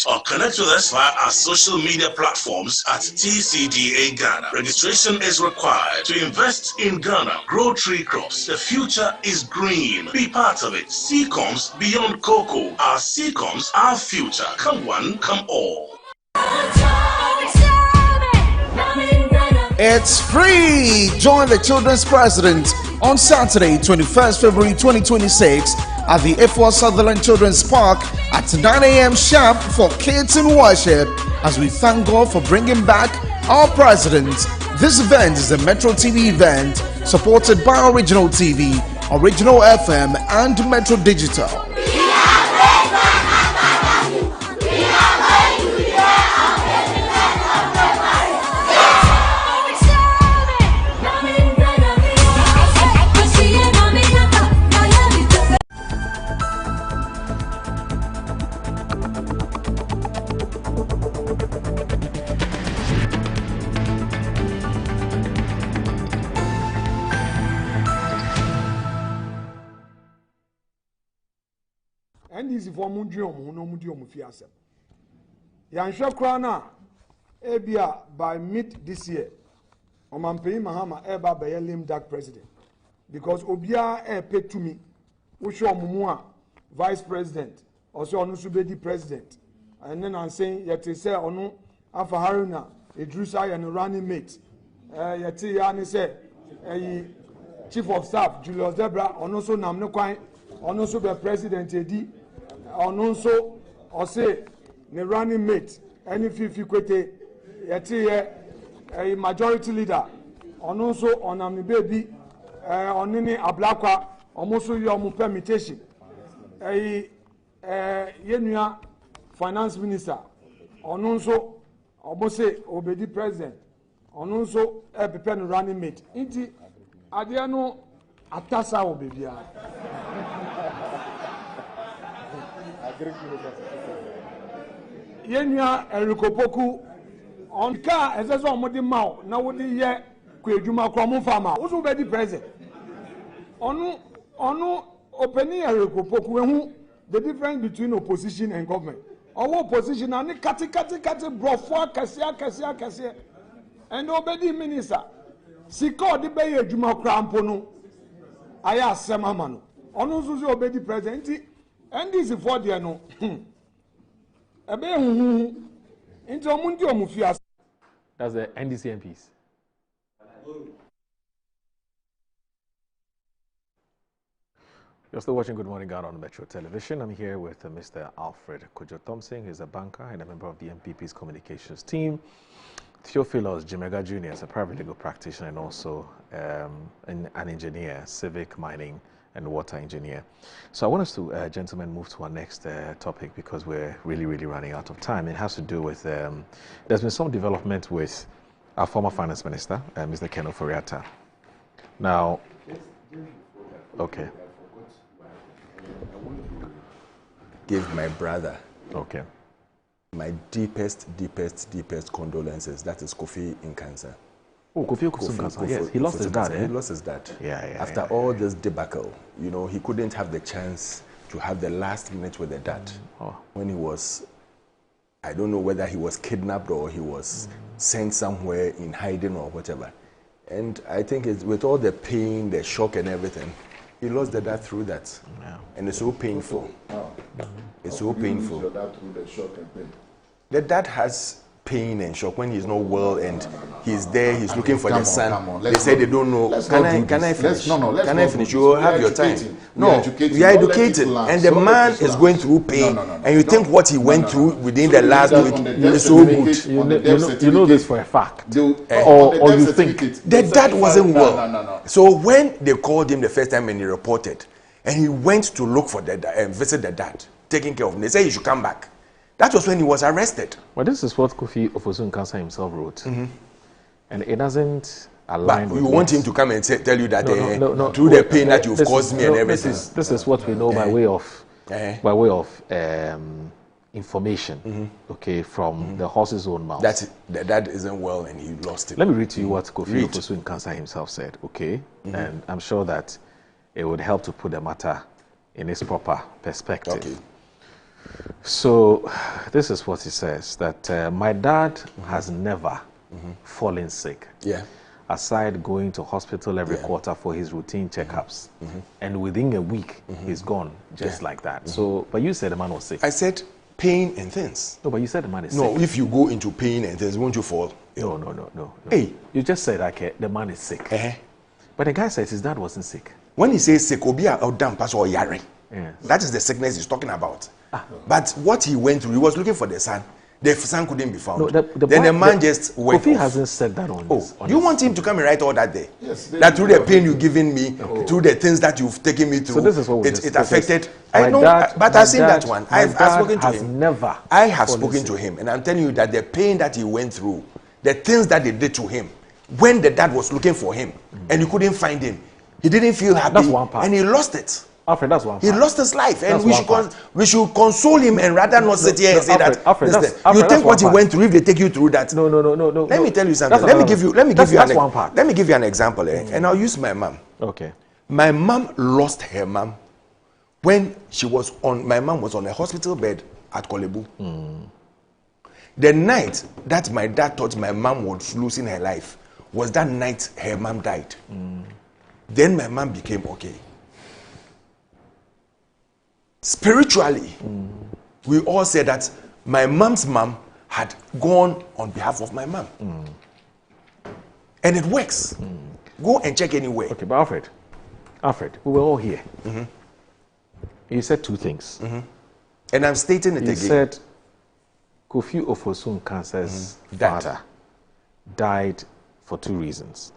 or connect with us via our social media platforms at TCDA Ghana. Registration is required. To invest in Ghana, grow Tree Crops. The future is green. Be part of it. Seacoms beyond cocoa. Our Seacoms, our future. Come one, come all. It's free! Join the Children's President on Saturday, 21st February 2026 at the F1 Sutherland Children's Park at 9 a.m. sharp for kids in worship as we thank God for bringing back our president. This event is a Metro TV event supported by Original TV, Original FM and Metro Digital. NDC for Mundium, no Mundium Fiasem. Yansha Krana, Ebia by mid this year. Omampei Mahama Eba by Lim Dak president. Because Obia paid to me, Usho Mumua, vice president, also Onusubedi president. And then I'm saying, Yeti say, Onu, Afa Haruna, Idrusa and running mate. Yeti Yani say, chief of staff, Julius Debra, Onoso Namnokwai, Onoso the president, Edi. Ononso ose ne running mate any fifi kwete yeti a majority leader ononso onamni baby onini ablakwa omoso yo mu permutation yenua finance minister ononso obose obedi president ononso prepare no running mate inti ade no atasa obebia Yenya Erikopoku on car as a somebody mouth now would ye Kujuma Kromo farmer also be the president. Onu opening Erikopoku the difference between opposition and government. Our opposition and kati brofwa kasia and obedi minister. Siko the bay Juma Krampono Aya Semamano. Onu Suzu obedi president. And this is for the no. That's the NDC MPs. You're still watching Good Morning Ghana on Metro Television. I'm here with Mr. Alfred Kojo Thompson. He's a banker and a member of the MPP's communications team. Theophilos Jimega Jr. is a private legal practitioner and also an engineer, civic, mining, and water engineer. So I want us to, gentlemen, move to our next topic because we're really running out of time. It has to do with, there's been some development with our former finance minister, Mr. Ken Ofori-Atta. Now, okay. Give my brother my deepest condolences. That is Kofi Nkansa. Oh, Kofi Nkansa, yes. He lost his dad, He lost his dad. After all this debacle, you know, he couldn't have the chance to have the last minute with the dad. When he was, I don't know whether he was kidnapped or he was sent somewhere in hiding or whatever. And I think it's, with all the pain, the shock and everything, he lost the dad through that. And it's so painful. It's so painful. Your dad through the shock and pain? The dad has pain and shock when he's not well and he's there, he's looking for the son. They say they don't know. Can I finish? Can I finish? You will have your time. No, we are educating. And the man is going through pain. And you think what he went through within the last week is so good. You know this for a fact. Or you think. The dad wasn't well. So when they called him the first time and he reported, and he went to look for the dad and visit the dad, taking care of him, they said he should come back. That was when he was arrested. Well, this is what Kofi Ofosu-Nkansa himself wrote. And it doesn't align with you want him to come and tell you that through the pain that you've caused me and everything. This is what we know by way of information, okay, from the horse's own mouth. The dad isn't well and he lost it. Let me read to you what Kofi Ofosu-Nkansa himself said, okay? And I'm sure that it would help to put the matter in its proper perspective. Okay. So this is what he says, that my dad has never fallen sick. Aside going to hospital every quarter for his routine checkups. And within a week, he's gone just like that. So, but you said the man was sick. I said pain and things. No, but you said the man is sick. No, if you go into pain and things, won't you fall ill? No. Hey. You just said, okay, the man is sick. But the guy says his dad wasn't sick. When he says sick, Obia or damn pass or yare. That is the sickness he's talking about. But what he went through, he was looking for the son. The son couldn't be found. Then the man just went Kofi off. hasn't said that on this. You want him to come and write all that there? Yes. That through the pain you've given me, through the things that you've taken me through, so this is what it affected. I know, but I've seen that one. I've spoken to him. I have spoken to him, and I'm telling you that the pain that he went through, the things that they did to him, when the dad was looking for him and you couldn't find him, he didn't feel happy. That's one part. And he lost it. Alfred, that's one part. He lost his life, and we should console him and rather not sit here and say that. You think what he went through, if they take you through that? No. Let me tell you something. Let me give you an example, and I'll use my mom. Okay. My mom lost her mom when my mom was on a hospital bed at Kolebu. The night that my dad thought my mom was losing her life was that night her mom died. Then my mom became okay. Spiritually, we all said that my mom's mom had gone on behalf of my mom. And it works. Go and check anywhere. Okay, but Alfred, we were all here. You said two things. And I'm stating it again. You said Kofi Ofosu-Nkansa's father died for two reasons.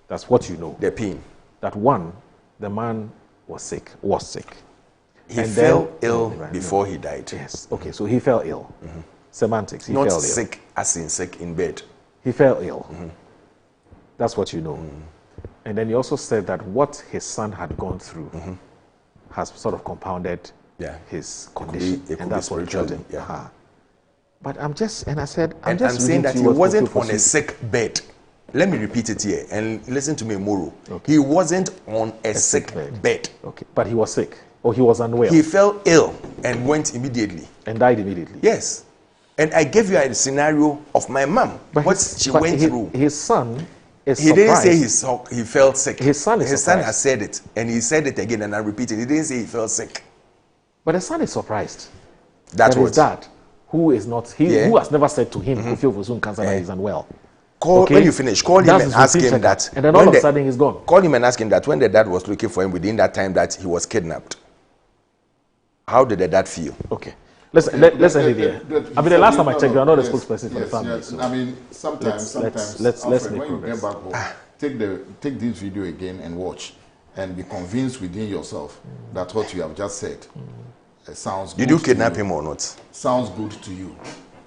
That's what you know. The pain. That one, the man was sick. He fell ill before he died. Yes. Okay, so he fell ill. Semantics. He Not fell sick ill. as in sick in bed. He fell ill. That's what you know. And then you also said that what his son had gone through has sort of compounded his condition. And that's what killed him. But I'm saying that he wasn't on a sick bed. Let me repeat it here and listen to me, Moro. He wasn't on a sick bed. Okay, but he was sick. Or he was unwell. He fell ill and went immediately. And died immediately. Yes. And I gave you a scenario of my mom, what she went through. His son is He surprised. didn't say he felt sick. His son is His son has said it, and he said it again, and I repeat it. He didn't say he felt sick. But the son is surprised. That his dad, who is not, who has never said to him, Kofi Ofosu-Nkansa, that he's unwell. When you finish, call him and ask him that. And then all of a sudden he's gone. Call him and ask him that when the dad was looking for him within that time that he was kidnapped. How did the dad feel? Okay. Let's end it there. I mean, the last time I checked, you are not a spokesperson for the family. So I mean, sometimes let's Alfred, make when you progress. get back home, take this video again and watch. and be convinced within yourself that what you have just said sounds good. Did you kidnap him or not? Sounds good to you.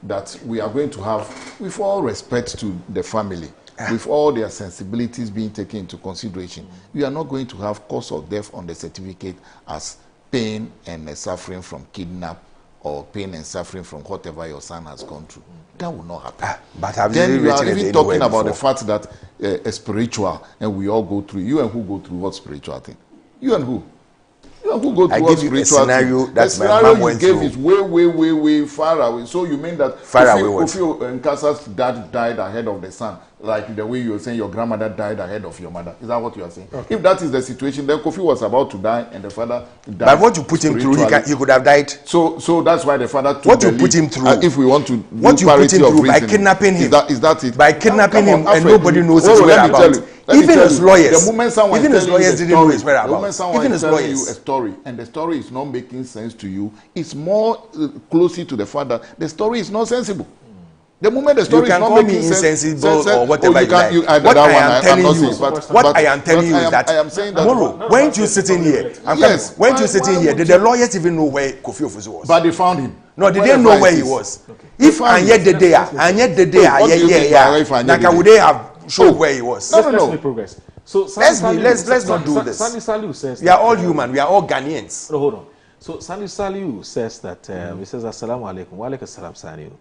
That we are going to have, with all respect to the family, with all their sensibilities being taken into consideration, we are not going to have cause of death on the certificate as pain and suffering from kidnap or pain and suffering from whatever your son has gone through. That will not happen. But have then you are written even it talking anywhere about before? the fact that a spiritual, and we all go through. You and who go through what spiritual thing? You and who? You and who go I through what give you a spiritual scenario thing? that The my scenario mom you went gave through. is way far away. So you mean that Far away what? Kofi Nkasa's dad died ahead of the son, like the way you were saying your grandmother died ahead of your mother? Is that what you are saying? Okay. If that is the situation, then Kofi was about to die and the father died. But what you put him through, he could have died. So that's why the father took What the you put lead. him through? If we want to What do you put parity him of through by reasoning, kidnapping him? Is that it? By kidnapping Come on, him, and Alfred, nobody knows his let me tell whereabouts. you, let me Even tell his you, lawyers. the moment someone Even is his telling you lawyers the didn't know his story, the moment whereabouts. someone Even is his telling you lawyers. a story and the story is not making sense to you, it's more closely to the fact that the story is not sensible. The moment the story You can is not call making me sense, insensible or whatever you like. that What one, I am I'm telling not you, saying, what I am telling you is that I am saying that tomorrow, weren't you sitting here? Yes. Weren't you sitting here? Did the lawyers even know where Kofi Ofusu was? But they found him. No, they Where didn't the know where vice he is. was. Okay. If and yet the day, and yet the day, What do you mean by if and yet like the would day? they have shown where he was? Let's make progress. So let's not do this. Sandy Saliu says We are all human. We are all Ghanaians. No, hold on. So Sandy Saliu says that he says Assalamu alaikum. Wa alaikum assalam, Saliu.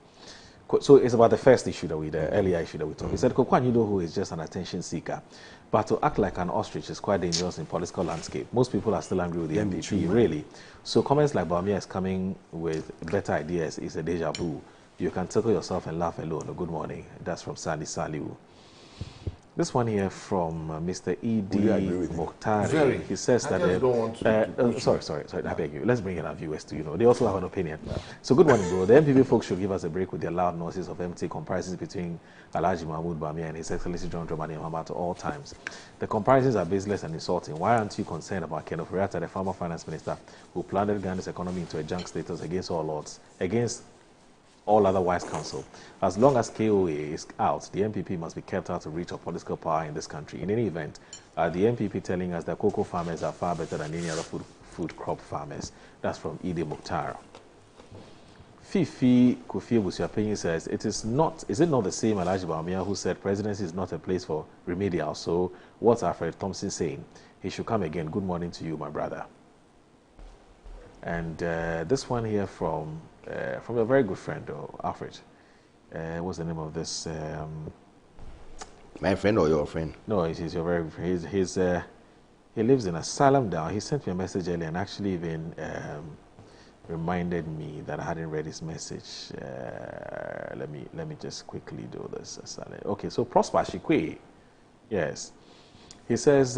So it's about the first issue that the earlier issue that we talked. He said Kokwan Yido is just an attention seeker, but to act like an ostrich is quite dangerous in political landscape. Most people are still angry with the MPP, really. So comments like Bawumia is coming with better ideas is a deja vu. You can tickle yourself and laugh alone. Good morning. That's from Sandy Saliu. This one here from Mr. E.D. Mokhtari. Very. He says I that... just don't want to sorry, I beg you. Let's bring in our viewers to, they also have an opinion. So good morning, bro. The MPP folks should give us a break with their loud noises of empty comparisons between Alhaji Mahmoud Bawumia and His Excellency John Dramani Mahama at all times. The comparisons are baseless and insulting. Why aren't you concerned about Ken Ofori-Atta, the former finance minister, who plundered Ghana's economy into a junk status against all odds, against all other wise counsel? As long as KOA is out, the MPP must be kept out of reach of political power in this country. In any event, the MPP telling us that cocoa farmers are far better than any other food crop farmers. That's from Ide Mukhtar. Fifi Kofi Busiapenyi says, is it not the same Alhaji Bawumia who said presidency is not a place for remedial? So what's Alfred Thompson saying? He should come again. Good morning to you, my brother. And this one here from a very good friend, Alfred. What's the name of this? My friend or your friend? No, he's your very good friend. He lives in Asylum Down. He sent me a message earlier and actually even reminded me that I hadn't read his message. Let me just quickly do this. Okay, so Prosper Shikwe. Yes. He says,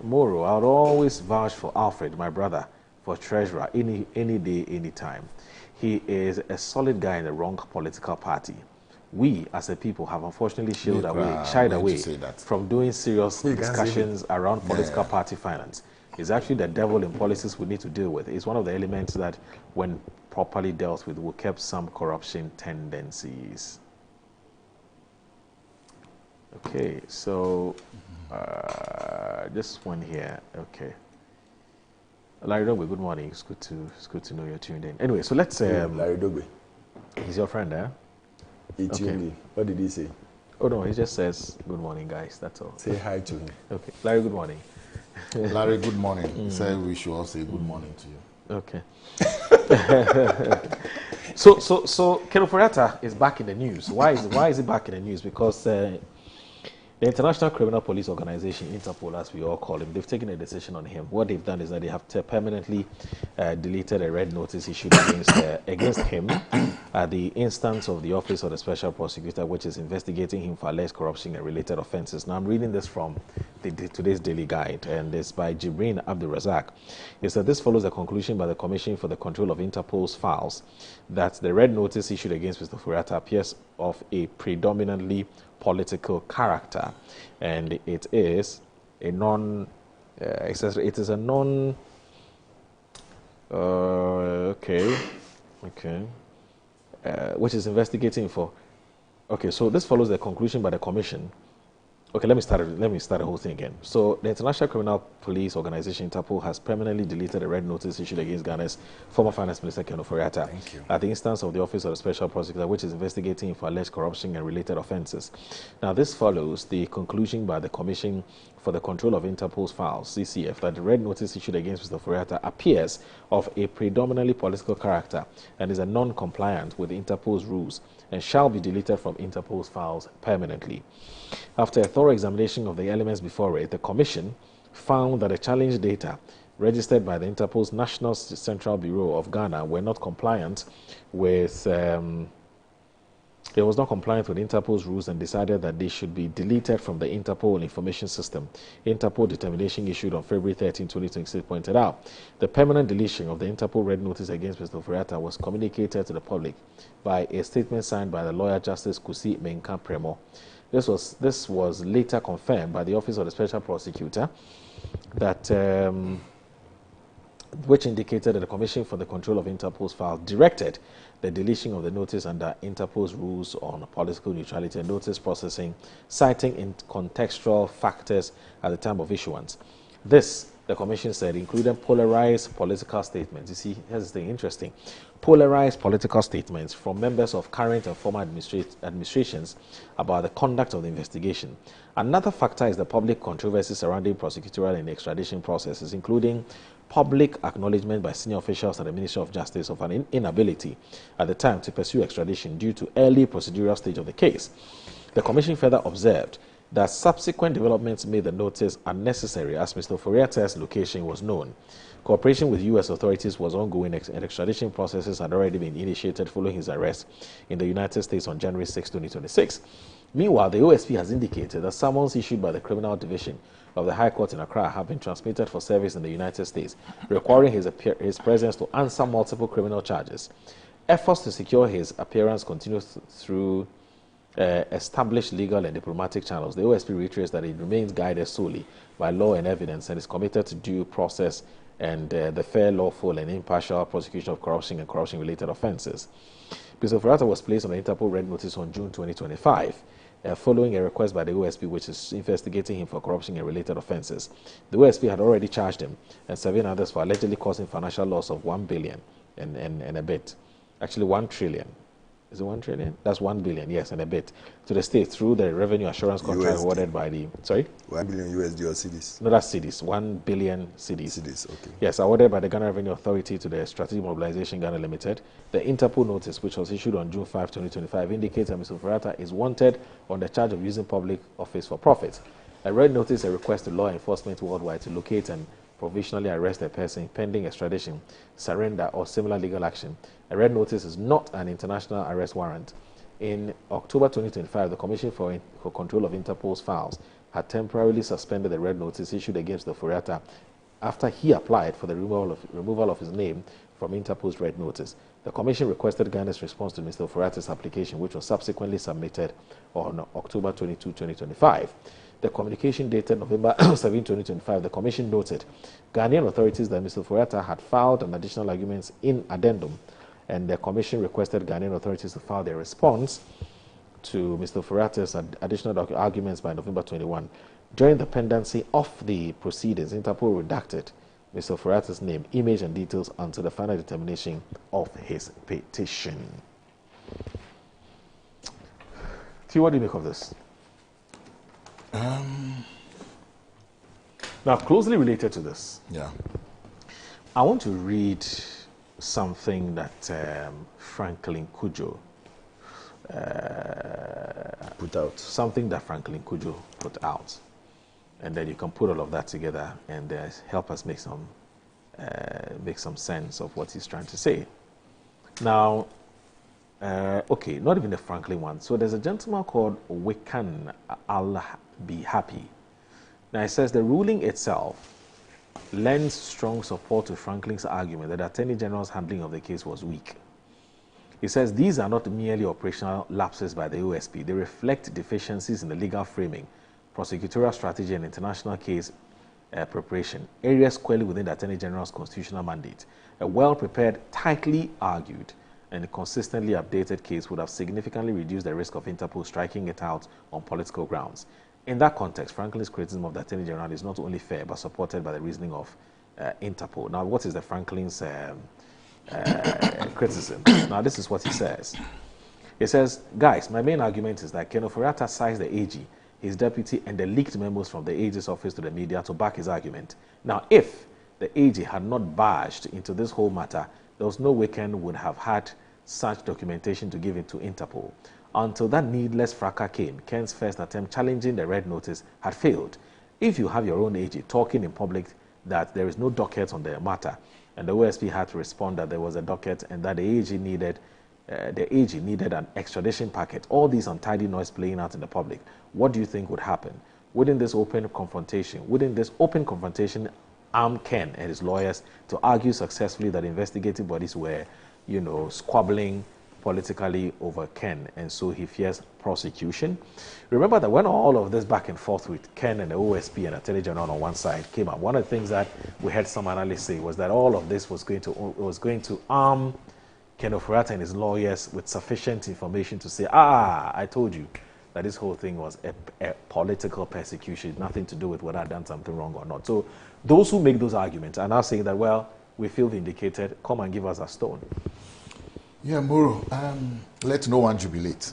Moro, I would always vouch for Alfred, my brother, for treasurer any day, any time. He is a solid guy in the wrong political party. We, as a people, have unfortunately shied away from doing serious discussions around political party finance. It's actually the devil in policies we need to deal with. It's one of the elements that, when properly dealt with, will keep some corruption tendencies. Okay, so this one here. Okay. Larry Dogbe, good morning. It's good to know you're tuned in. Anyway, so let's. Larry Dogbe. He's your friend, eh? He tuned in. What did he say? Oh no, he just says good morning, guys. That's all. Say hi to him. Okay, Larry, good morning. Larry, good morning. He said we should all say good morning to you. Okay. So Ken Ofori-Atta is back in the news. Why is he back in the news? Because the International Criminal Police Organization, Interpol, as we all call him, they've taken a decision on him. What they've done is that they have permanently deleted a red notice issued against him at the instance of the Office of the Special Prosecutor, which is investigating him for alleged corruption and related offenses. Now, I'm reading this from today's Daily Guide, and it's by Jibrin Abdul Razak. It said this follows the conclusion by the Commission for the Control of Interpol's files that the red notice issued against Mr. Ofori-Atta appears of a predominantly political character, and it is a non which is investigating for. Okay, so this follows the conclusion by the Commission Okay, let me start the whole thing again. So the International Criminal Police Organization, Interpol, has permanently deleted a red notice issued against Ghana's former Finance Minister Ken Ofori-Atta at the instance of the Office of the Special Prosecutor, which is investigating him for alleged corruption and related offences. Now, this follows the conclusion by the Commission for the Control of Interpol's Files, CCF, that the red notice issued against Mr. Ofori-Atta appears of a predominantly political character and is a non-compliant with Interpol's rules and shall be deleted from Interpol's files permanently. After a thorough examination of the elements before it, the Commission found that the challenged data registered by the Interpol's National Central Bureau of Ghana were not compliant with it was not compliant with Interpol's rules and decided that they should be deleted from the Interpol information system. Interpol determination issued on February 13, 2026 pointed out the permanent deletion of the Interpol red notice against Mr. Ofori-Atta was communicated to the public by a statement signed by the lawyer Justice Kusi Menka Premo. This was later confirmed by the Office of the Special Prosecutor, that which indicated that the Commission for the Control of Interpol's File directed the deletion of the notice under Interpol's rules on political neutrality and notice processing, citing in contextual factors at the time of issuance. This, the Commission said, included polarized political statements. You see, here's the thing interesting. Polarized political statements from members of current and former administrations about the conduct of the investigation. Another factor is the public controversy surrounding prosecutorial and extradition processes, including public acknowledgement by senior officials at the Ministry of Justice of an inability at the time to pursue extradition due to early procedural stage of the case. The Commission further observed that subsequent developments made the notice unnecessary as Mr. Ofori-Atta's location was known. Cooperation with U.S. authorities was ongoing and extradition processes had already been initiated following his arrest in the United States on January 6, 2026. Meanwhile, the OSP has indicated that summons issued by the Criminal Division of the High Court in Accra have been transmitted for service in the United States, requiring his presence to answer multiple criminal charges. Efforts to secure his appearance continue through established legal and diplomatic channels. The OSP reiterates that it remains guided solely by law and evidence and is committed to due process and the fair, lawful, and impartial prosecution of corruption and corruption-related offences. Mr. Ofori-Atta was placed on an Interpol red notice on June 2025. Following a request by the OSP, which is investigating him for corruption and related offences. The OSP had already charged him and 7 others for allegedly causing financial loss of 1 billion and a bit. Actually, 1 trillion. Is it 1 trillion? That's 1 billion, yes, and a bit to the state through the revenue assurance contract USD. awarded by the, sorry? 1 billion USD or cedis? No, that's cedis. 1 billion cedis. Cedis, okay. Yes, awarded by the Ghana Revenue Authority to the Strategic Mobilization Ghana Limited. The Interpol notice, which was issued on June 5, 2025, indicates that Mr. Ofori-Atta is wanted on the charge of using public office for profit. A red notice, a request to law enforcement worldwide to locate and provisionally arrest a person pending extradition, surrender, or similar legal action. A red notice is not an international arrest warrant. In October 2025, the Commission for Control of Interpol's Files had temporarily suspended the red notice issued against the Ofori-Atta after he applied for the removal of his name from Interpol's red notice. The Commission requested Ghana's response to Mr. Ofori-Atta's application, which was subsequently submitted on October 22, 2025. The communication dated November 7, 2025, the Commission noted Ghanaian authorities that Mr. Ofori-Atta had filed an additional arguments in addendum, and the Commission requested Ghanaian authorities to file their response to Mr. Ofori-Atta's additional arguments by November 21. During the pendency of the proceedings, Interpol redacted Mr. Ofori-Atta's name, image, and details until the final determination of his petition. T, what do you make of this? Now, closely related to this, I want to read something that Franklin Cudjoe put out. Something that Franklin Cudjoe put out, and then you can put all of that together and help us make some sense of what he's trying to say. Now, okay, not even the Franklin one. So there's a gentleman called Wikan Al-Bihapi. Now it says the ruling itself lends strong support to Franklin's argument that the Attorney General's handling of the case was weak. He says these are not merely operational lapses by the OSP. They reflect deficiencies in the legal framing, prosecutorial strategy, and international case preparation, areas squarely within the Attorney General's constitutional mandate. A well-prepared, tightly argued, and a consistently updated case would have significantly reduced the risk of Interpol striking it out on political grounds. in that context, Franklin's criticism of the Attorney General is not only fair, but supported by the reasoning of Interpol. Now, what is the Franklin's criticism? Now, this is what he says. He says, guys, my main argument is that Ken Ofori-Atta cites the AG, his deputy, and the leaked memos from the AG's office to the media to back his argument. Now, if the AG had not barged into this whole matter, there was no way Ken would have had such documentation to give it to Interpol. Until that needless fracas came, Ken's first attempt challenging the red notice had failed. If you have your own AG talking in public that there is no docket on the matter, and the OSP had to respond that there was a docket and that the AG needed an extradition packet, all these untidy noise playing out in the public, what do you think would happen? Wouldn't this open confrontation arm Ken and his lawyers to argue successfully that investigative bodies were, squabbling politically over Ken, and so he fears prosecution? Remember that when all of this back and forth with Ken and the OSP and Attorney General on one side came up, one of the things that we heard some analysts say was that all of this was going to arm Ken Ofori-Atta and his lawyers with sufficient information to say, I told you that this whole thing was a political persecution, nothing to do with whether I'd done something wrong or not. So those who make those arguments are now saying that, well, we feel vindicated, come and give us a stone. Yeah, Muro, let no one jubilate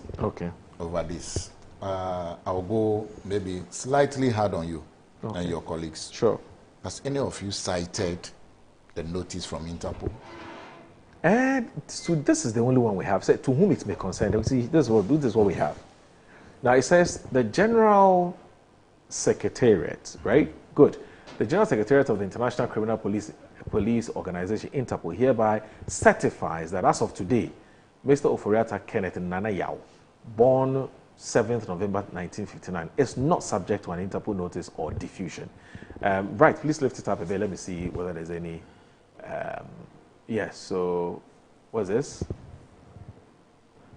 over this. I'll go maybe slightly hard on you and your colleagues. Sure. Has any of you cited the notice from Interpol? So this is the only one we have. So to whom it may concern, see, this is what we have. Now it says the General Secretariat, right? Good. The General Secretariat of the International Criminal Police Organization, Interpol, hereby certifies that as of today, Mr. Ofori-Atta Kenneth Nana Yao, born 7th November 1959, is not subject to an Interpol notice or diffusion. Right, please lift it up a bit. Let me see whether there's any. Yes, so what's this?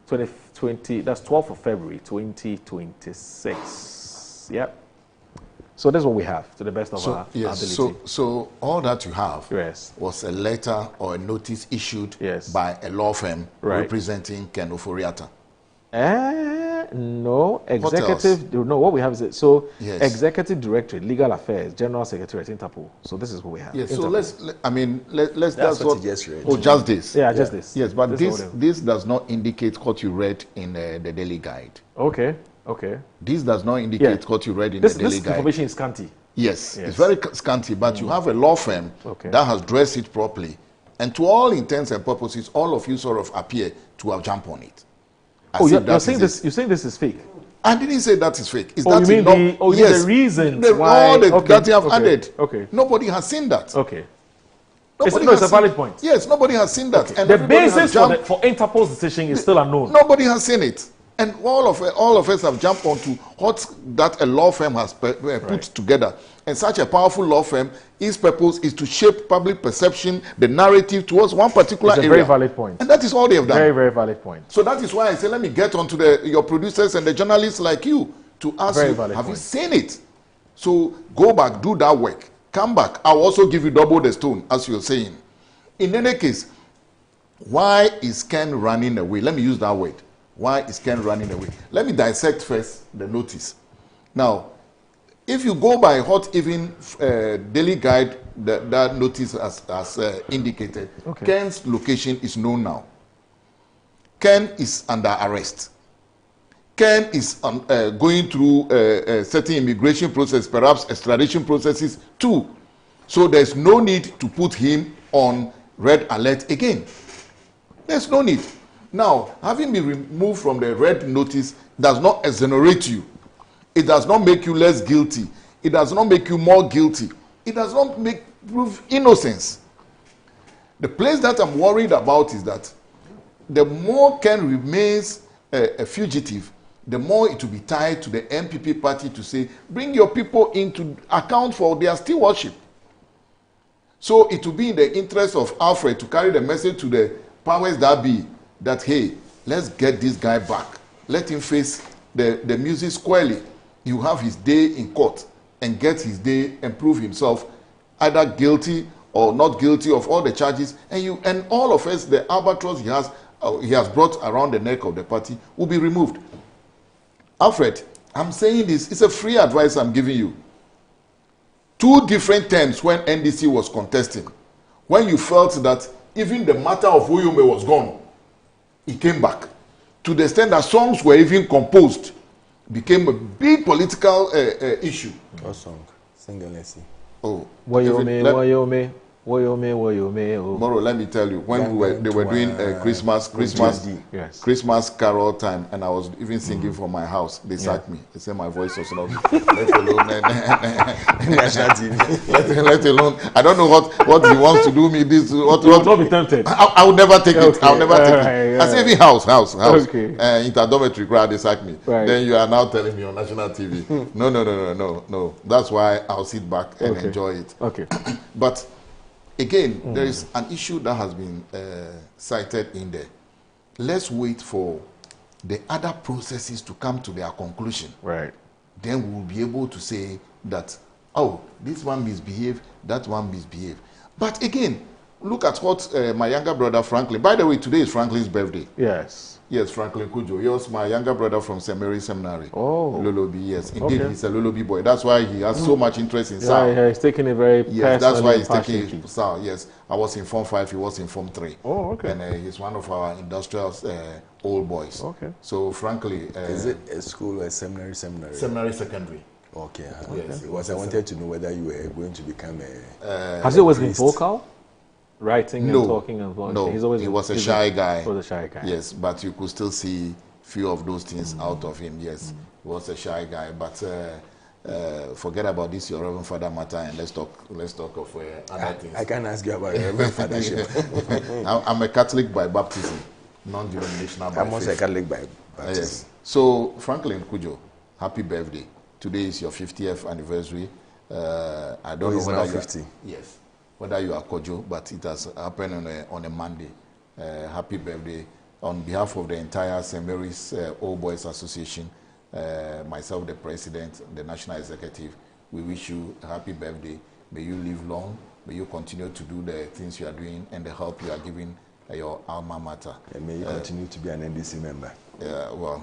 2020, that's 12th of February, 2026. Yep. So that's what we have, to the best of our ability. So all that you have was a letter or a notice issued by a law firm representing Ken Ofori-Atta. No, executive. No, what we have is Executive Directorate, Legal Affairs, General Secretariat, Interpol. So this is what we have. Yes. So Interpol. let's. That's what you just read. Oh, just this. Yeah, just this. Yes, but this does not indicate what you read in the Daily Guide. Okay. This does not indicate what you read in the Daily Guide. This information is scanty. Yes, it's very scanty, but you have a law firm that has dressed it properly. And to all intents and purposes, all of you sort of appear to have jumped on it. You're saying this is fake? I didn't say that is fake. Is that you mean the reasons why? That you have added. Nobody has seen that. It's a valid point. Yes, nobody has seen that. And the basis for Interpol's decision is still unknown. Nobody has seen it. And all of us have jumped onto what that a law firm has put together. And such a powerful law firm, its purpose is to shape public perception, the narrative towards one particular area. It's a very valid point. And that is all they have done. Very, very valid point. So that is why I say, let me get onto your producers and the journalists like you to ask you, have you seen it? So go back, do that work. Come back. I'll also give you double the stone, as you're saying. In any case, why is Ken running away? Let me use that word. Why is Ken running away? Let me dissect first the notice. Now, if you go by what even Daily Guide, that notice has indicated, Ken's location is known now. Ken is under arrest. Ken is going through a certain immigration process, perhaps extradition processes too. So there's no need to put him on red alert again. There's no need. Now, having been removed from the red notice does not exonerate you. It does not make you less guilty. It does not make you more guilty. It does not prove innocence. The place that I'm worried about is that the more Ken remains a fugitive, the more it will be tied to the MPP party to say, bring your people into account for their stewardship. So it will be in the interest of Alfred to carry the message to the powers that be that, hey, let's get this guy back. Let him face the music squarely. You have his day in court and get his day and prove himself either guilty or not guilty of all the charges. And all of us, the albatross he has brought around the neck of the party will be removed. Alfred, I'm saying this, it's a free advice I'm giving you. 2 different times when NDC was contesting, when you felt that even the matter of Oyome was gone, he came back. To the extent that songs were even composed, became a big political issue. What song? Sing and let's see. Oh, Woyome. Moro, let me tell you, when they were doing Christmas carol time, and I was even singing from my house, they sacked me. They said my voice was not let alone let alone. I don't know what he wants to do me this. What will not be tempted. I would never take it. I'll never take it. I say even house. Okay. Inter-dormitory crowd, they sacked me. Right. Then you are now telling me on national TV. No. That's why I'll sit back and enjoy it. Okay. But again, there is an issue that has been cited in there. Let's wait for the other processes to come to their conclusion. Right. Then we'll be able to say that, oh, this one misbehaved, that one misbehaved. But again, look at what my younger brother Franklin, by the way, today is Franklin's birthday. Yes, Franklin Kujo. He was my younger brother from St. Mary's Seminary. Oh. Lolobi, yes. Indeed, he's a Lolobi boy. That's why he has so much interest in sound. Yeah, he's taking it very Yes, that's why he's passionately. taking sound. Yes, I was in Form 5, he was in Form 3. Oh, okay. And he's one of our industrial old boys. Okay. So, frankly... is it a school or a seminary? Seminary secondary. Okay. Yes. Because I wanted to know whether you were going to become a... Has he always been vocal? Writing and No. talking and voice? No, He's always he was a shy guy. He was a shy guy. Yes, but you could still see few of those things out of him. Yes, he was a shy guy. But forget about this your Reverend Father matter and let's talk of other things. I can't ask you about your Reverend Fathership. I'm a Catholic by baptism, non-denominational by I'm also a faith. Catholic by baptism. Yes. So, Franklin Kujo, happy birthday. Today is your 50th anniversary. I don't know he's whether now you are- 50. Yes. Whether you are Kojo, but it has happened on a Monday. Happy birthday. On behalf of the entire St. Mary's Old Boys Association, myself, the president, the national executive, we wish you a happy birthday. May you live long. May you continue to do the things you are doing and the help you are giving your alma mater. And may you continue to be an NDC member. Well,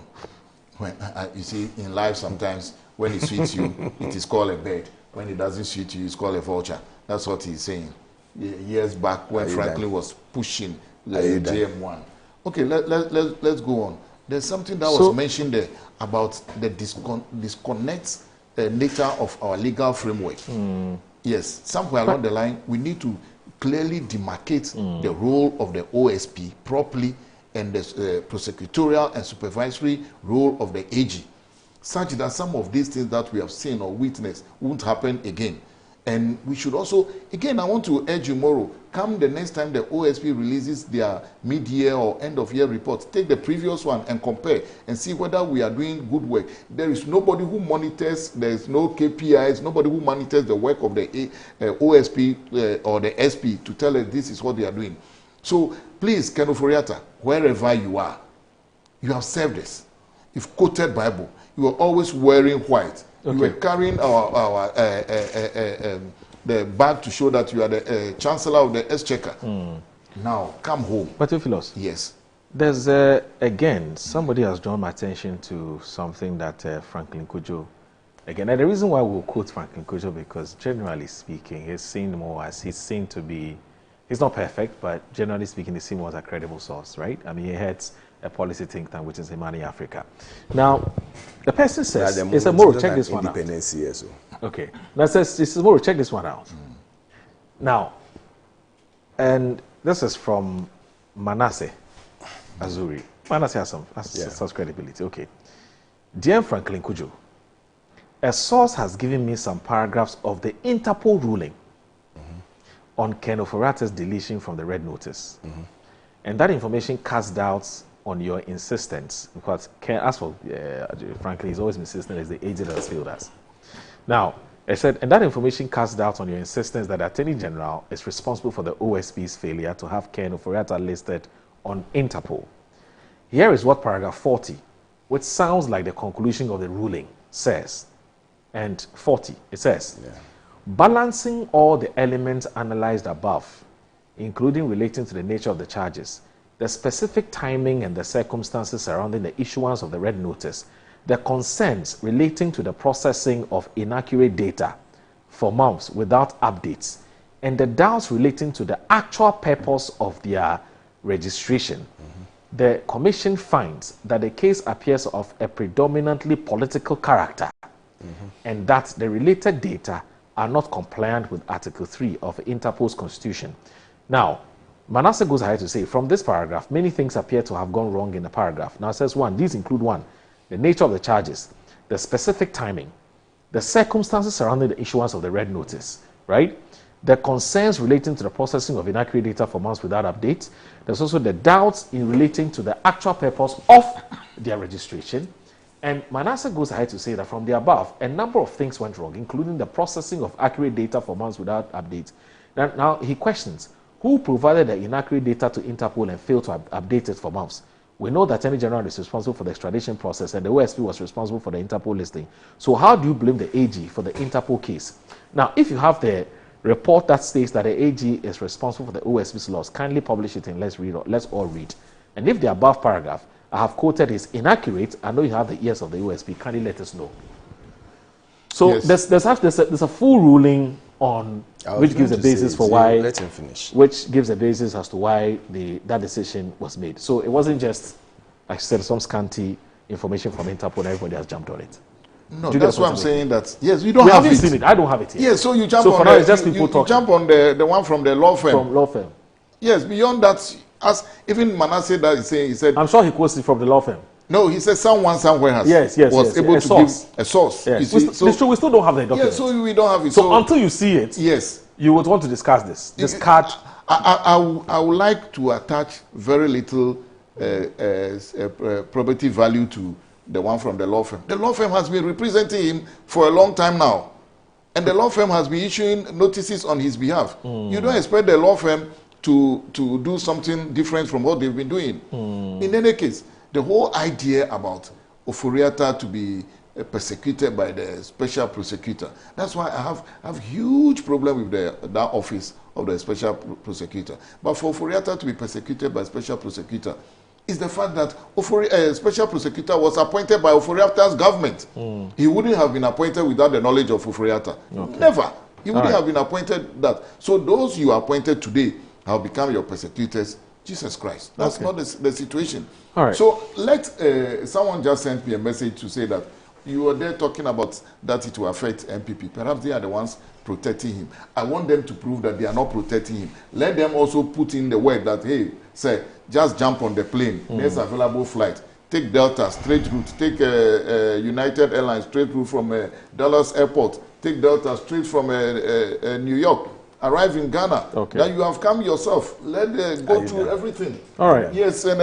you see, in life sometimes when it suits you, it is called a bird. When it doesn't suit you, it's called a vulture. That's what he's saying. Years back when Franklin was pushing the JM1. Okay, let's go on. There's something that was mentioned there about the disconnect nature of our legal framework. Yes, somewhere along the line, we need to clearly demarcate the role of the OSP properly and the prosecutorial and supervisory role of the AG, such that some of these things that we have seen or witnessed won't happen again. And we should also, again, I want to urge you, Moro, come the next time the OSP releases their mid-year or end-of-year report, take the previous one and compare and see whether we are doing good work. There is nobody who monitors, there is no KPIs, nobody who monitors the work of the OSP or the SP to tell us this is what they are doing. So please, Ken Ofori-Atta, wherever you are, you have served us. You've quoted Bible. You are always wearing white. Okay. You were carrying the bag to show that you are the Chancellor of the Exchequer. Now, come home. But Theophilus, yes. There's, again, somebody has drawn my attention to something that Franklin Kujo, again, and the reason why we'll quote Franklin Kujo, because generally speaking, he's seen more as he's seen to be, he's not perfect, but generally speaking, he's seen more as a credible source, right? I mean, he heads a policy think tank, which is Imani Africa. Now, the person says, it's a Moro, check this one out. Okay. Now, says, this is Moro, check this one out. Now, and this is from Manasseh Azuri. Manasseh has some credibility. Okay. Dear Franklin Kujo, a source has given me some paragraphs of the Interpol ruling on Ken Ofori-Atta's deletion from the red notice. And that information casts doubts on your insistence, because as for Franklin, he's always insistent as the agent that has failed us. Now, I said, and that information casts doubts on your insistence that the Attorney General is responsible for the OSP's failure to have Ken Ofori-Atta listed on Interpol. Here is what paragraph 40, which sounds like the conclusion of the ruling, says. And 40, it says, balancing all the elements analyzed above, including relating to the nature of the charges, the specific timing and the circumstances surrounding the issuance of the red notice, the concerns relating to the processing of inaccurate data for months without updates, and the doubts relating to the actual purpose of their registration, the Commission finds that the case appears of a predominantly political character, and that the related data are not compliant with Article 3 of Interpol's Constitution. Now, Manasseh goes ahead to say, from this paragraph, many things appear to have gone wrong in the paragraph. Now it says, one, these include one, the nature of the charges, the specific timing, the circumstances surrounding the issuance of the red notice, right? The concerns relating to the processing of inaccurate data for months without updates. There's also the doubts in relating to the actual purpose of their registration. And Manasseh goes ahead to say that from the above, a number of things went wrong, including the processing of accurate data for months without updates. Now he questions, who provided the inaccurate data to Interpol and failed to update it for months? We know that Attorney General is responsible for the extradition process and the OSP was responsible for the Interpol listing. So how do you blame the AG for the Interpol case? Now, if you have the report that states that the AG is responsible for the OSP's loss, kindly publish it and let's all read. And if the above paragraph I have quoted is inaccurate, I know you have the ears of the OSP, kindly let us know. So yes. there's a full ruling on which gives a basis for why. Let him finish. Which gives a basis as to why that decision was made. So it wasn't just, like I said, some scanty information from Interpol and everybody has jumped on it. No, that's why I'm saying that. Yes, we don't we have haven't it. Seen it. I don't have it yet. Yes, so you jump so on for now, it's just people talking. Jump on the one from the law firm. From law firm. Yes, beyond that, as even Manasseh that is saying, he said. I'm sure he quotes it from the law firm. No, he said someone somewhere has was able to give a source. Yes. You see, it's true, we still don't have the document. Yes, so we don't have it. So until you see it, yes, you would want to discuss this. Discard. I would like to attach very little property value to the one from the law firm. The law firm has been representing him for a long time now. And the law firm has been issuing notices on his behalf. You don't expect the law firm to do something different from what they've been doing. In any case, the whole idea about Ofori-Atta to be persecuted by the special prosecutor, that's why I have huge problem with that office of the special prosecutor. But for Ofori-Atta to be persecuted by special prosecutor is the fact that special prosecutor was appointed by Ofori-Atta's government. He wouldn't have been appointed without the knowledge of Ofori-Atta. Okay. Never. He wouldn't have been appointed that. So those you appointed today have become your persecutors. Jesus Christ. That's not the situation. All right. So someone just sent me a message to say that you were there talking about that it will affect MPP. Perhaps they are the ones protecting him. I want them to prove that they are not protecting him. Let them also put in the word that, hey, say, just jump on the plane. There's available flight. Take Delta, straight route. Take United Airlines, straight route from Dallas Airport. Take Delta, straight from New York. Arrive in Ghana. Okay. Then you have come yourself. Let go through everything. All right. Yes, and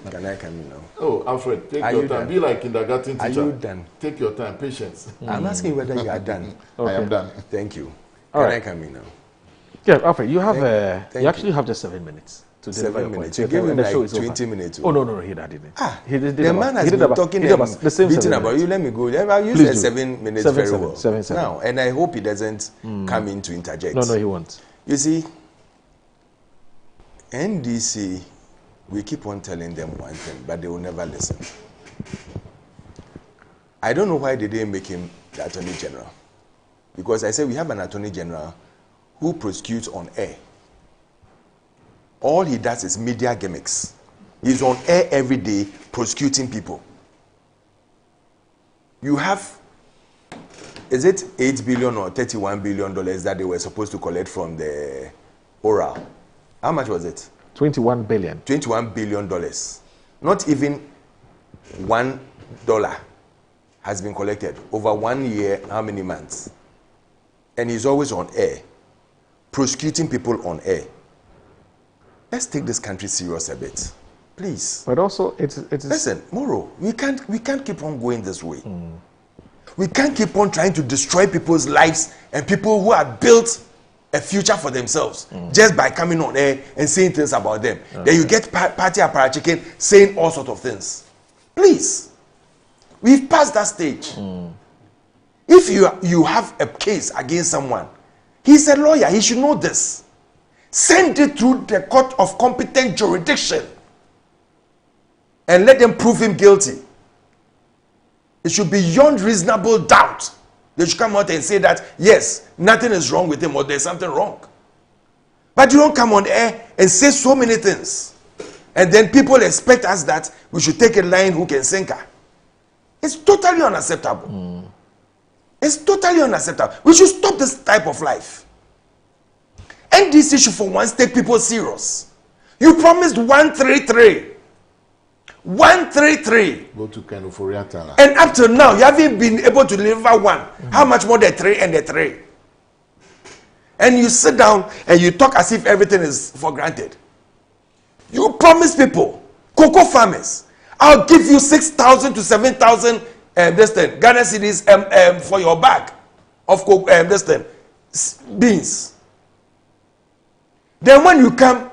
can I come in now? Oh, Alfred, take your time. Be like kindergarten teacher. Are you done? Take your time, patience. I'm asking whether you are done. I am done. Thank you. All can right. I come in now? Yeah, Alfred, you have you actually have just 7 minutes. To 7 minutes. You gave him like 20 minutes. Oh, no, he didn't. The man has been talking and beating about you. Let me go. I'll use the 7 minutes very well. Now, and I hope he doesn't come in to interject. No, he won't. You see, NDC, we keep on telling them one thing, but they will never listen. I don't know why they didn't make him the Attorney General. Because I said we have an Attorney General who prosecutes on air. All he does is media gimmicks. He's on air every day prosecuting people. You have, is it $8 billion or $31 billion that they were supposed to collect from the oral? How much was it? 21 billion. $21 billion. Not even $1 has been collected over 1 year, how many months? And he's always on air, prosecuting people on air. Let's take this country serious a bit, please. But also, it's listen, Moro. We can't keep on going this way. We can't keep on trying to destroy people's lives and people who have built a future for themselves just by coming on air and saying things about them. Then you get party apparatchiking saying all sorts of things. Please, we've passed that stage. If you have a case against someone, he's a lawyer. He should know this. Send it through the court of competent jurisdiction and let them prove him guilty. It should be beyond reasonable doubt. They should come out and say that, yes, nothing is wrong with him or there's something wrong. But you don't come on air and say so many things. And then people expect us that we should take a line hook and sinker. It's totally unacceptable. It's totally unacceptable. We should stop this type of life. End this issue for once, take people serious. You promised 133. 133. Go to Ken Ofori-Atta. And up till now, you haven't been able to deliver one. How much more the 3 and the 3? And you sit down and you talk as if everything is for granted. You promise people, cocoa farmers, I'll give you 6,000 to 7,000 Ghana cedis for your bag of beans. Then when you come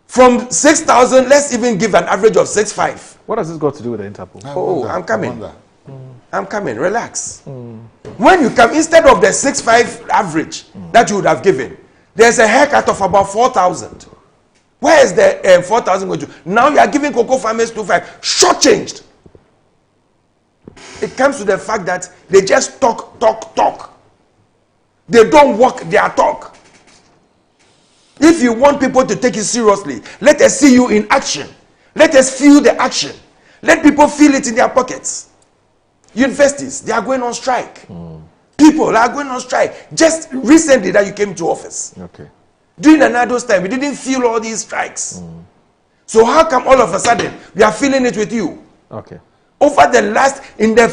from 6,000, let's even give an average of 6,500. What has this got to do with the Interpol? Oh, I'm coming. I'm coming. Relax. When you come, instead of the 6,500 average that you would have given, there's a haircut of about 4,000. Where is the 4,000 going to? Now you are giving cocoa farmers 2,500. Shortchanged. It comes to the fact that they just talk. They don't walk their talk. If you want people to take you seriously, let us see you in action. Let us feel the action. Let people feel it in their pockets. Universities, they are going on strike. People are going on strike. Just recently that you came to office. Okay. During Nanado's time, we didn't feel all these strikes. So how come all of a sudden we are feeling it with you? Okay. Over the last, in the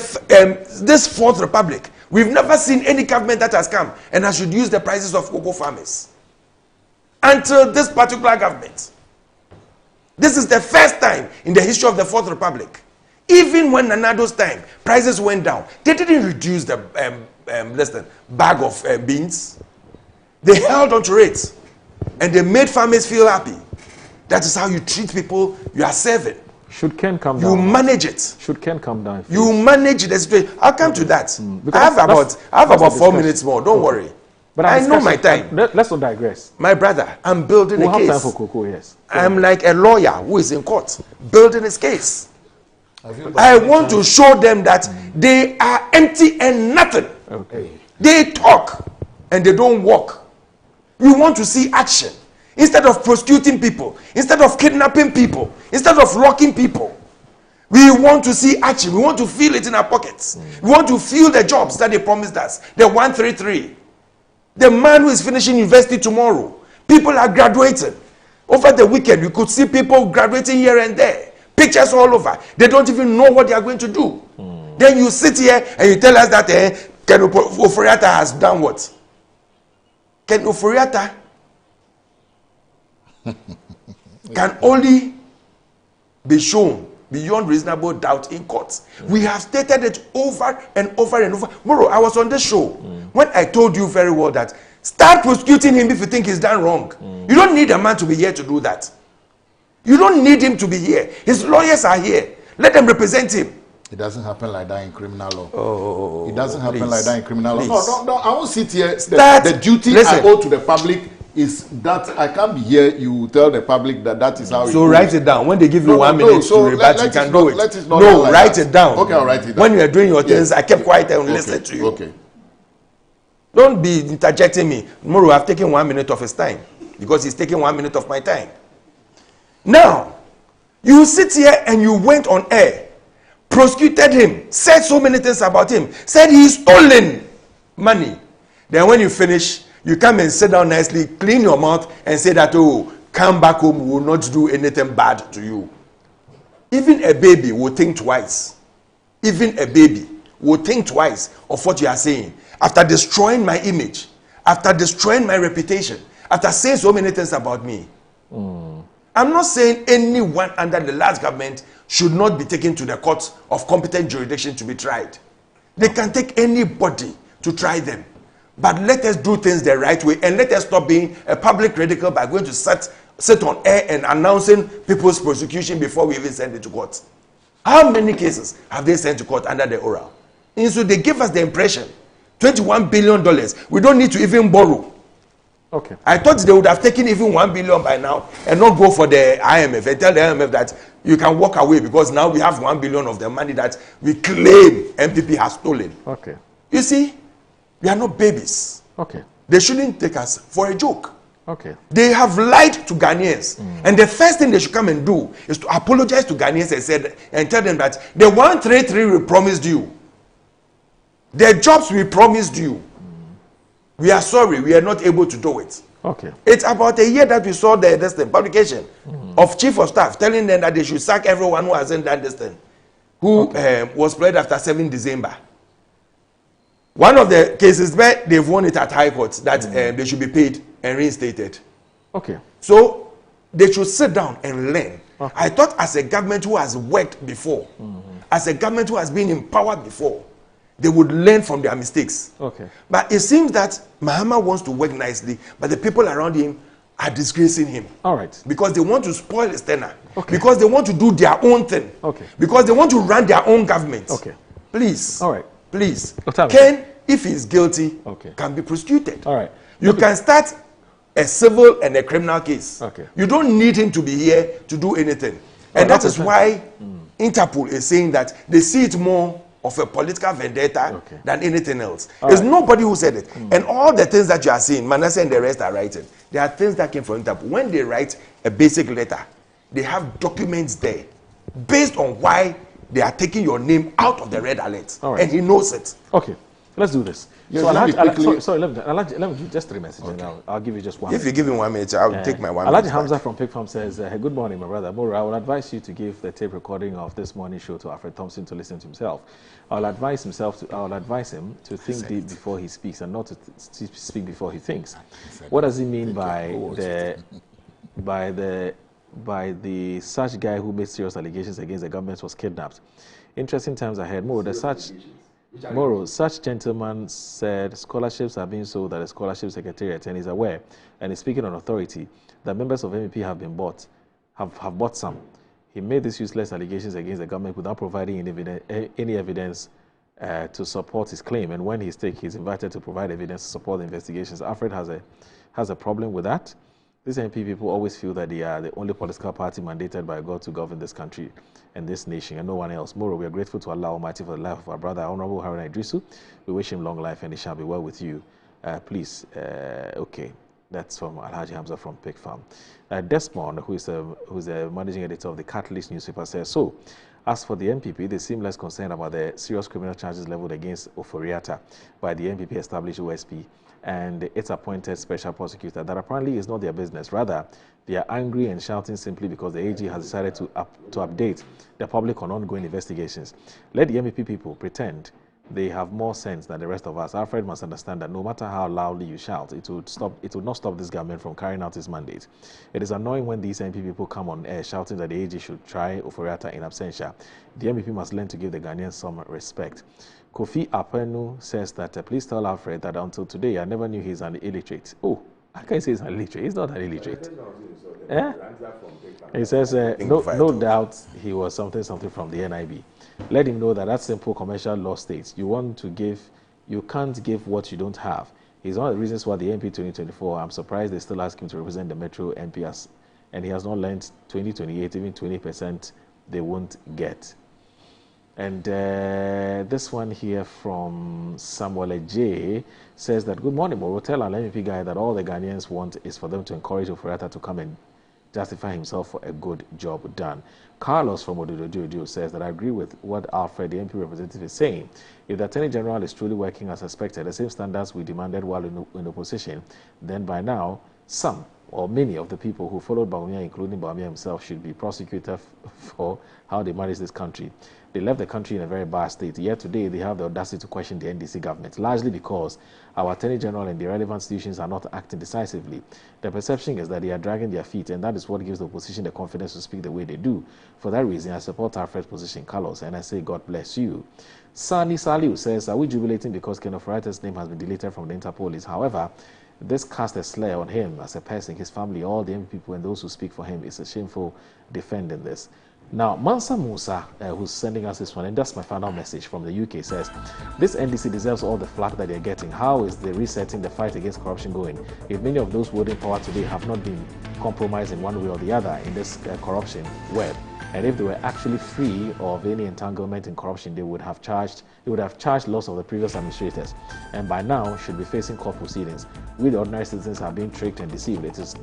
this Fourth Republic, we've never seen any government that has come and has reduced the prices of cocoa farmers. Until this particular government. This is the first time in the history of the Fourth Republic. Even when Nanado's time, prices went down. They didn't reduce the bag of beans. They held on to it. And they made farmers feel happy. That is how you treat people you are serving. Should Ken come down? You manage it. Should Ken come down? You manage the situation. I'll come to that. I have about 4 minutes more. Don't worry. But I know my time. Let's not digress. My brother, I'm building a case. We'll have time for cocoa, yes. I'm like a lawyer who is in court, building his case. I want to show them that they are empty and nothing. Okay. They talk and they don't walk. We want to see action. Instead of prosecuting people, instead of kidnapping people, instead of locking people, we want to see action. We want to feel it in our pockets. We want to feel the jobs that they promised us. The 133. The man who is finishing university tomorrow. People are graduating. Over the weekend, you could see people graduating here and there. Pictures all over. They don't even know what they are going to do. Then you sit here and you tell us that Ken Ofori-Atta has done what? Ken Ofori-Atta can only be shown beyond reasonable doubt in courts. We have stated it over and over and over. Moro, I was on this show when I told you very well that start prosecuting him if you think he's done wrong. You don't need a man to be here to do that. You don't need him to be here. His lawyers are here. Let them represent him. It doesn't happen like that in criminal law. Oh, it doesn't happen please, like that in criminal law. please. No, I won't sit here. The duty I owe to the public is that I can't be here. You tell the public that is how. So write it down. When they give you 1 minute to rebut, you can do it. No, write it down. Okay, I'll write it down. When you are doing your things, I kept quiet and listened to you. Okay. Don't be interjecting me. Moro, I've taken 1 minute of his time because he's taking 1 minute of my time. Now, you sit here and you went on air, prosecuted him, said so many things about him, said he's stolen money. Then when you finish, you come and sit down nicely, clean your mouth and say that, oh, come back home, we will not do anything bad to you. Even a baby will think twice. Even a baby will think twice of what you are saying. After destroying my image, after destroying my reputation, after saying so many things about me. I'm not saying anyone under the last government should not be taken to the court of competent jurisdiction to be tried. They can take anybody to try them. But let us do things the right way and let us stop being a public radical by going to sit on air and announcing people's prosecution before we even send it to court. How many cases have they sent to court under the oral? And so they give us the impression, $21 billion, we don't need to even borrow. Okay. I thought they would have taken even 1 billion by now and not go for the IMF and tell the IMF that you can walk away because now we have 1 billion of the money that we claim MPP has stolen. Okay. You see, we are not babies. Okay. They shouldn't take us for a joke. Okay. They have lied to Ghanaians. And the first thing they should come and do is to apologize to Ghanaians and tell them that the 133 we promised you, the jobs we promised you, we are sorry, we are not able to do it. Okay. It's about a year that we saw this thing, publication of chief of staff telling them that they should sack everyone who hasn't done this thing, who was played after 7 December. One of the cases where they've won it at High Court that they should be paid and reinstated. Okay. So they should sit down and learn. Okay. I thought as a government who has worked before, as a government who has been in power before, they would learn from their mistakes. Okay. But it seems that Mahama wants to work nicely, but the people around him are disgracing him. All right. Because they want to spoil his tenure. Okay. Because they want to do their own thing. Okay. Because they want to run their own government. Okay. Please. All right. Please. Ken, if he's guilty, can be prosecuted. All right. You can start a civil and a criminal case. Okay. You don't need him to be here to do anything. And that is why Interpol is saying that they see it more of a political vendetta than anything else. There's nobody who said it. And all the things that you are seeing, Manasseh and the rest are writing. There are things that came from Interpol. When they write a basic letter, they have documents there based on why they are taking your name out of the red alert. And he knows it. Okay. Let's do this. Yes, so let me do just 3 messages and I'll give you just 1 If you give me 1 minute, I'll take my 1 minute. Alhaji Hamza from Pig Farm says, good morning, my brother. Moro, I would advise you to give the tape recording of this morning show to Alfred Thompson to listen to himself. I'll advise him to think deep before he speaks and not to speak before he thinks. What does he mean by the such guy who made serious allegations against the government was kidnapped? Interesting times ahead. Moro, such gentleman said scholarships are being sold at the scholarship secretariat and is aware and is speaking on authority that members of MEP have bought some. He made these useless allegations against the government without providing any evidence to support his claim. And when he's invited to provide evidence to support the investigations. Alfred has a problem with that. These MP people always feel that they are the only political party mandated by God to govern this country and this nation and no one else. Moreover, we are grateful to Allah Almighty for the life of our brother, Honorable Haruna Idrisu. We wish him long life and it shall be well with you. Please, okay. That's from Alhaji Hamza from Pig Farm. Desmond, who's the managing editor of the Catalyst newspaper, says, so, as for the NPP, they seem less concerned about the serious criminal charges leveled against Oforiatta by the NPP established OSP and its appointed special prosecutor. That apparently is not their business. Rather, they are angry and shouting simply because the AG has decided to update the public on ongoing investigations. Let the NPP people pretend they have more sense than the rest of us. Alfred must understand that no matter how loudly you shout, it would not stop this government from carrying out its mandate. It is annoying when these MP people come on air shouting that the AG should try Oforiatta in absentia. The MP must learn to give the Ghanaians some respect. Kofi Apenu says that please tell Alfred that until today I never knew he's an illiterate. Oh, I can't say he's an illiterate. He's not an illiterate. He says no doubt he was something from the NIB. Let him know that simple commercial law states you can't give what you don't have. He's one of the reasons why the MP 2024, I'm surprised they still ask him to represent the Metro MPs, and he has not learned 2028, even 20% they won't get. And this one here from Samuel J says that, good morning, Moro. Tell our MP guy that all the Ghanaians want is for them to encourage Oforiatta to come and justify himself for a good job done. Carlos from Odododio says that I agree with what Alfred, the MP representative, is saying. If the Attorney General is truly working as expected, the same standards we demanded while in opposition, then by now, some or many of the people who followed Bawumia, including Bawumia himself, should be prosecuted for how they manage this country. They left the country in a very bad state. Yet today, they have the audacity to question the NDC government, largely because our Attorney General and the relevant institutions are not acting decisively. The perception is that they are dragging their feet, and that is what gives the opposition the confidence to speak the way they do. For that reason, I support Alfred's position, Carlos, and I say God bless you. Sani Saliu says, are we jubilating because Ken Oforiatta's name has been deleted from the Interpol list? However, this cast a slur on him as a person, his family, all the people and those who speak for him. It's a shameful defending this. Now, Mansa Musa, who's sending us this one, and that's my final message from the UK, says, this NDC deserves all the flack that they're getting. How is the resetting the fight against corruption going? If many of those holding power today have not been compromised in one way or the other in this corruption web, and if they were actually free of any entanglement in corruption, they would have charged lots of the previous administrators, and by now should be facing court proceedings. We, the ordinary citizens, are being tricked and deceived. It is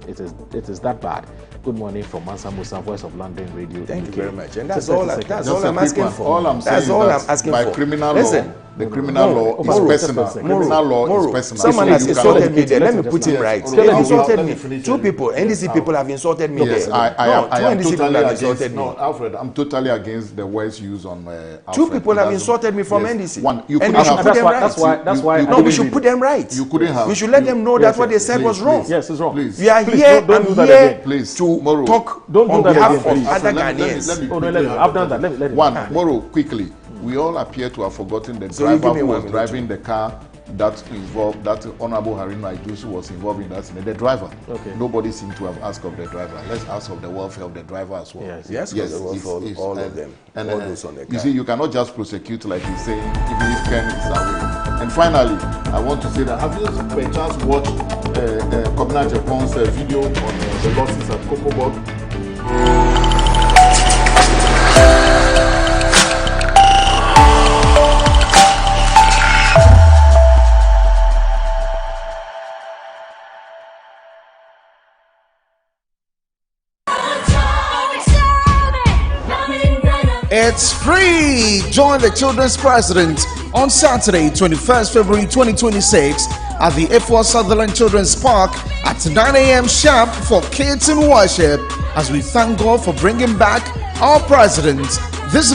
that bad. Good morning from Mansa Musa, Voice of London Radio. Thank you very much. And that's all I'm asking for. All I'm saying is that by criminal law, the criminal law is personal. Criminal law is personal. Someone has insulted me there. Let me put him right. They insulted me. Two people, NDC people have insulted me there. Yes, I am totally against. No, Alfred, I'm totally against the words used on Alfred. Two people have insulted me from NDC. One, you and couldn't we should have. put them right. That's why. No, we should put them right. You couldn't have. We should let them know that what they said was wrong. Yes, it's wrong. Please. We are here. I'm here to talk on behalf of other Ghanaians. I've done that. Let me. One, Moro, quickly. We all appear to have forgotten the driver who was driving the car that involved, that Honorable Haruna Idusu was involved in that incident. The driver. Okay. Nobody seemed to have asked of the driver. Let's ask of the welfare of the driver as well. Yes, the welfare of all of them. And all those on the car. You see, you cannot just prosecute like he's saying, even if Ken is away. And finally, I want to say that have you by chance watched Kobina Japan's video on the losses at Kokobot? It's free! Join the Children's President on Saturday, 21st February 2026 at the F1 Sutherland Children's Park at 9 a.m. sharp for kids in worship as we thank God for bringing back our President. This